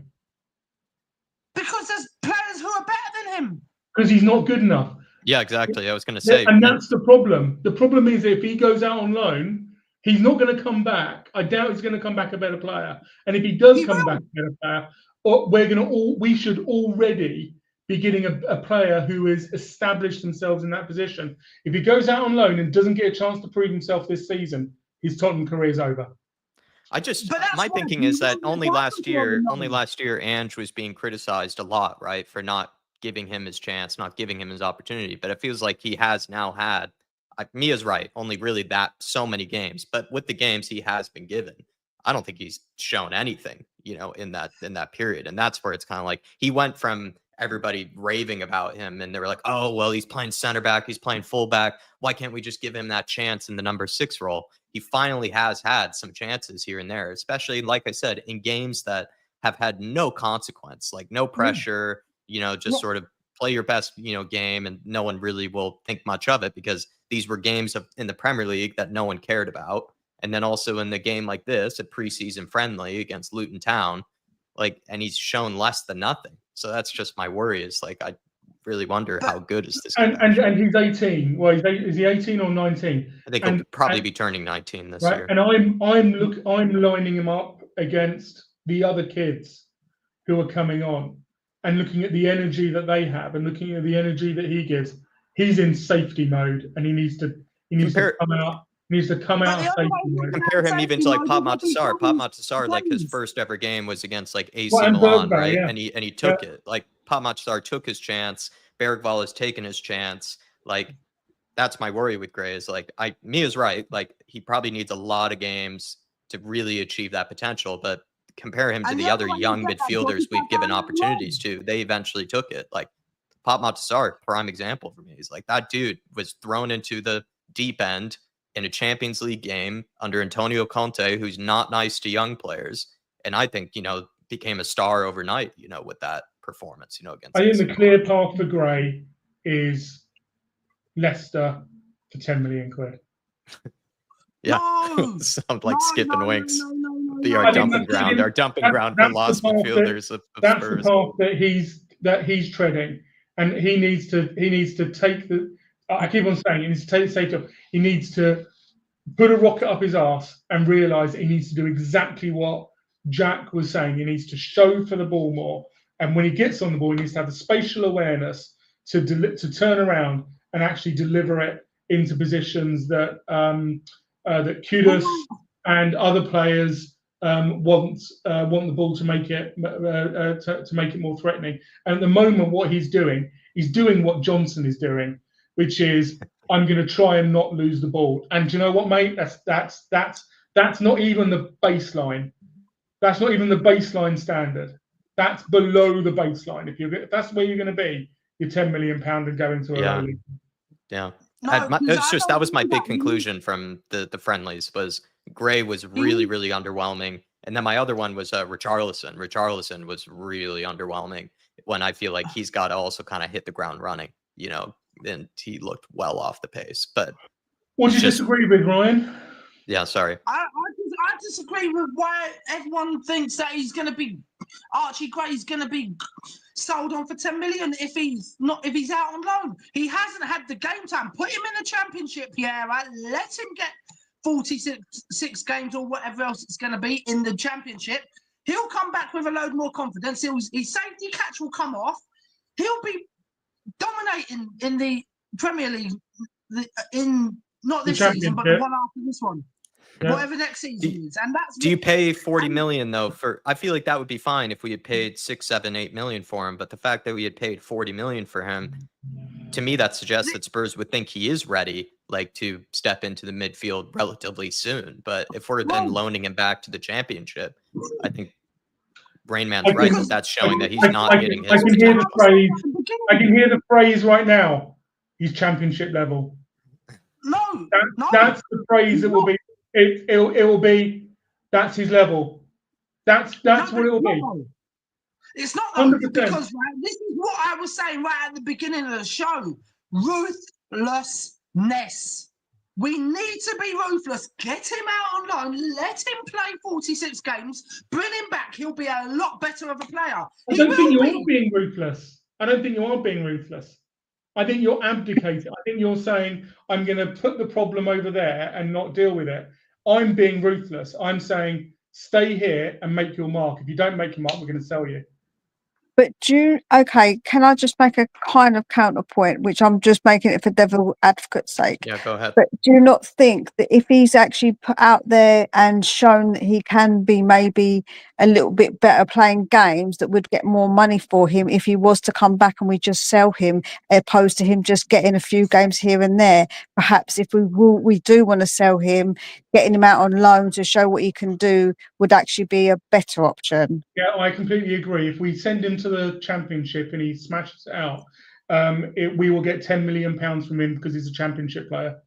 S5: Because there's players who are better than him.
S4: Because he's not good enough.
S1: Yeah, exactly. I was going to say.
S4: And that's the problem. The problem is, if he goes out on loan, he's not going to come back. I doubt he's going to come back a better player. And if he does come back a better player, we should already be getting a player who has established themselves in that position. If he goes out on loan and doesn't get a chance to prove himself this season, his Tottenham career is over.
S5: But that's
S1: my
S5: why
S1: thinking
S5: you
S1: is that
S5: know
S1: only
S5: why
S1: last
S5: people are
S1: year,
S5: annoyed.
S1: Ange was being criticized a lot, right, for not giving him his chance, not giving him his opportunity. But it feels like he has now had. Mia's right, only really so many games, but with the games he has been given, I don't think he's shown anything, in that period, and that's where it's kind of like he went from everybody raving about him, and they were like, oh well, he's playing center back, he's playing fullback. Why can't we just give him that chance in the number 6 role? He finally has had some chances here and there, especially, like I said, in games that have had no consequence, like no pressure, just sort of play your best, game, and no one really will think much of it because these were games in the Premier League that no one cared about. And then also in the game like this, a preseason friendly against Luton Town, and he's shown less than nothing. So that's just my worry is I really wonder how good is this guy.
S4: And he's 18. Well, is he 18 or 19?
S1: I think he'll probably be turning 19 this year.
S4: And I'm lining him up against the other kids who are coming on and looking at the energy that they have and looking at the energy that he gives. He's in safety mode and he needs to come out. Needs to come out of safety mode.
S1: Compare him even to Pop Matasar. Pop Matasar, his first ever game was against AC
S4: Well, and
S1: Milan,
S4: Bergvall,
S1: right?
S4: yeah.
S1: And he took it. Pop Matasar took his chance. Bergvall has taken his chance. That's my worry with Gray is Mia's right. He probably needs a lot of games to really achieve that potential. But compare him to the other young midfielders we've given opportunities to. They eventually took it. Pop Matasar, prime example for me. He's that dude was thrown into the deep end in a Champions League game under Antonio Conte, who's not nice to young players. And I think, became a star overnight, with that performance, against
S4: I think
S1: AC
S4: the clear
S1: Milan.
S4: path for Gray is Leicester for 10 million quid.
S1: Yeah.
S5: No,
S1: Sound like skipping winks. Be
S4: I
S1: our
S4: think
S1: dumping ground. Our dumping ground for
S4: that's the
S1: lost
S4: path
S1: midfielders of
S4: That's
S1: Spurs.
S4: the path that he's treading, and he needs to take the. I keep on saying he needs to take the safety off. He needs to put a rocket up his arse and realise he needs to do exactly what Jack was saying. He needs to show for the ball more, and when he gets on the ball, he needs to have the spatial awareness to turn around and actually deliver it into positions that that Kudus and other players want the ball to make it more threatening. And at the moment, what he's doing what Johnson is doing, which is I'm going to try and not lose the ball. And do you know what, mate? That's not even the baseline. That's not even the baseline standard. That's below the baseline. If that's where you're going to be, you're £10 million and go into a low league.
S1: Yeah.
S5: No,
S1: That was my big conclusion from the friendlies was Gray was really, really underwhelming. And then my other one was Richarlison. Richarlison was really underwhelming when I feel like he's got to also kind of hit the ground running, and he looked well off the pace. But
S4: what do you disagree with, Ryan?
S1: Yeah, sorry.
S5: I disagree with why everyone thinks that he's going to be Archie Gray's going to be sold on for 10 million if he's out on loan. He hasn't had the game time. Put him in the Championship, right? Let him get 46 games or whatever else it's going to be in the Championship. He'll come back with a load more confidence. His safety catch will come off. He'll be dominating in the Premier League not this season, but the one after this one. Yeah. Whatever next season is. And that's
S1: do you pay 40 million though for I feel like that would be fine if we had paid 6, 7, 8 million for him, but the fact that we had paid 40 million for him, to me that suggests that Spurs would think he is ready to step into the midfield relatively soon. But if we're then loaning him back to the Championship, I think Rainman's right that that's showing that he's not getting his potential.
S4: I can hear the phrase right now. He's Championship level.
S5: No,
S4: that's the phrase that will be. It will be. That's his level. That's what it will be.
S5: It's not though, because this is what I was saying right at the beginning of the show. Ruthlessness. We need to be ruthless. Get him out on loan. Let him play 46 games. Bring him back. He'll be a lot better of a player.
S4: I don't think you're being ruthless. I don't think you are being ruthless. I think you're abdicating. I think you're saying, I'm going to put the problem over there and not deal with it. I'm being ruthless. I'm saying, stay here and make your mark. If you don't make your mark, we're going to sell you.
S3: But okay, can I just make a kind of counterpoint, which I'm just making it for devil advocate's sake?
S1: Yeah, go ahead.
S3: But do you not think that if he's actually put out there and shown that he can be maybe a little bit better playing games, that would get more money for him if he was to come back and we just sell him, opposed to him just getting a few games here and there? Perhaps if we do want to sell him, getting him out on loan to show what he can do would actually be a better option.
S4: Yeah, I completely agree. If we send him to the Championship and he smashes it out, we will get £10 million from him because he's a Championship player.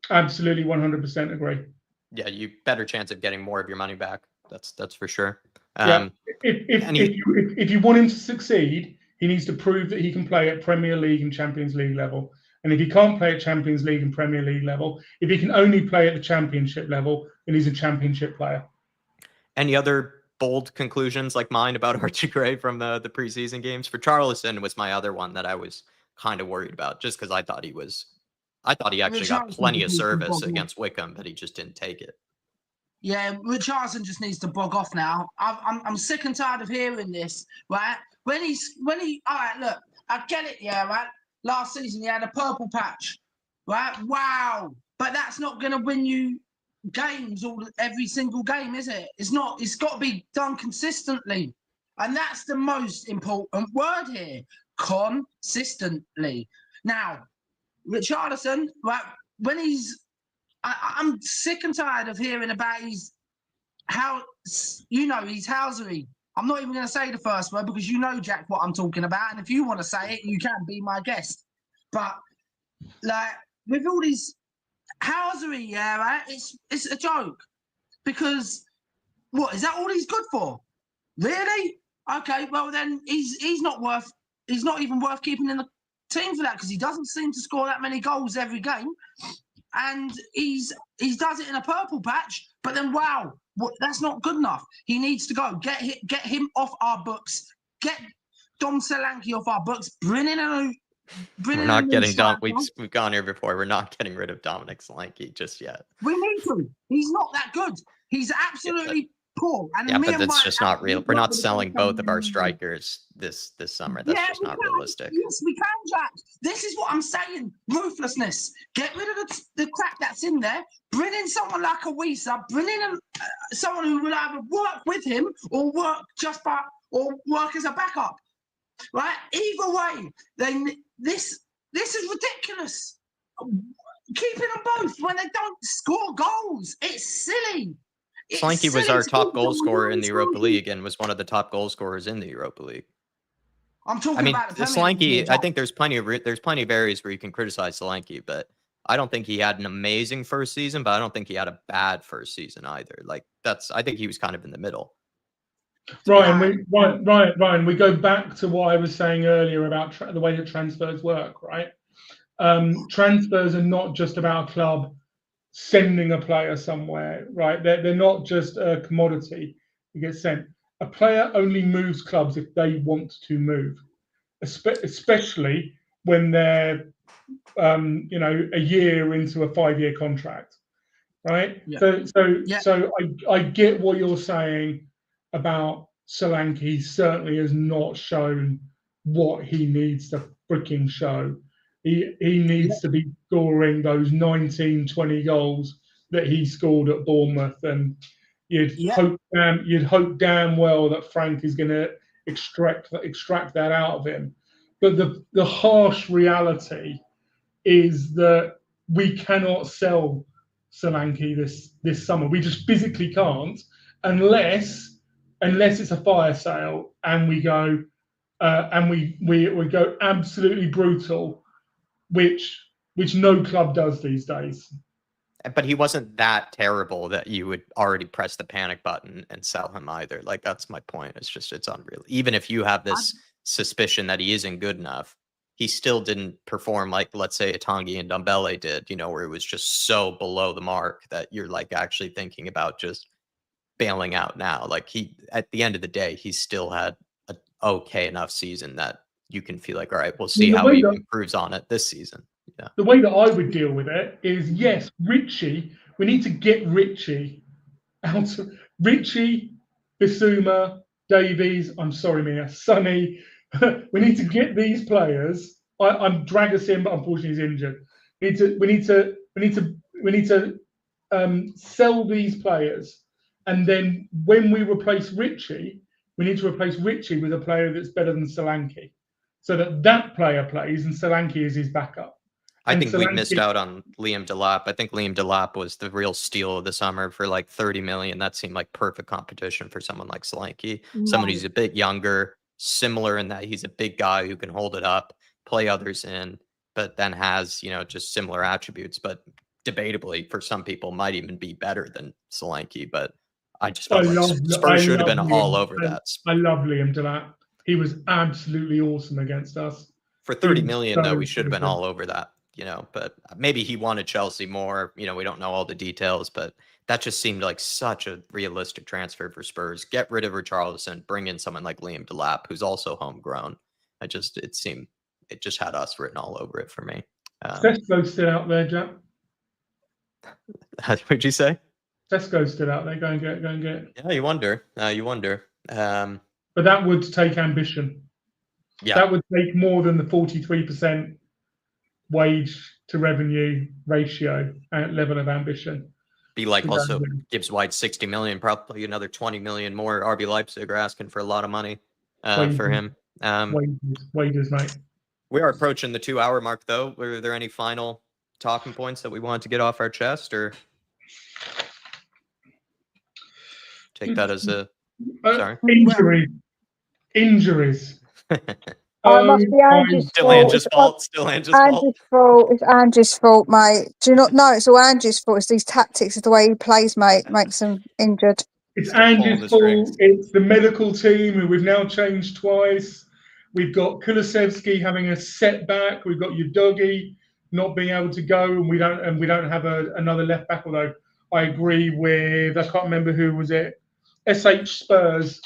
S4: Absolutely, 100% agree.
S1: Yeah, you better chance of getting more of your money back. That's for sure.
S4: Yeah. If you want him to succeed, he needs to prove that he can play at Premier League and Champions League level. And if he can't play at Champions League and Premier League level, if he can only play at the Championship level, then he's a Championship player.
S1: Any other bold conclusions like mine about Archie Gray from the preseason games? For Charleston was my other one that I was kind of worried about, just because I thought he actually got plenty of service against Wickham, but he just didn't take it.
S5: Yeah, Richardson just needs to bog off now. I'm sick and tired of hearing this, right? When he, all right, look, I get it, yeah, right? Last season he had a purple patch, right? Wow, but that's not going to win you games every single game, is it? It's not. It's got to be done consistently, and that's the most important word here: consistently. Now, Richarlison, right? When I'm sick and tired of hearing about his housery. I'm not even going to say the first word because you know, Jack, what I'm talking about, and if you want to say it, you can be my guest. But like with all these housery, yeah, right? It's a joke because what is that all he's good for? Really? Okay, well then he's not even worth keeping in the team for that because he doesn't seem to score that many goals every game, and he does it in a purple patch. But then wow, that's not good enough. He needs to go. Get him off our books. Get Dom Solanke off our books. Bring in a new.
S1: We're not getting Dom. We've gone here before. We're not getting rid of Dominic Solanke just yet.
S5: We need to. He's not that good. He's absolutely poor. And
S1: yeah, but that's just not real. We're not selling both of our strikers this summer. That's just not realistic.
S5: Yes, we can, Jack. This is what I'm saying. Ruthlessness. Get rid of the crap that's in there. Bring in someone like a Wisa. Bring in someone who will either work with him or work work as a backup. Right? Either way, then this is ridiculous. Keeping them both when they don't score goals. It's silly.
S1: Solanke was our top goal scorer in the Europa League and was one of the top goal scorers in the Europa League.
S5: I'm talking about the
S1: Solanke. I think there's plenty of areas where you can criticize Solanke, but I don't think he had an amazing first season, but I don't think he had a bad first season either. Like I think he was kind of in the middle.
S4: Ryan, we go back to what I was saying earlier about the way that transfers work, right? Transfers are not just about a club sending a player somewhere, right? They're not just a commodity that gets sent. A player only moves clubs if they want to move, especially when they're, a year into a 5-year contract, right? Yeah. So I get what you're saying about Solanke. He certainly has not shown what he needs to freaking show. He needs to be scoring those 19, 20 goals that he scored at Bournemouth, and you'd hope damn well that Frank is going to extract that out of him. But the harsh reality is that we cannot sell Solanke this summer. We just physically can't, unless it's a fire sale and we go we go absolutely brutal. Which no club does these days.
S1: But he wasn't that terrible that you would already press the panic button and sell him either. Like, that's my point. It's unreal. Even if you have this suspicion that he isn't good enough, he still didn't perform like, let's say, Atangi and Ndombele did, where it was just so below the mark that you're like actually thinking about just bailing out now. Like, at the end of the day, he still had an okay enough season that you can feel like, all right, we'll see how he improves on it this season. Yeah.
S4: The way that I would deal with it is, yes, Richie, we need to get Richie out of Richie, Bissouma, Davies, I'm sorry, Mia, Sonny. We need to get these players. I'm Dragus in, but unfortunately he's injured. We need to sell these players, and then when we replace Richie, we need to replace Richie with a player that's better than Solanke, so that player plays and Solanke is his backup.
S1: I
S4: And
S1: think we
S4: Solanke-
S1: missed out on Liam Delap. I think Liam Delap was the real steal of the summer for like 30 million. That seemed like perfect competition for someone like Solanke. Someone who's a bit younger, similar in that he's a big guy who can hold it up, play others in, but then has, you know, just similar attributes. But debatably, for some people, might even be better than Solanke. But I just felt like Spurs should have been all over that.
S4: I love Liam Delap. He was absolutely awesome against us.
S1: For 30
S4: He was
S1: million, though,
S4: so
S1: we should have been
S4: good.
S1: all over that, you know, but maybe he wanted Chelsea more. You know, we don't know all the details, but that just seemed like such a realistic transfer for Spurs. Get rid of Richarlison, bring in someone like Liam Delap, who's also homegrown. It just had us written all over it for me.
S4: Sesko's still out there, Jack.
S1: What'd you say?
S4: Sesko's still out there. Go and get.
S1: Yeah, you wonder.
S4: But that would take ambition.
S1: Yeah.
S4: That would take more than the 43% wage to revenue ratio and level of ambition.
S1: Be like
S4: Yeah,
S1: also
S4: yeah.
S1: Gibbs-White 60 million, probably another 20 million more. RB Leipzig are asking for a lot of money for him.
S4: Wages, mate.
S1: We are approaching the 2-hour mark, though. Were there any final talking points that we wanted to get off our chest, or take that as a sorry?
S4: Injuries.
S3: It must be Angie's
S1: Still
S3: fault.
S1: Angie's fault. Still Angie's fault.
S3: Angie's fault. It's Angie's fault, mate. Do you not know? It's all Angie's fault. It's these tactics. It's the way he plays, mate. Makes him injured.
S4: It's
S1: Still pulling
S4: Angie's
S1: the
S4: fault.
S1: strings.
S4: It's the medical team who we've now changed twice. We've got Kulusevski having a setback. We've got Udogi not being able to go, and we don't have another left back. Although I agree with, I can't remember who was it, SH Spurs,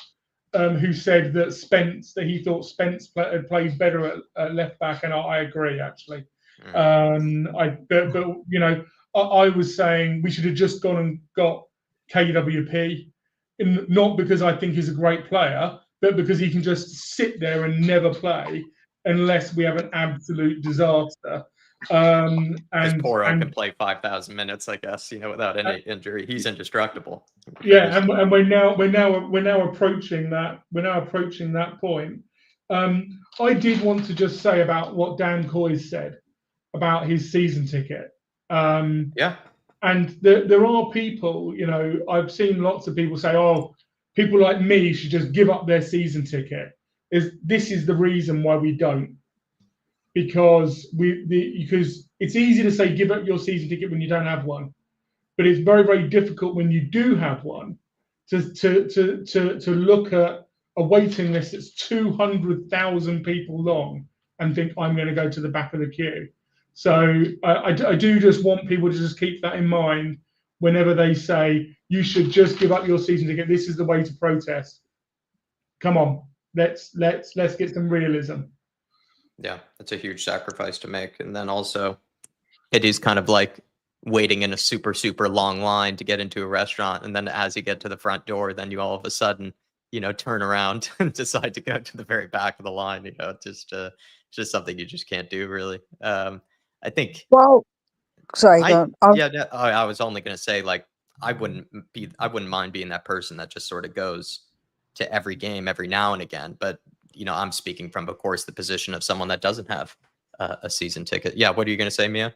S4: who said that he thought Spence plays better at left back, and I agree actually. But you know, I was saying we should have just gone and got KWP, not because I think he's a great player, but because he can just sit there and never play unless we have an absolute disaster.
S1: Because Poro can play 5,000 minutes, I guess, you know, without any injury. He's indestructible.
S4: Yeah, and we're now approaching that. We're now approaching that point. I did want to just say about what Dan Coy said about his season ticket.
S1: Yeah.
S4: And there are people, you know, I've seen lots of people say, oh, people like me should just give up their season ticket. This is the reason why we don't. Because it's easy to say give up your season ticket when you don't have one, but it's very, very difficult when you do have one to look at a waiting list that's 200,000 people long and think I'm going to go to the back of the queue. So I do just want people to just keep that in mind whenever they say you should just give up your season ticket. This is the way to protest. Come on, let's get some realism.
S1: Yeah, it's a huge sacrifice to make. And then also, it is kind of like waiting in a super, super long line to get into a restaurant. And then as you get to the front door, then you all of a sudden, you know, turn around and decide to go to the very back of the line. You know, just something you just can't do, really. I think.
S3: Well, sorry,
S1: I
S3: I
S1: was only going to say, like, I wouldn't mind being that person that just sort of goes to every game every now and again. But, you know, I'm speaking from, of course, the position of someone that doesn't have a season ticket. Yeah. What are you going to say, Mia?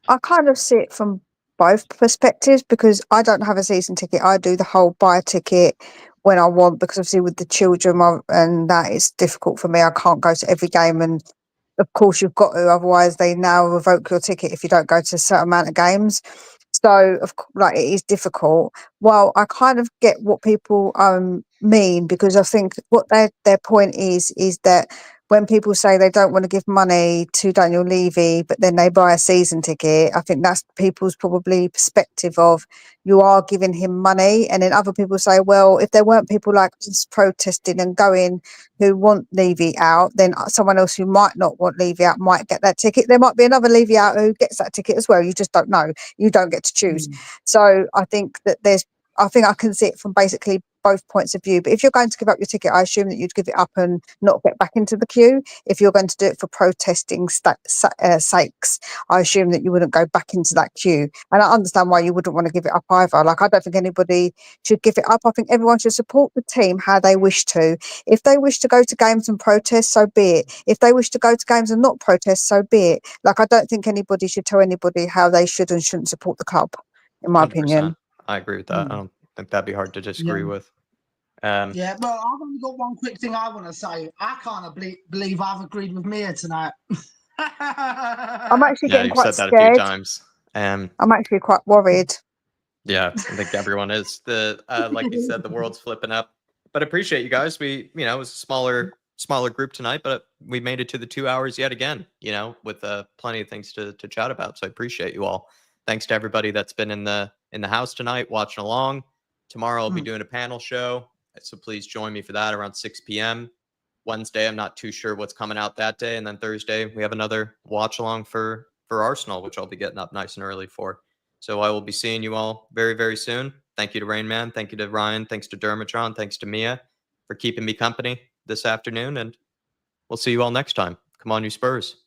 S3: I kind of see it from both perspectives because I don't have a season ticket. I do the whole buy a ticket when I want because obviously with the children and that is difficult for me. I can't go to every game, and of course you've got to, otherwise they now revoke your ticket if you don't go to a certain amount of games. So like it is difficult. Well, I kind of get what people mean because I think what their point is that when people say they don't want to give money to Daniel Levy, but then they buy a season ticket, I think that's people's probably perspective of you are giving him money. And then other people say, well, if there weren't people like us protesting and going who want Levy out, then someone else who might not want Levy out might get that ticket. There might be another Levy out who gets that ticket as well. You just don't know. You don't get to choose. So I think that I think I can see it from basically both points of view. But if you're going to give up your ticket, I assume that you'd give it up and not get back into the queue. If you're going to do it for protesting sakes, I assume that you wouldn't go back into that queue. And I understand why you wouldn't want to give it up either. Like, I don't think anybody should give it up. I think everyone should support the team how they wish to. If they wish to go to games and protest, so be it. If they wish to go to games and not protest, so be it. Like, I don't think anybody should tell anybody how they should and shouldn't support the club, in my
S1: 100%.
S3: opinion.
S1: I agree with that. I don't think that'd be hard to disagree with.
S5: Yeah, well, I've only got one quick thing I want to say. I can't believe I've agreed with Mia tonight.
S3: I'm actually
S1: Yeah,
S3: getting
S1: you've
S3: quite
S1: said that a few
S3: scared.
S1: times.
S3: I'm actually quite worried.
S1: Yeah, I think everyone is. Like you said, the world's flipping up. But I appreciate you guys. We, it was a smaller group tonight, but we made it to the 2 hours yet again, with plenty of things to chat about. So I appreciate you all. Thanks to everybody that's been in the house tonight watching along. Tomorrow I'll be doing a panel show, so please join me for that around 6 p.m. Wednesday, I'm not too sure what's coming out that day, and then Thursday we have another watch along for Arsenal, which I'll be getting up nice and early for. So I will be seeing you all very, very soon. Thank you to Rain Man. Thank you to Ryan. Thanks to Dermatron. Thanks to Mia for keeping me company this afternoon, and we'll see you all next time. Come on, you Spurs.